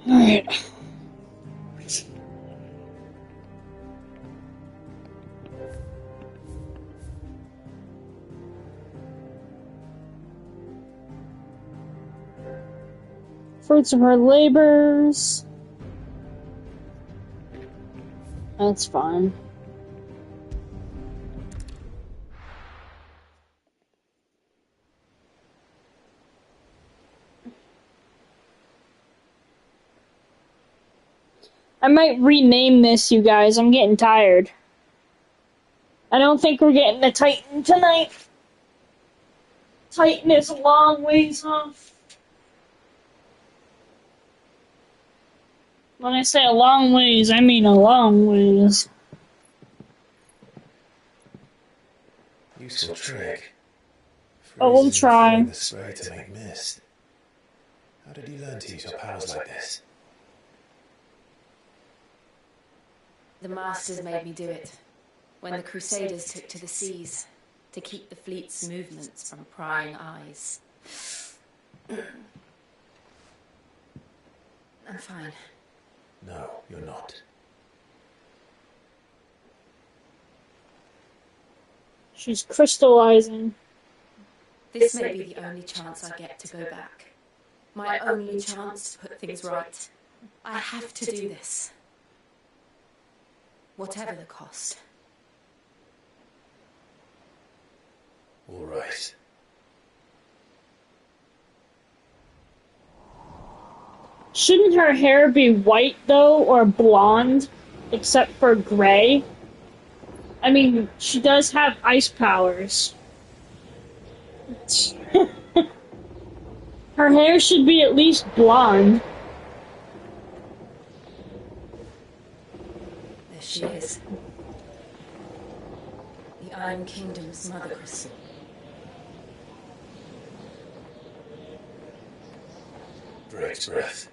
Alright. Fruits of her labors. That's fine. I might rename this, you guys. I'm getting tired. I don't think we're getting the Titan tonight. Titan is a long ways off. When I say a long ways, I mean a long ways. Useful trick. Oh, we'll try. The spray to make mist. How did you learn to use your powers like this? The Masters made me do it, when the Crusaders took to the seas, to keep the fleet's movements from prying eyes. I'm fine. No, you're not. She's crystallizing. This may be the only chance I get to go back. My only chance to put things right. I have to do this. Whatever the cost. All right. Shouldn't her hair be white, though, or blonde, except for gray? I mean, she does have ice powers. Her hair should be at least blonde. There she is. The Iron Kingdom's mother crystal. Drake's breath.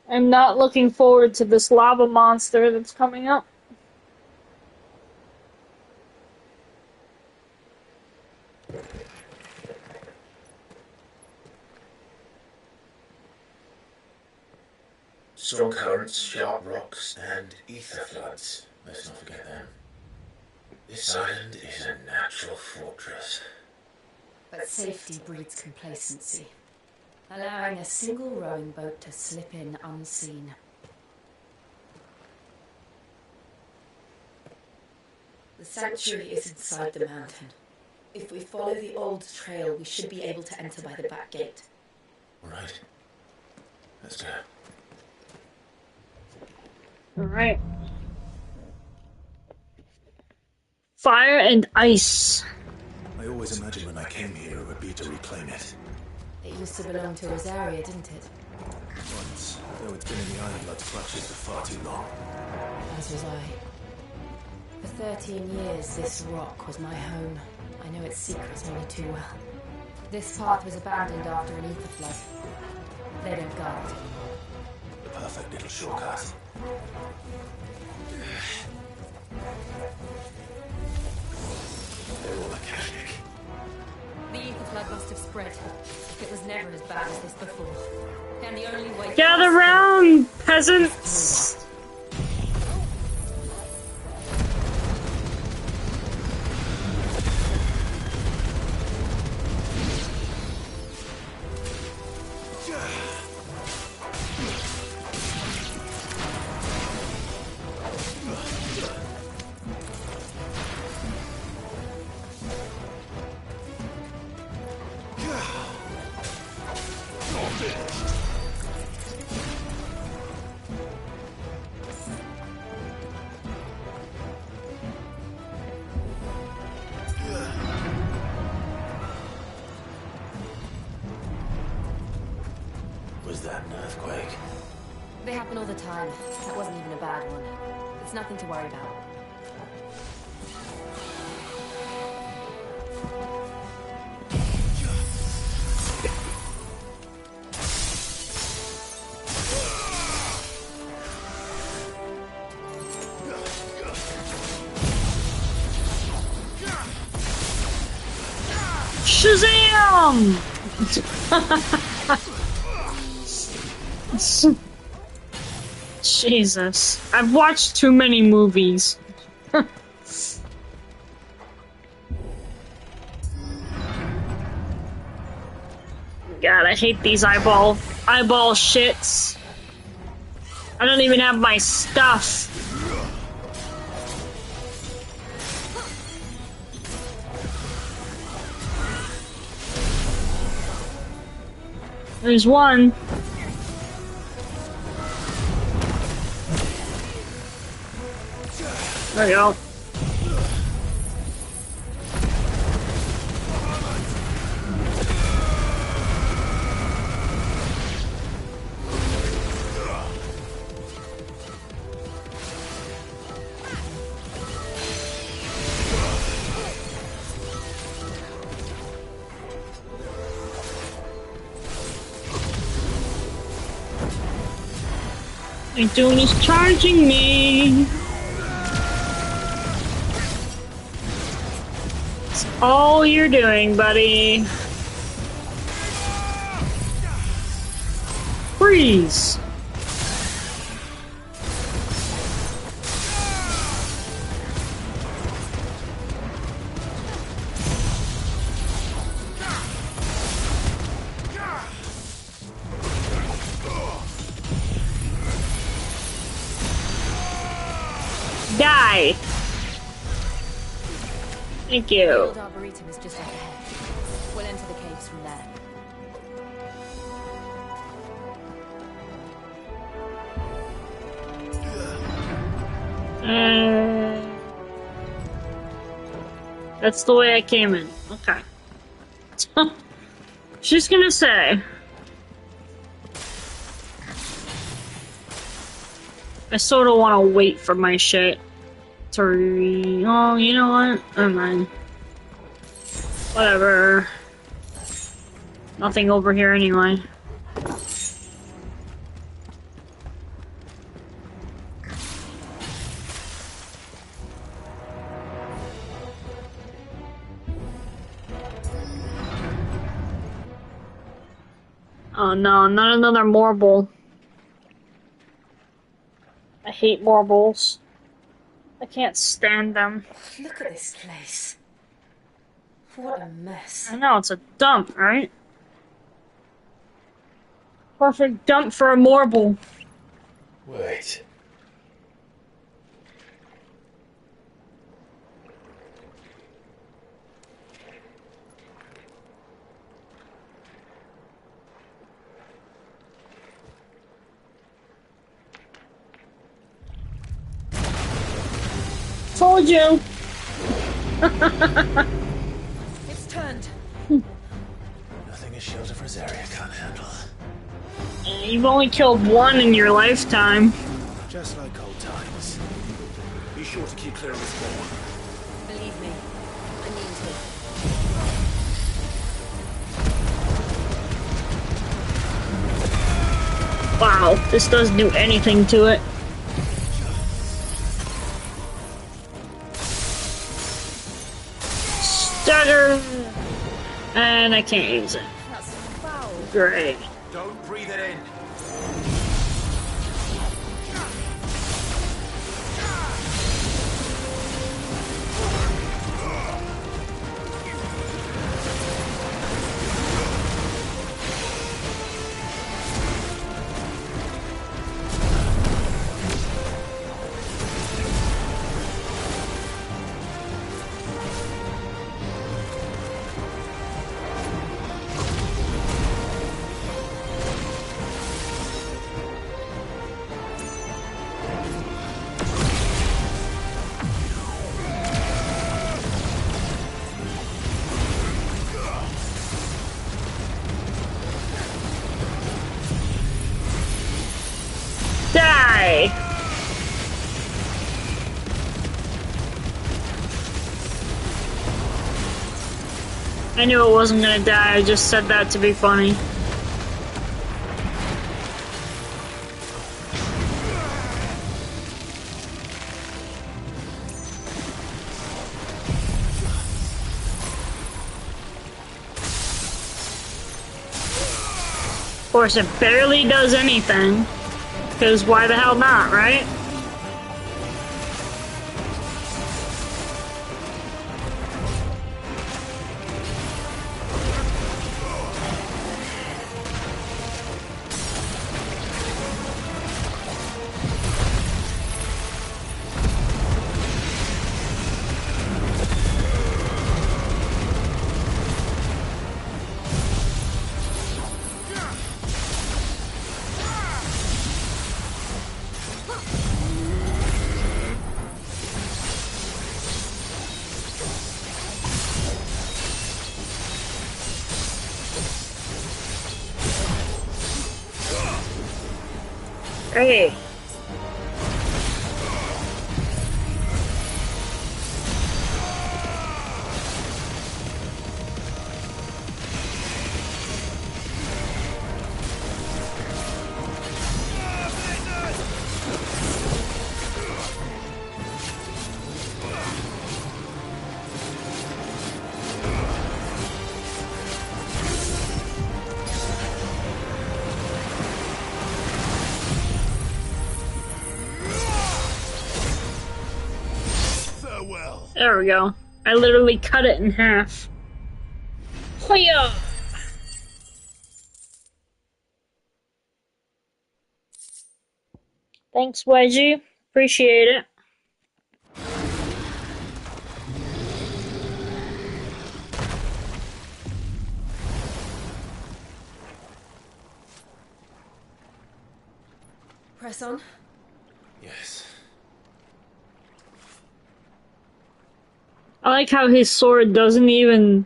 I'm not looking forward to this lava monster that's coming up. Strong currents, sharp rocks, and ether floods. Let's not forget them. This island is a natural fortress. But safety breeds complacency, allowing a single rowing boat to slip in unseen. The sanctuary is inside the mountain. If we follow the old trail, we should be able to enter by the back gate. Right. Let's go. Alright. Fire and ice. I always imagined when I came here it would be to reclaim it. It used to belong to Rosaria, didn't it? Once, though it's been in the Ironblood's clutches for far too long. As was I. For 13 years, this rock was my home. I know its secrets only too well. This path was abandoned after an ether flood. They don't guard it. The perfect little shortcut. They're all mechanic. The ether flood must have spread. It was never as bad as this before. And the only way... Gather round, peasants! Was that an earthquake? They happen all the time. That wasn't even a bad one. It's nothing to worry about. Shazam! Jesus. I've watched too many movies. God, I hate these eyeball shits. I don't even have my stuff. There's one. There we go. Doom is charging me. That's all you're doing, buddy. Freeze. Die! Thank you. The old Arboretum is just ahead. We'll enter the caves from there. That's the way I came in. Okay. Just gonna say. I sort of want to wait for my shit to oh, you know what? Never mind. Whatever. Nothing over here anyway. Oh no, not another marble. I hate marbles. I can't stand them. Look at this place. What a mess. I know, it's a dump, right? Perfect dump for a marble. Wait. Told you. It's turned. Nothing a shield of Rosaria can't handle. You've only killed one in your lifetime. Just like old times. Be sure to keep clear of this wall. Believe me, I mean to. Wow, this doesn't do anything to it. Stutter! And I can't use it. That's foul. Great. Don't breathe it in. Die! I knew it wasn't gonna die, I just said that to be funny. Of course, it barely does anything. Because why the hell not, right? Hey. There we go. I literally cut it in half. Hoya! Thanks, Wedgie. Appreciate it. Press on. Yes. like how his sword doesn't even...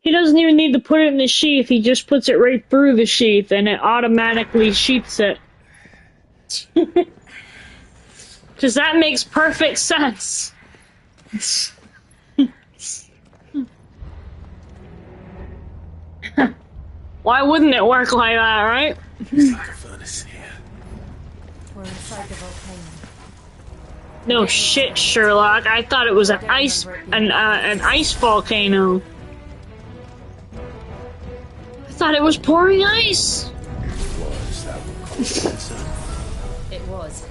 He doesn't even need to put it in the sheath, he just puts it right through the sheath and it automatically sheaths it. Because that makes perfect sense. Why wouldn't it work like that, right? It's like a furnace here. We're inside the volcano. No shit, Sherlock. I thought it was an ice volcano. I thought it was pouring ice. Was that what caused the concern? It was.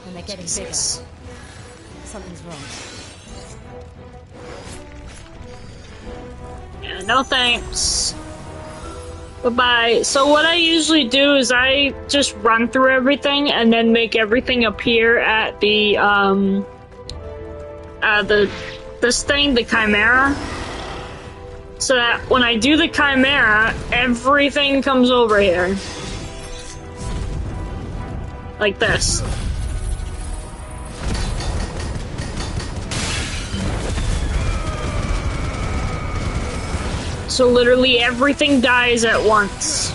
And they're getting bigger. Something's wrong. Yeah, no thanks. Bye-bye. So what I usually do is I just run through everything and then make everything appear at the this thing, the Chimera. So that when I do the Chimera, everything comes over here. Like this. So literally everything dies at once.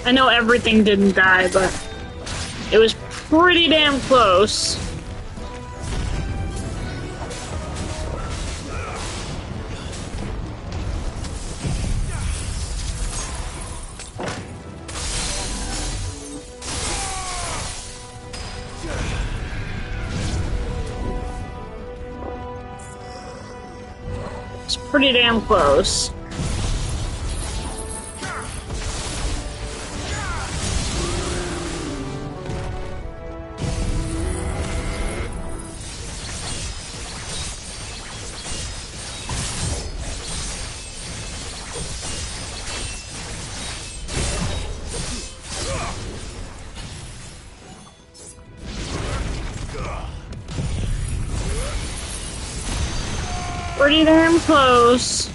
I know everything didn't die, but it was pretty damn close. It's pretty damn close. Pretty damn close.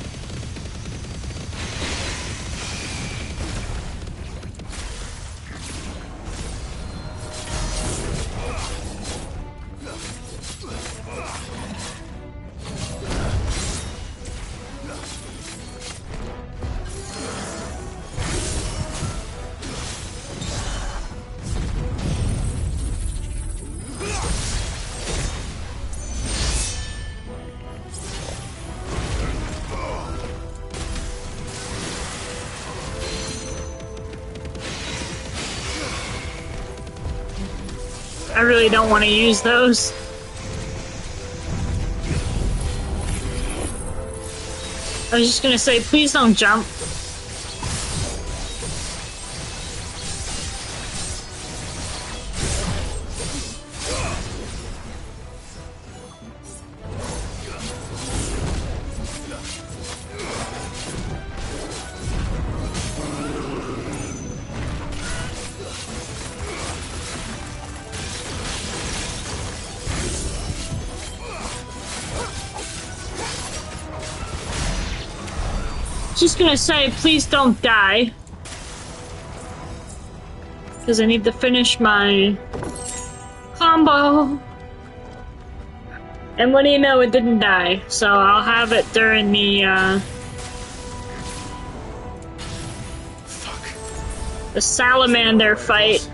I really don't want to use those. I was just gonna say, please don't jump. Just gonna say, please don't die. Because I need to finish my combo. And what do you know, it didn't die. So I'll have it during the, the salamander fight.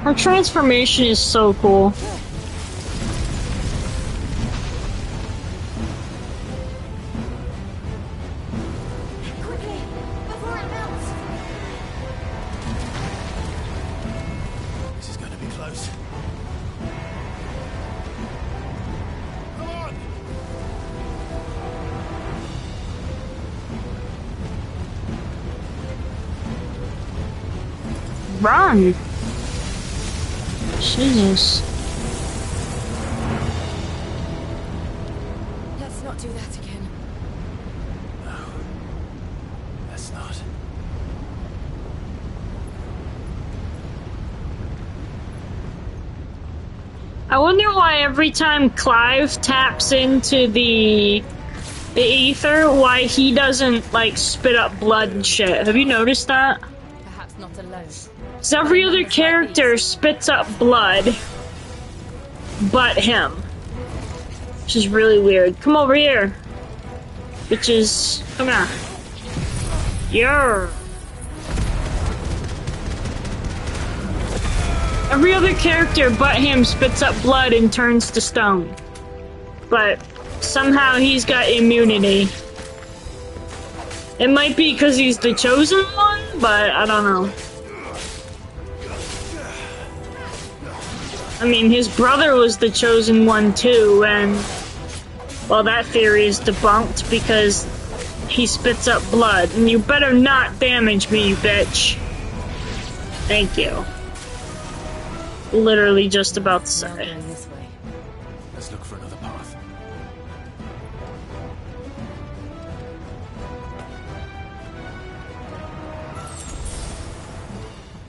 Her transformation is so cool. This is going to be close. Come on! Run! Jesus. Let's not do that again. I wonder why every time Clive taps into the ether, why he doesn't, like, spit up blood and shit. Have you noticed that? Perhaps not alone. Because every other character spits up blood, but him. Which is really weird. Come over here. Bitches. Come here. Yeah. Every other character but him spits up blood and turns to stone. But somehow he's got immunity. It might be because he's the chosen one, but I don't know. I mean, his brother was the chosen one too, and well, that theory is debunked because he spits up blood. And you better not damage me, you bitch. Thank you. Literally just about to say. Let's look for another path.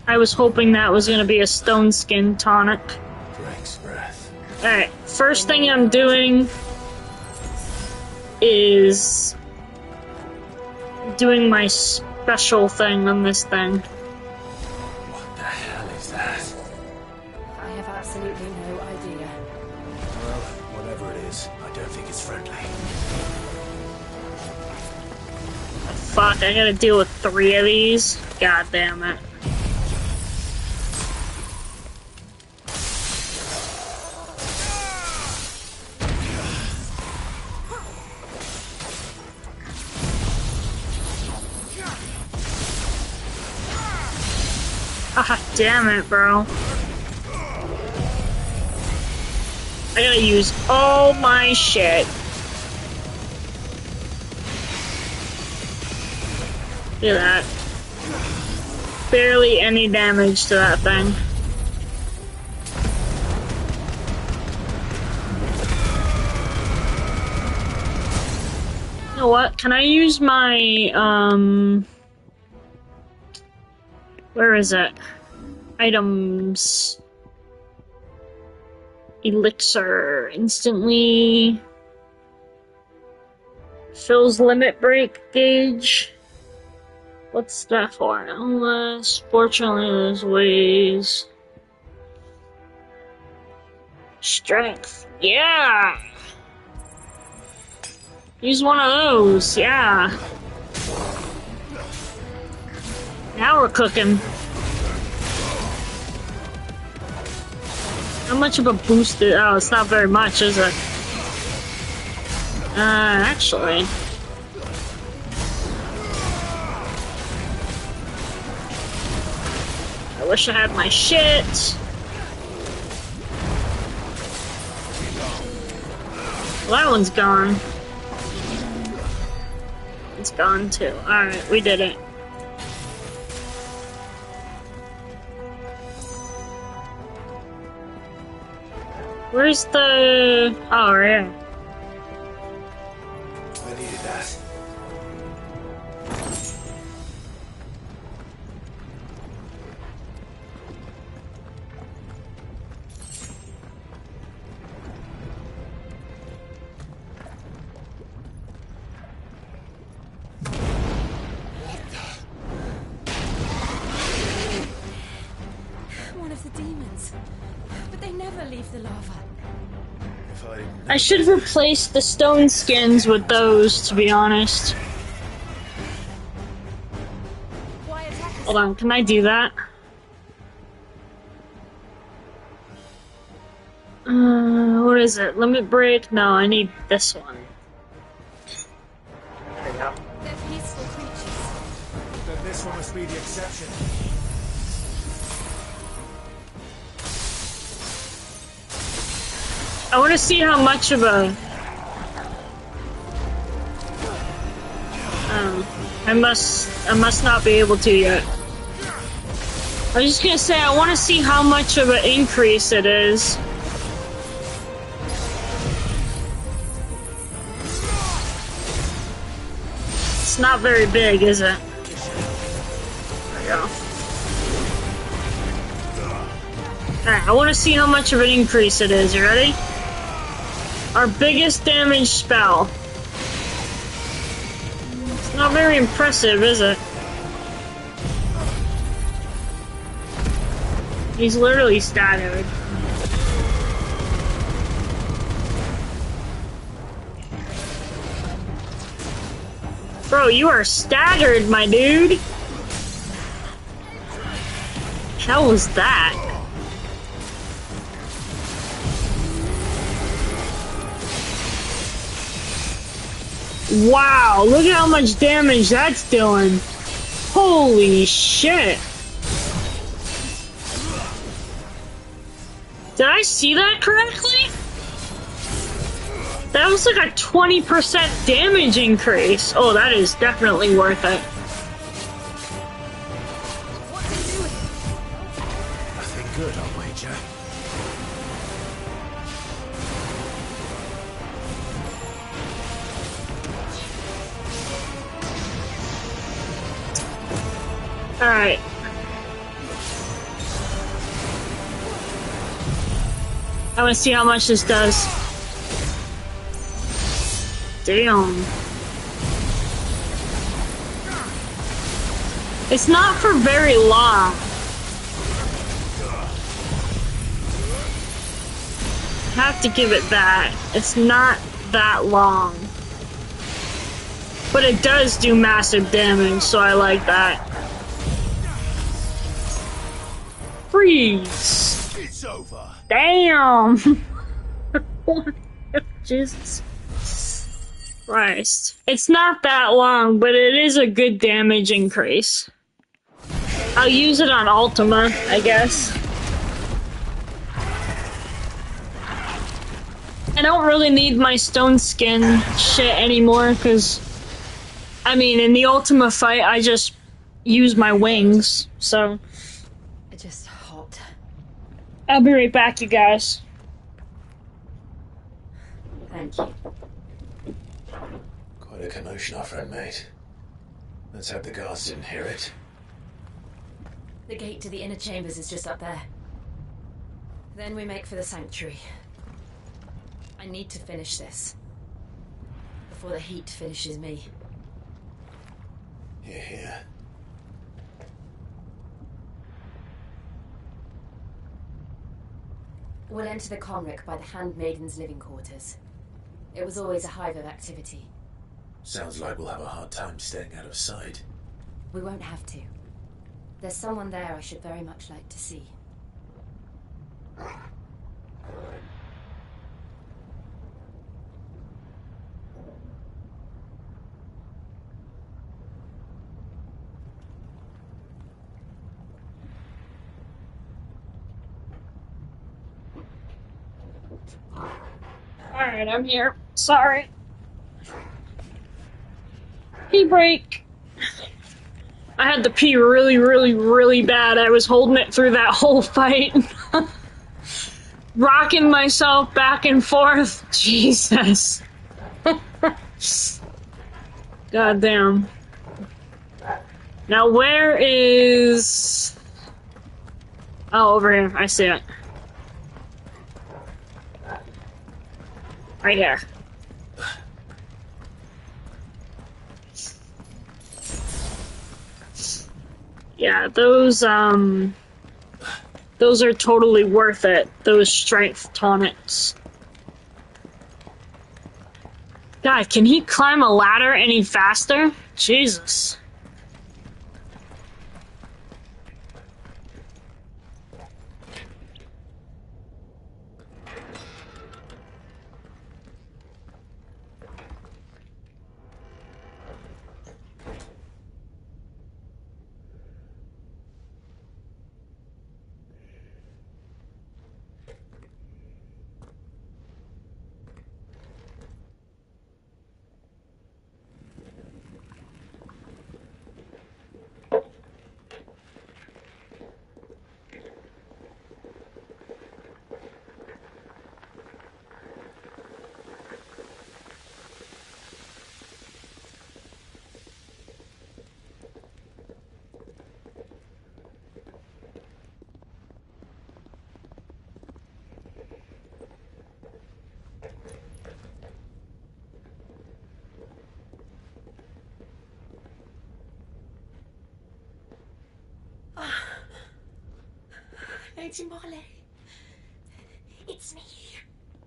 I was hoping that was gonna be a stone skin tonic. Drake's breath. Alright, first thing I'm doing is doing my special thing on this thing. What the hell is that? I have absolutely no idea. Well, whatever it is, I don't think it's friendly. Fuck, I gotta deal with 3 of these? God damn it. Ah, damn it, bro. I gotta use all my shit. Look at that. Barely any damage to that thing. You know what? Can I use my, where is it? Items. Elixir. Instantly. Fills limit break gauge. What's that for? Unless, fortunately, there's ways. Strength. Yeah! Use one of those. Yeah. Now we're cooking. How much of a boost is... Oh, it's not very much, is it? Actually... I wish I had my shit. Well, that one's gone. It's gone too. Alright, we did it. Where's the... Oh, yeah. I needed that. One of the demons. But they never leave the lava. I should have replaced the stone skins with those, to be honest. Hold on, can I do that? What is it? Limit break? No, I need this one. There we go. They're peaceful creatures. Then this one must be the exception. I want to see how much of a... I must not be able to yet. I was just gonna say, I want to see how much of an increase it is. It's not very big, is it? There we go. Alright, I want to see how much of an increase it is. You ready? Our biggest damage spell. It's not very impressive, is it? He's literally staggered. Bro, you are staggered, my dude. Hell was that? Wow, look at how much damage that's doing. Holy shit. Did I see that correctly? That was like a 20% damage increase. Oh, that is definitely worth it. Nothing good, I'll wager. Alright. I want to see how much this does. Damn. It's not for very long. I have to give it that. It's not that long. But it does do massive damage, so I like that. Freeze! It's over. Damn! Jesus Christ. It's not that long, but it is a good damage increase. I'll use it on Ultima, I guess. I don't really need my stone skin shit anymore, because, I mean, in the Ultima fight, I just use my wings, so. It's just hot. I'll be right back, you guys. Thank you. Quite a commotion our friend made. Let's hope the guards didn't hear it. The gate to the inner chambers is just up there. Then we make for the sanctuary. I need to finish this. Before the heat finishes me. Hear, hear. We'll enter the Conric by the Handmaiden's living quarters. It was always a hive of activity. Sounds like we'll have a hard time staying out of sight. We won't have to. There's someone there I should very much like to see. Alright, I'm here. Sorry. Pee break. I had to pee really, really, really bad. I was holding it through that whole fight. Rocking myself back and forth. Jesus. God damn. Now where is... Oh, over here. I see it. Right here. Yeah, those are totally worth it. Those strength tonics. God, can he climb a ladder any faster? Jesus. Lady Marley. It's me.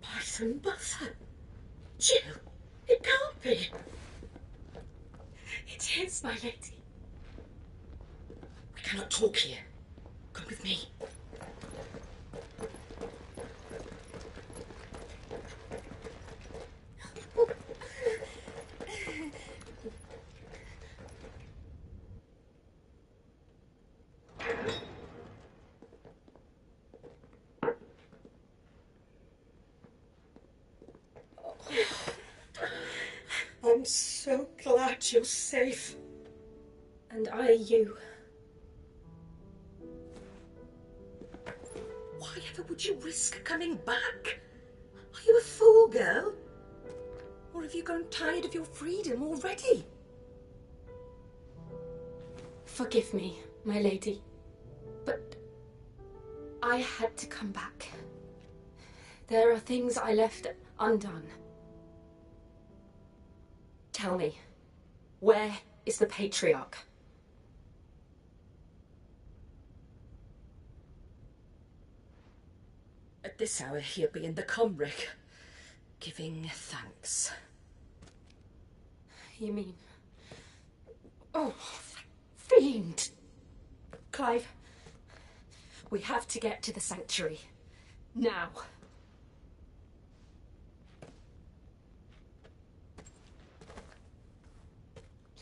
Buy some butter. Jill, it can't be. It is, my lady. We cannot talk here. Come with me. I'm so glad you're safe. And I you. Why ever would you risk coming back? Are you a fool, girl? Or have you grown tired of your freedom already? Forgive me, my lady, but I had to come back. There are things I left undone. Tell me, where is the patriarch? At this hour he'll be in the comrick, giving thanks. You mean... Oh, fiend! Clive, we have to get to the sanctuary. Now.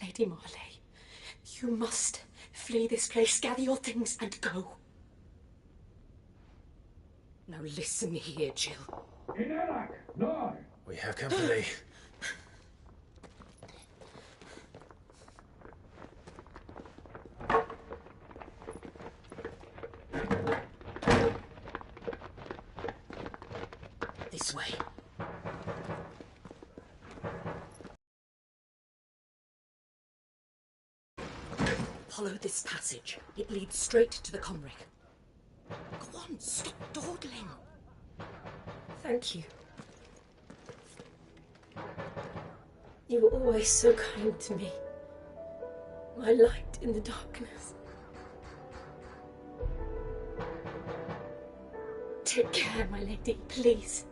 Lady Marley, you must flee this place, gather your things and go. Now listen here, Jill. We have company. This way. Follow this passage. It leads straight to the comrick. Go on, stop dawdling. Thank you. You were always so kind to me. My light in the darkness. Take care, my lady, please.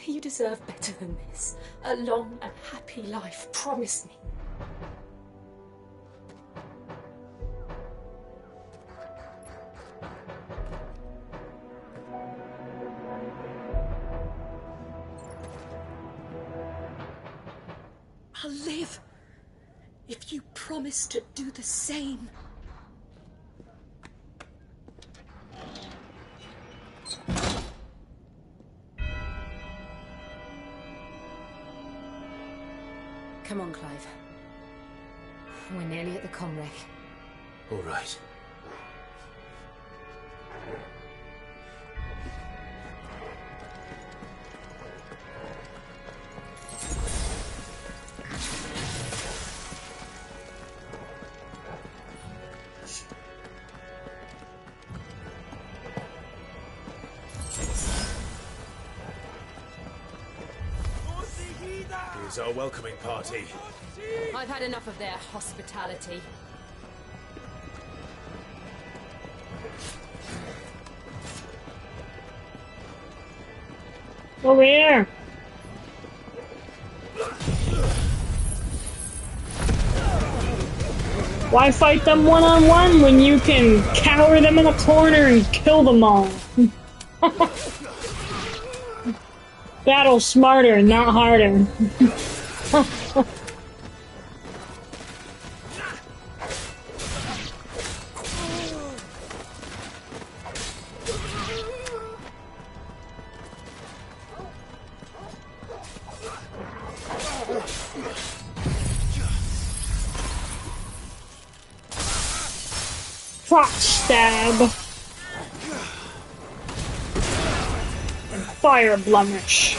You deserve better than this. A long and happy life, promise me. I'll live if you promise to do the same. Come on, Clive. We're nearly at the comrick. All right. Here's our welcoming party. I've had enough of their hospitality. Over here. Why fight them one-on-one when you can cower them in a corner and kill them all? Battle smarter, not harder. Crotch stab. And fire blemish.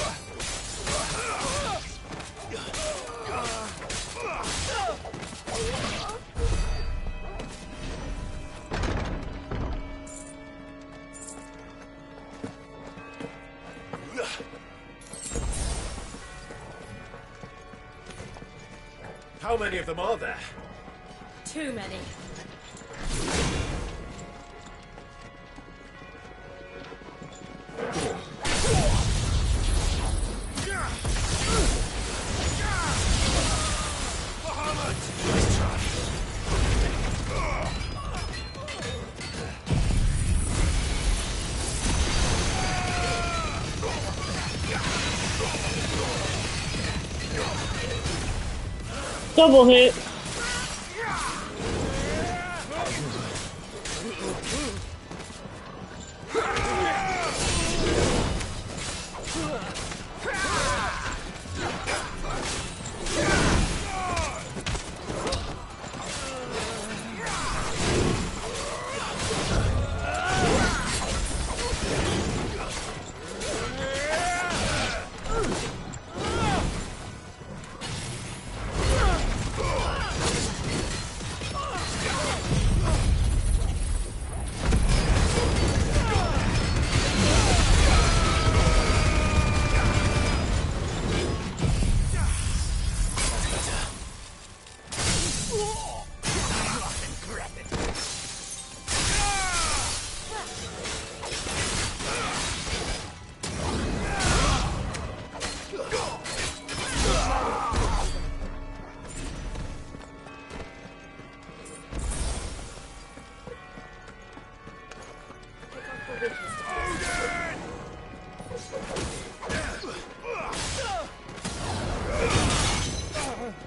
How many of them are there? Too many. Double hit.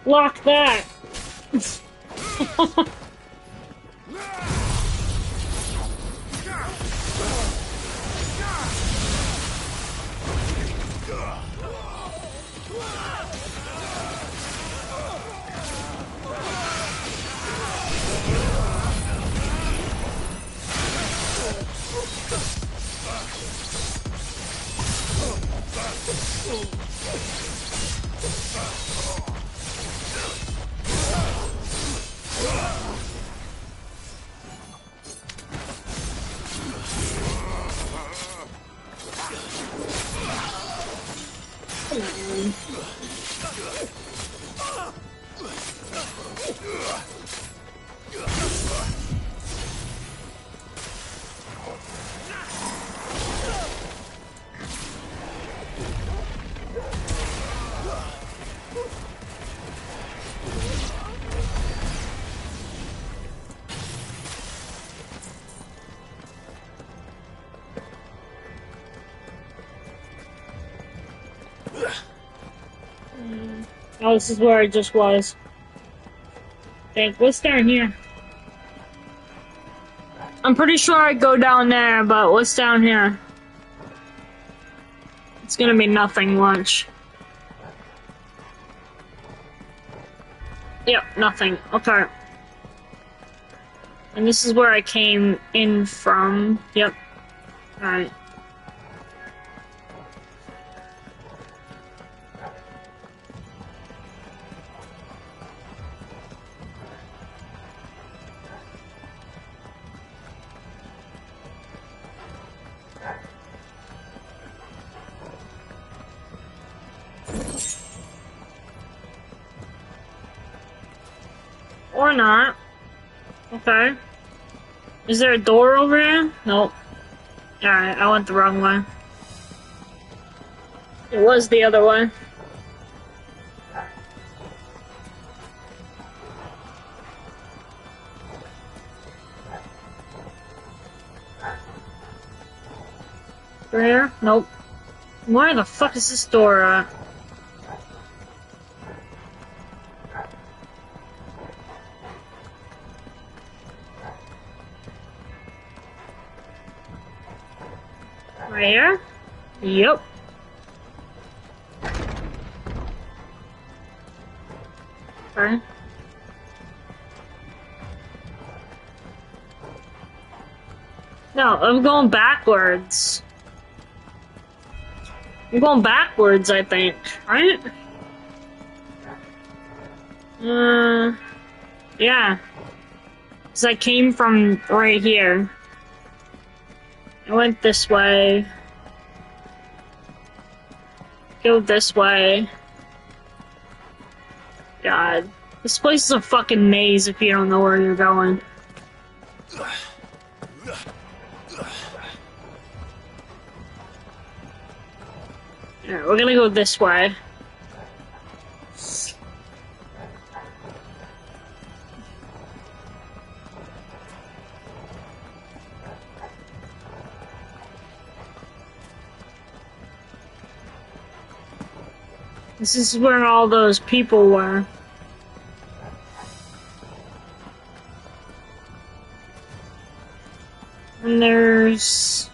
Lock that. Oh, this is where I just was. Think, what's down here? I'm pretty sure I go down there, but what's down here? It's gonna be nothing much. Yep, nothing. Okay. And this is where I came in from. Yep. Alright. Or not. Okay. Is there a door over here? Nope. Alright, I went the wrong way. It was the other way. Where? Nope. Where the fuck is this door at? Right here? Yep. Okay. No, I'm going backwards. I'm going backwards, I think. Right? Yeah. Because I came from right here. I went this way. Go this way. God. This place is a fucking maze if you don't know where you're going. Alright, we're gonna go this way. This is where all those people were. And there's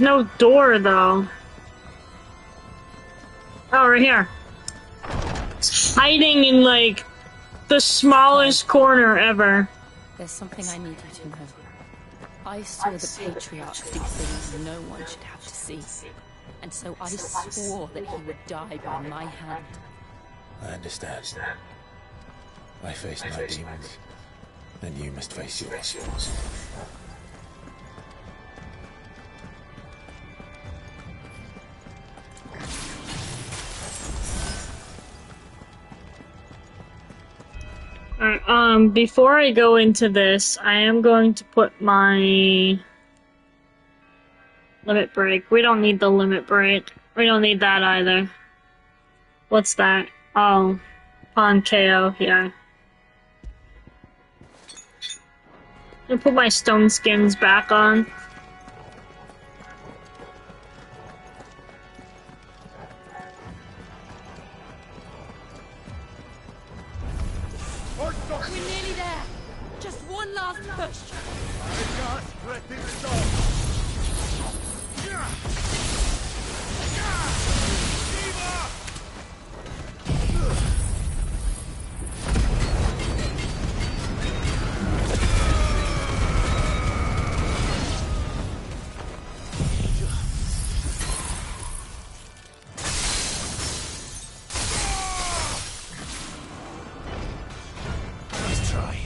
no door though. Oh, right here. It's hiding in like the smallest corner ever. There's something I need you to know. I saw the Patriarch do things no one should have to see. And so I swore that he would die by my hand. I understand. I face my demons, and you must face yours. Alright, before I go into this, I am going to put my limit break. We don't need the limit break. We don't need that either. What's that? Oh, upon KO, yeah. I'm gonna put my stone skins back on. We're nearly there. Just one last push. I can't let this go. Let's try.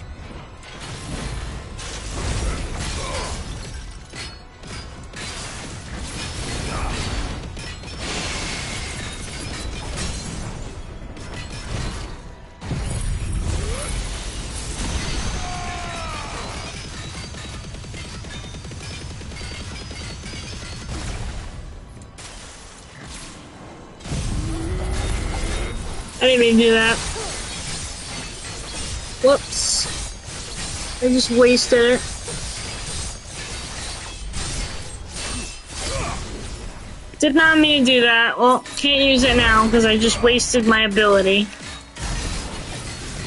I didn't mean to do that. Whoops. I just wasted it. Did not mean to do that. Well, can't use it now because I just wasted my ability.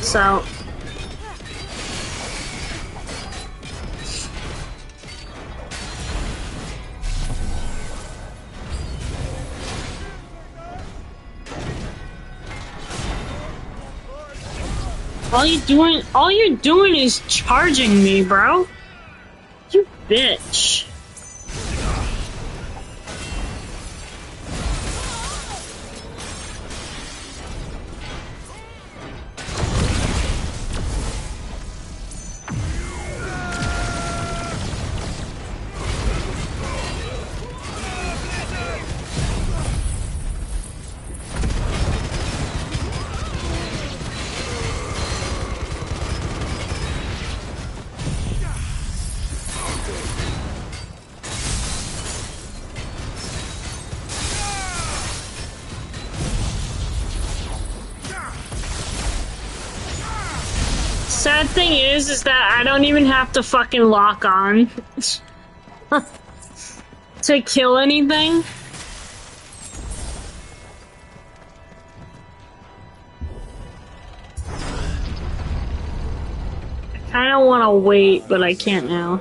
So. All you're doing is charging me, bro. You bitch. Sad thing is that I don't even have to fucking lock on to kill anything. I kinda wanna wait, but I can't now.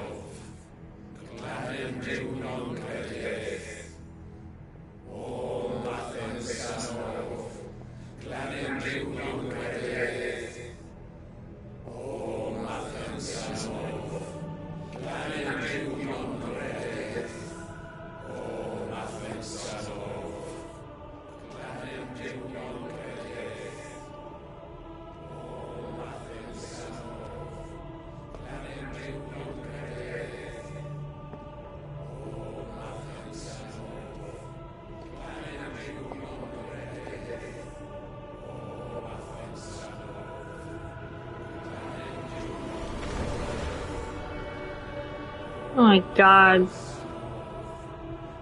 Oh my god.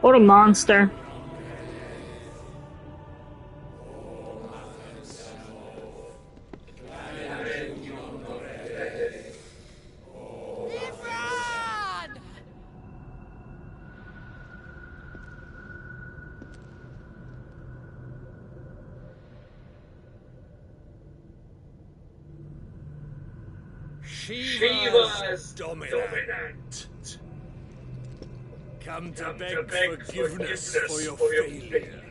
What a monster. Shiva's dominant. Come to beg forgiveness for your failure.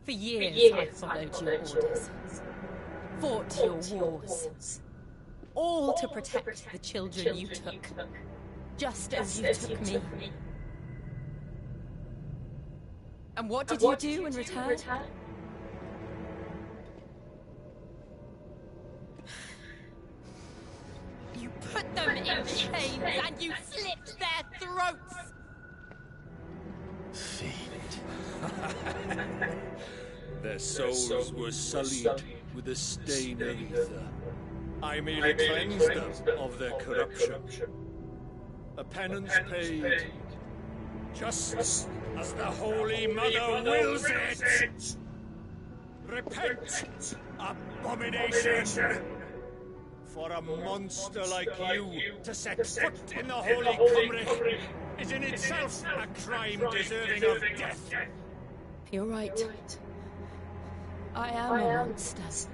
For years I followed your orders, fought your wars, all to protect the children you took, just as you took me. And what did you do in return? You put them in chains and you slit their throats! Their souls were sullied with the stain of ether. I merely cleansed them of their corruption. A penance paid, just as the Holy Mother wills it! Repent, abomination! For a monster like you to set foot in the Holy Cymric is in itself a crime deserving of death. You're right. I am a monster,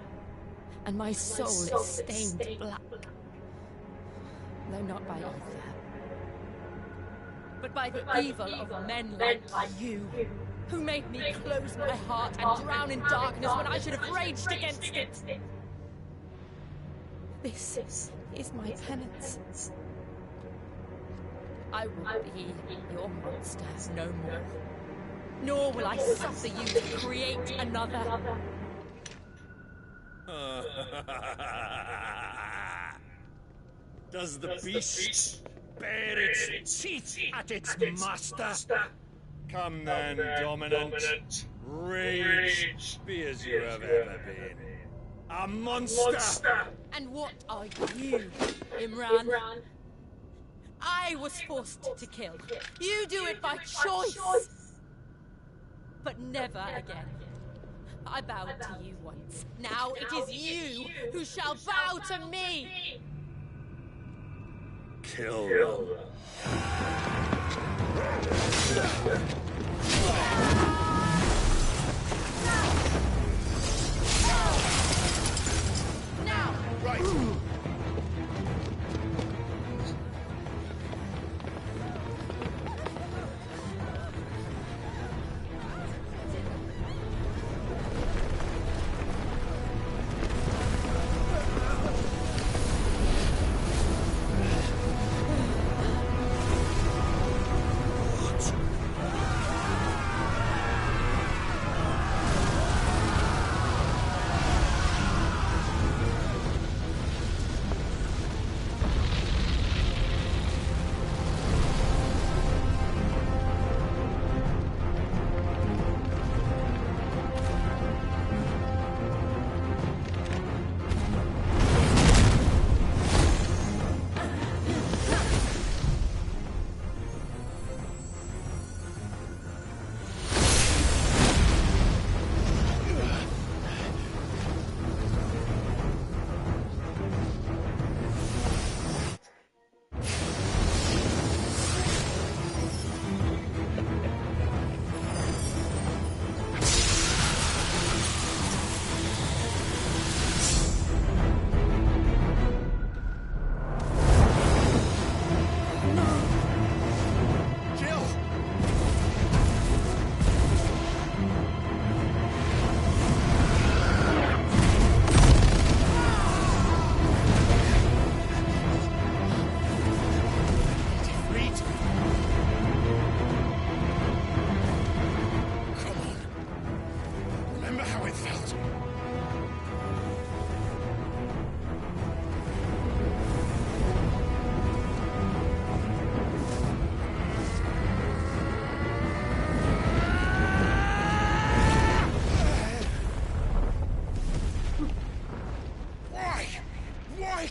and my soul is stained black. Though not by ether, but by the evil of men like you, who made me close my heart and drown in darkness when I should have raged against it. This is my penance. I will be your monster no more. Nor will I suffer you to create another. Does the beast bare its teeth at its master? Come then, dominant. Rage, be as you have ever been. A monster! And what are you, Imran? I was forced to kill. You do it by choice. But never again. I bowed to you once. Now it is you who shall bow to me! Kill them. Now! Right!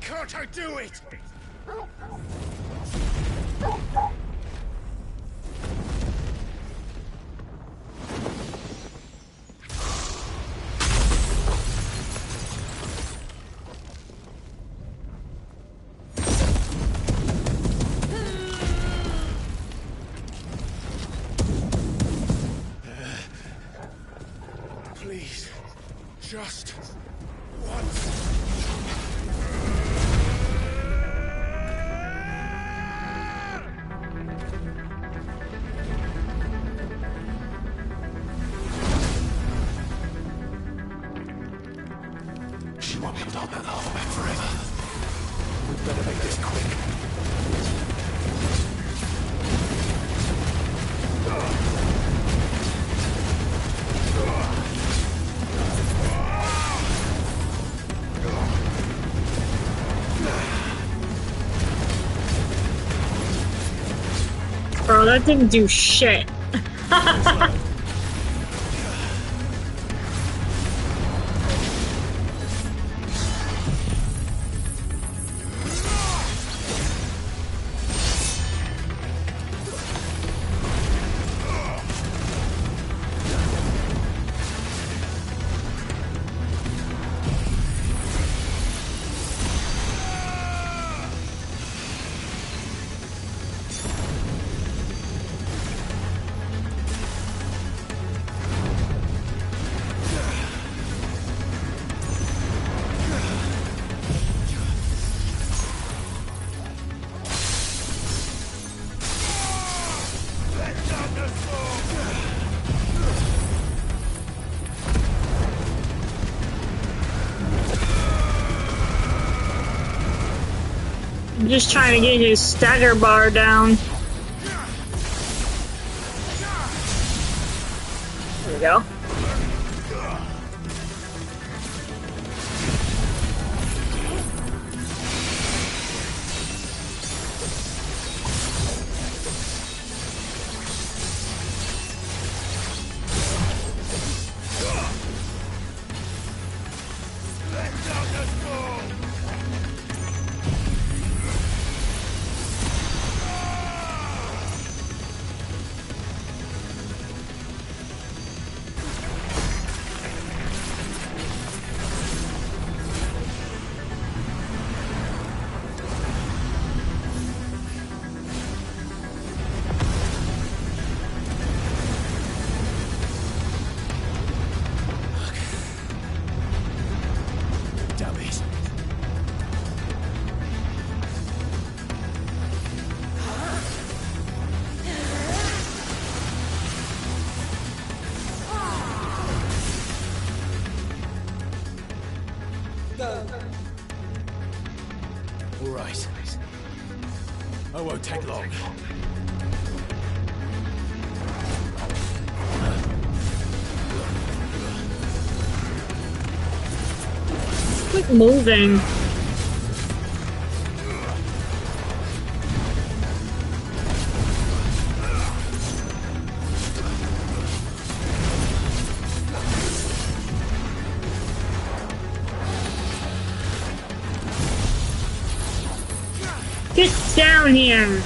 Can't I do it? Please, just once. won't be done that half back forever. We'd better make this quick. Bro, that didn't do shit. I'm just trying to get his stagger bar down. There we go. All right. I won't take long. Quit moving. Get down here!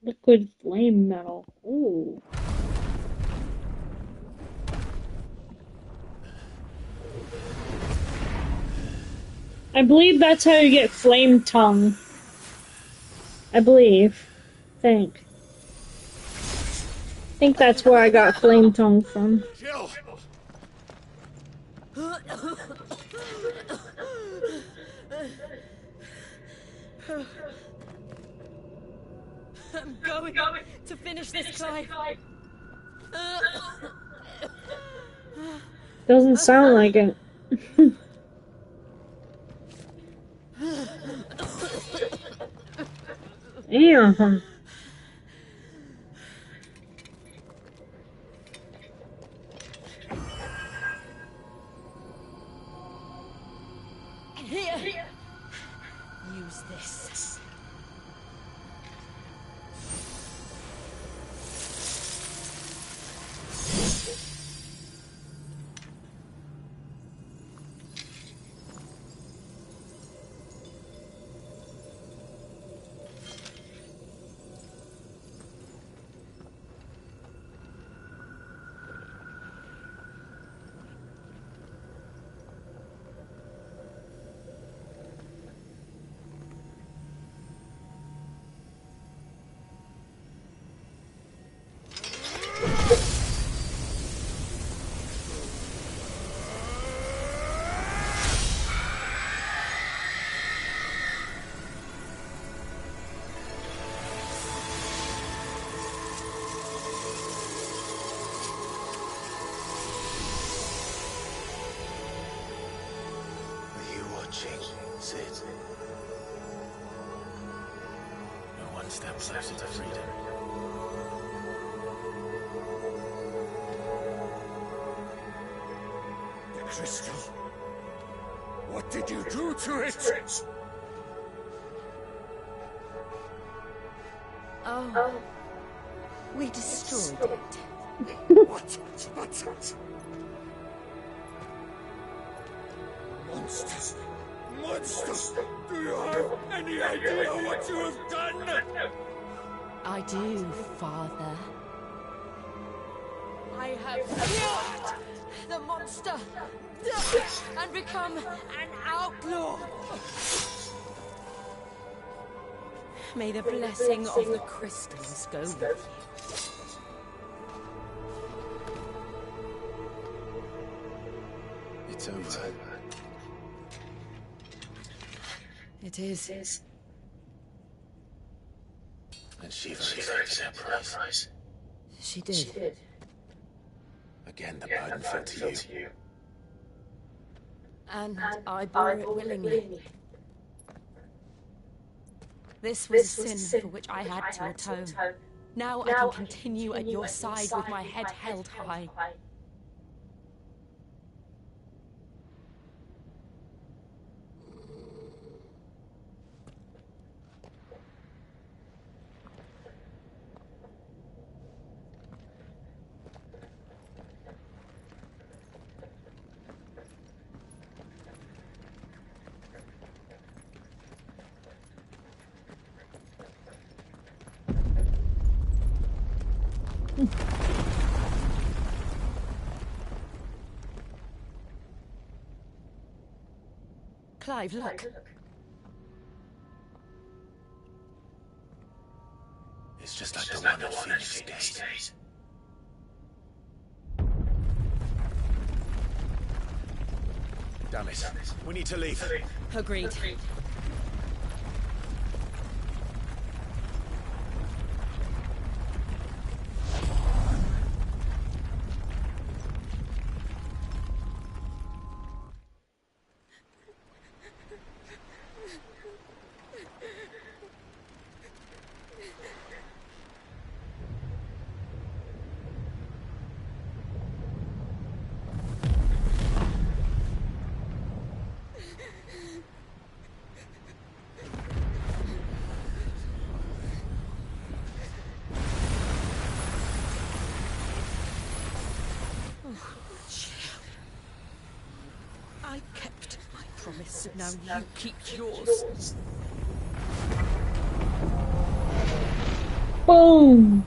Liquid flame metal. Ooh. I believe that's how you get flame tongue. I believe. Think that's where I got flame tongue from. Jill! I'm going to finish this, Clive. Doesn't sound like it. Yeah. Here. Use this. Sid. We're one step closer to freedom. The crystal. What did you do to it? Oh. We destroyed it. What? Monsters! Monsters! Do you have any idea what you have done? I do, Father. I have killed the monster and become an outlaw. May the blessing of the crystals go with you. It's over. It is. And she accepted her prize. She did. Again, the burden fell to you. And I bore it willingly. This was a sin for which I had to atone. Now I can continue at your side with my head held high. Clive, look. It's just like the one at Phoenix Gate. Damn it. We need to leave. Agreed. I kept my promise, now you keep yours. Oh.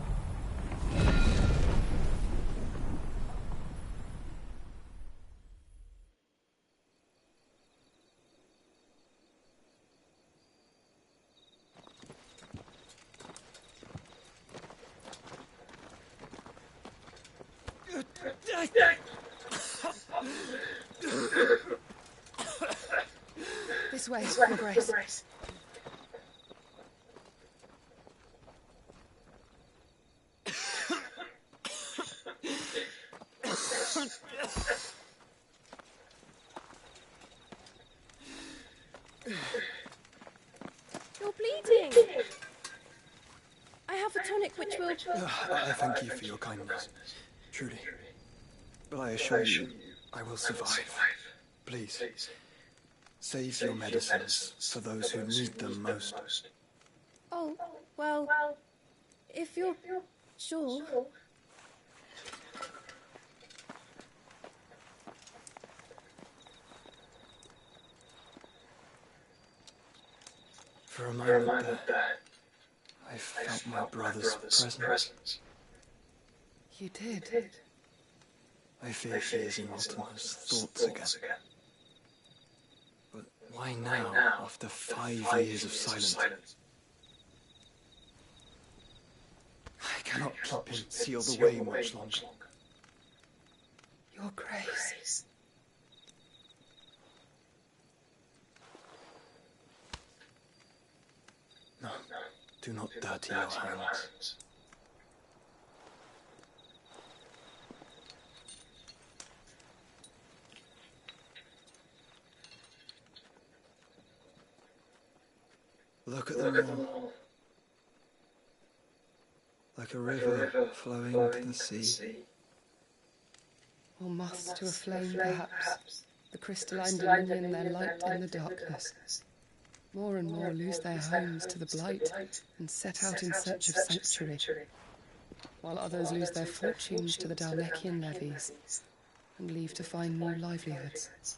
This way, Your Grace. You're bleeding. I have a tonic which will... I thank you for your kindness, truly. But I assure you, I will survive. Please, save your medicines for those who need them most. Oh, well, if you're sure... For a moment there, I felt my brother's presence. You did? I fear he is in Ultima's thoughts again. But why now, after 5 years of silence? I cannot keep him sealed away much longer. Your Grace. No, do not dirty your hands. Look at them all. Like a river flowing to the sea. Or moths to a flame, perhaps. The crystalline dominion their light in the darkness. More and more lose their homes to the blight and set out in search of sanctuary, while others lose their fortunes to the Dalmekian levies and leave to find new livelihoods.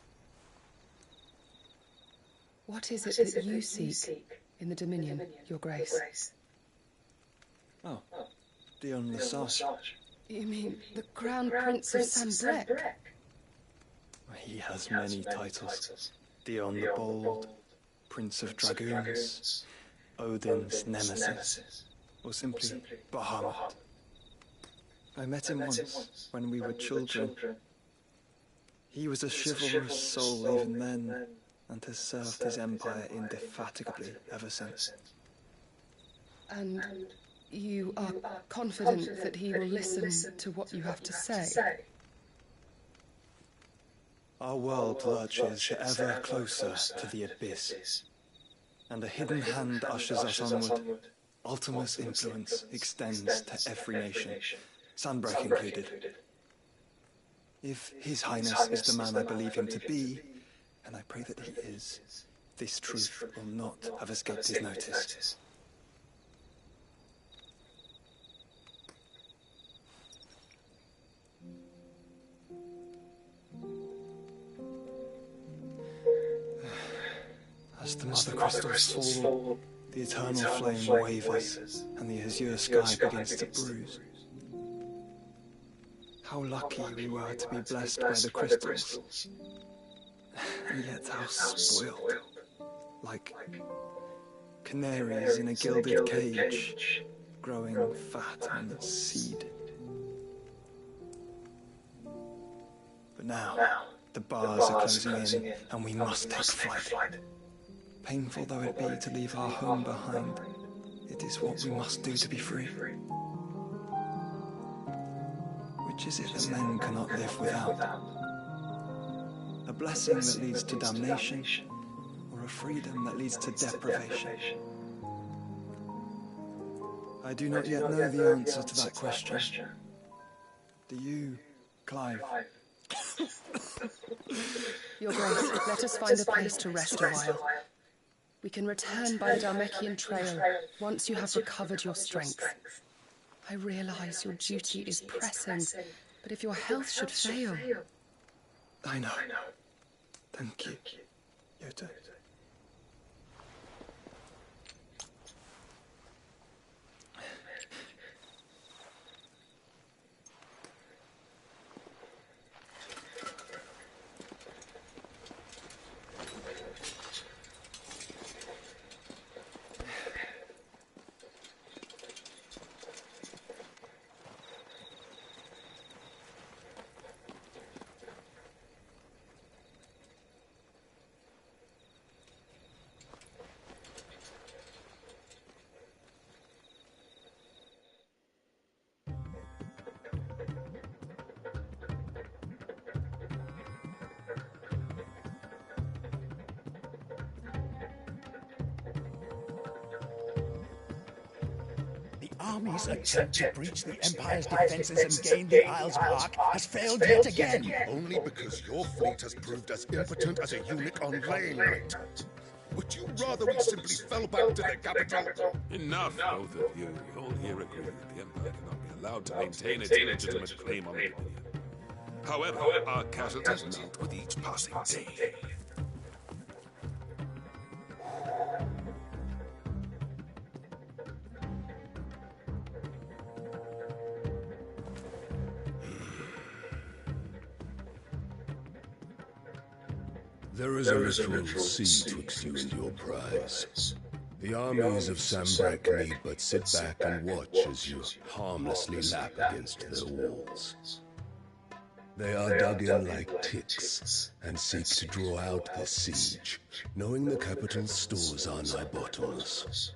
What is it that you seek in the Dominion, Your Grace? Oh, Dion Lesage. You mean the Crown Prince of Sanbreque? He has many titles. Dion the Bold, Prince of Dragoons, Odin's Nemesis, or simply Bahamut. I met him once, when we were children. He was a chivalrous soul even then, and has served his empire indefatigably ever since. And you are confident that he will listen to what you have to say? Our world lurches ever closer to the abyss, and a hidden hand ushers us onward. Ultima's influence extends to every nation, Sanbreque included. If His Highness is the man I believe him to be, and I pray that he is, this truth will not have escaped his notice. As the mother crystals fall, the eternal flame wavers, and the azure sky begins to bruise. How lucky we were to be blessed by the crystals, and yet how spoiled, like canaries in a gilded cage, growing fat on the seed. But now, the bars are closing in, and we must take flight. Painful though it be to leave our home behind, it is what we must do to be free. Which is it that men cannot live without? A blessing that leads to damnation, or a freedom that leads to deprivation? I do not yet know the answer to that question. Do you, Clive? Your Grace, let us find a place to rest a while. We can return by the Dalmekian trail once you have recovered your strength. I realize your duty is pressing, but if your health should fail... I know. Thank you, Yota. army's attempt to breach the Empire's defenses and gain the Isles back has failed yet again. Only because your fleet has proved as impotent as a unit on lane night. Would you rather we simply fell back to the capital? Enough, both of you. We all here agree that the Empire cannot be allowed to maintain its illegitimate claim on the Dominion. However, our casualties mount with each passing day. There is a literal sea twixt you and your prize. The armies of Sambrek need but sit back and watch as you harmlessly lap against their walls. They are dug in like ticks and seek to draw out this siege, knowing the capital's stores are nigh bottomless.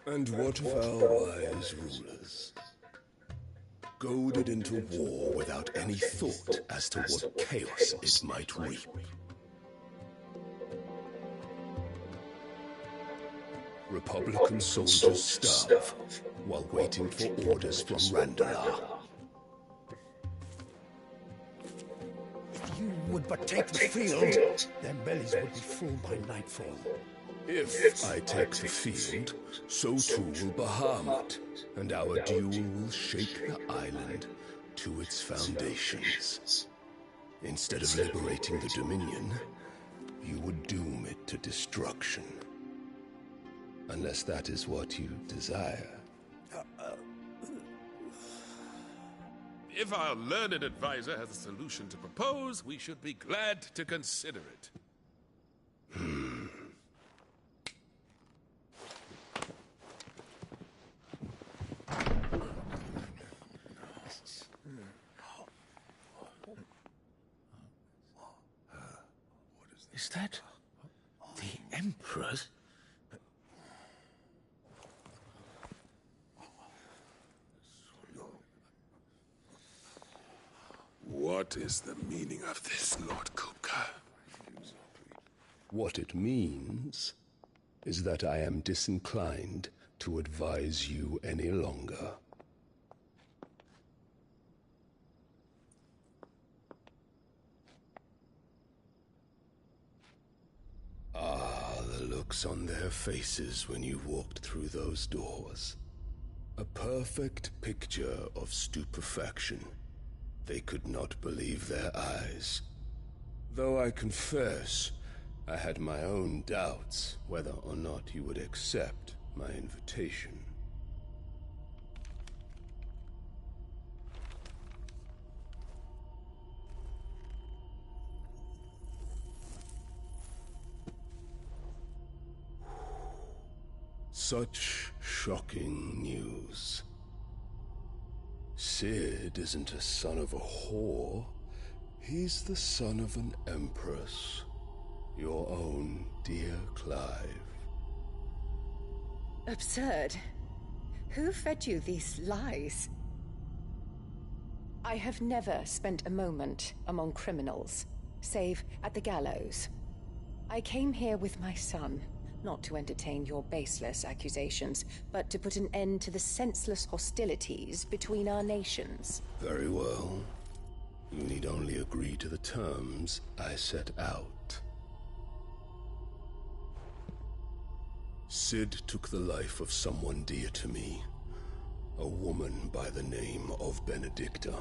And what of our wise rulers? Goaded into war without any thought as to what chaos it might reap. Republican soldiers starve while waiting for orders from Randalar. If you would but take the field, their bellies would be full by nightfall. If I take the field, so too will Bahamut, and our duel will shake the island to its foundations. Instead of liberating the Dominion, you would doom it to destruction. Unless that is what you desire. If our learned advisor has a solution to propose, we should be glad to consider it. Is that the Emperor's? What is the meaning of this, Lord Kupka? What it means is that I am disinclined to advise you any longer. Ah, the looks on their faces when you walked through those doors. A perfect picture of stupefaction. They could not believe their eyes. Though I confess, I had my own doubts whether or not you would accept my invitation. Such shocking news. Sid isn't a son of a whore. He's the son of an empress. Your own dear Clive. Absurd. Who fed you these lies? I have never spent a moment among criminals, save at the gallows. I came here with my son, not to entertain your baseless accusations, but to put an end to the senseless hostilities between our nations. Very well. You need only agree to the terms I set out. Sid took the life of someone dear to me, a woman by the name of Benedicta.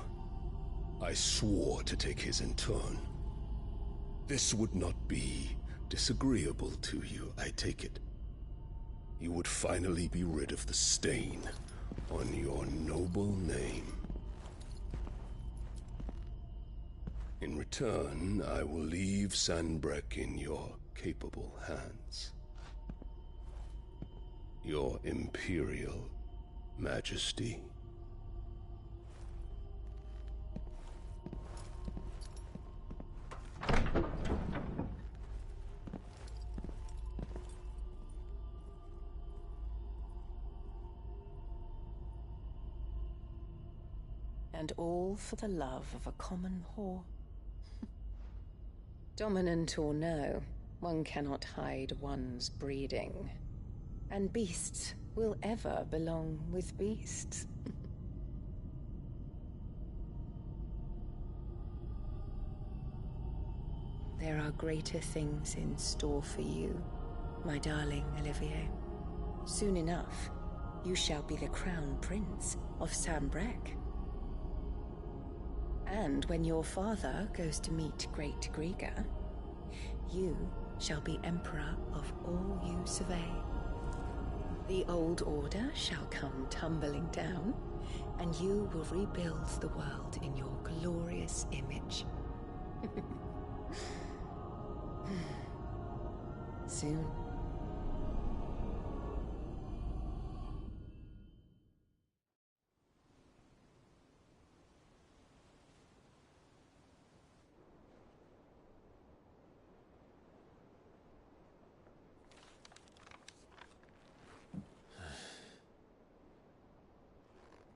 I swore to take his in turn. This would not be disagreeable to you, I take it. You would finally be rid of the stain on your noble name. In return, I will leave Sanbreque in your capable hands. Your Imperial Majesty. And all for the love of a common whore. Dominant or no, one cannot hide one's breeding. And beasts will ever belong with beasts. There are greater things in store for you, my darling Olivier. Soon enough, you shall be the crown prince of Sambrec. And when your father goes to meet Great Grieger, you shall be emperor of all you survey. The old order shall come tumbling down, and you will rebuild the world in your glorious image. Soon.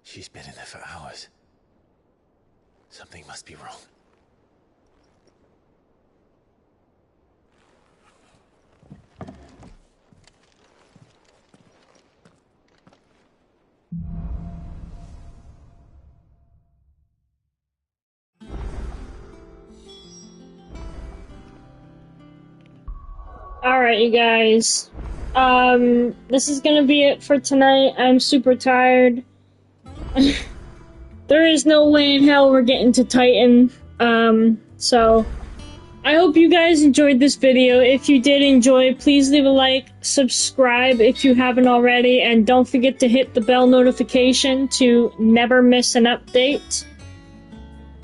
She's been in there for hours. Something must be wrong. Alright, you guys. This is gonna be it for tonight. I'm super tired. There is no way in hell we're getting to Titan. So I hope you guys enjoyed this video. If you did enjoy, please leave a like, subscribe if you haven't already, and don't forget to hit the bell notification to never miss an update.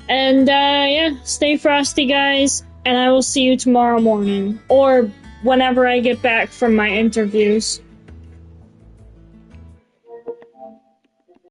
And yeah, stay frosty, guys, and I will see you tomorrow morning, or whenever I get back from my interviews.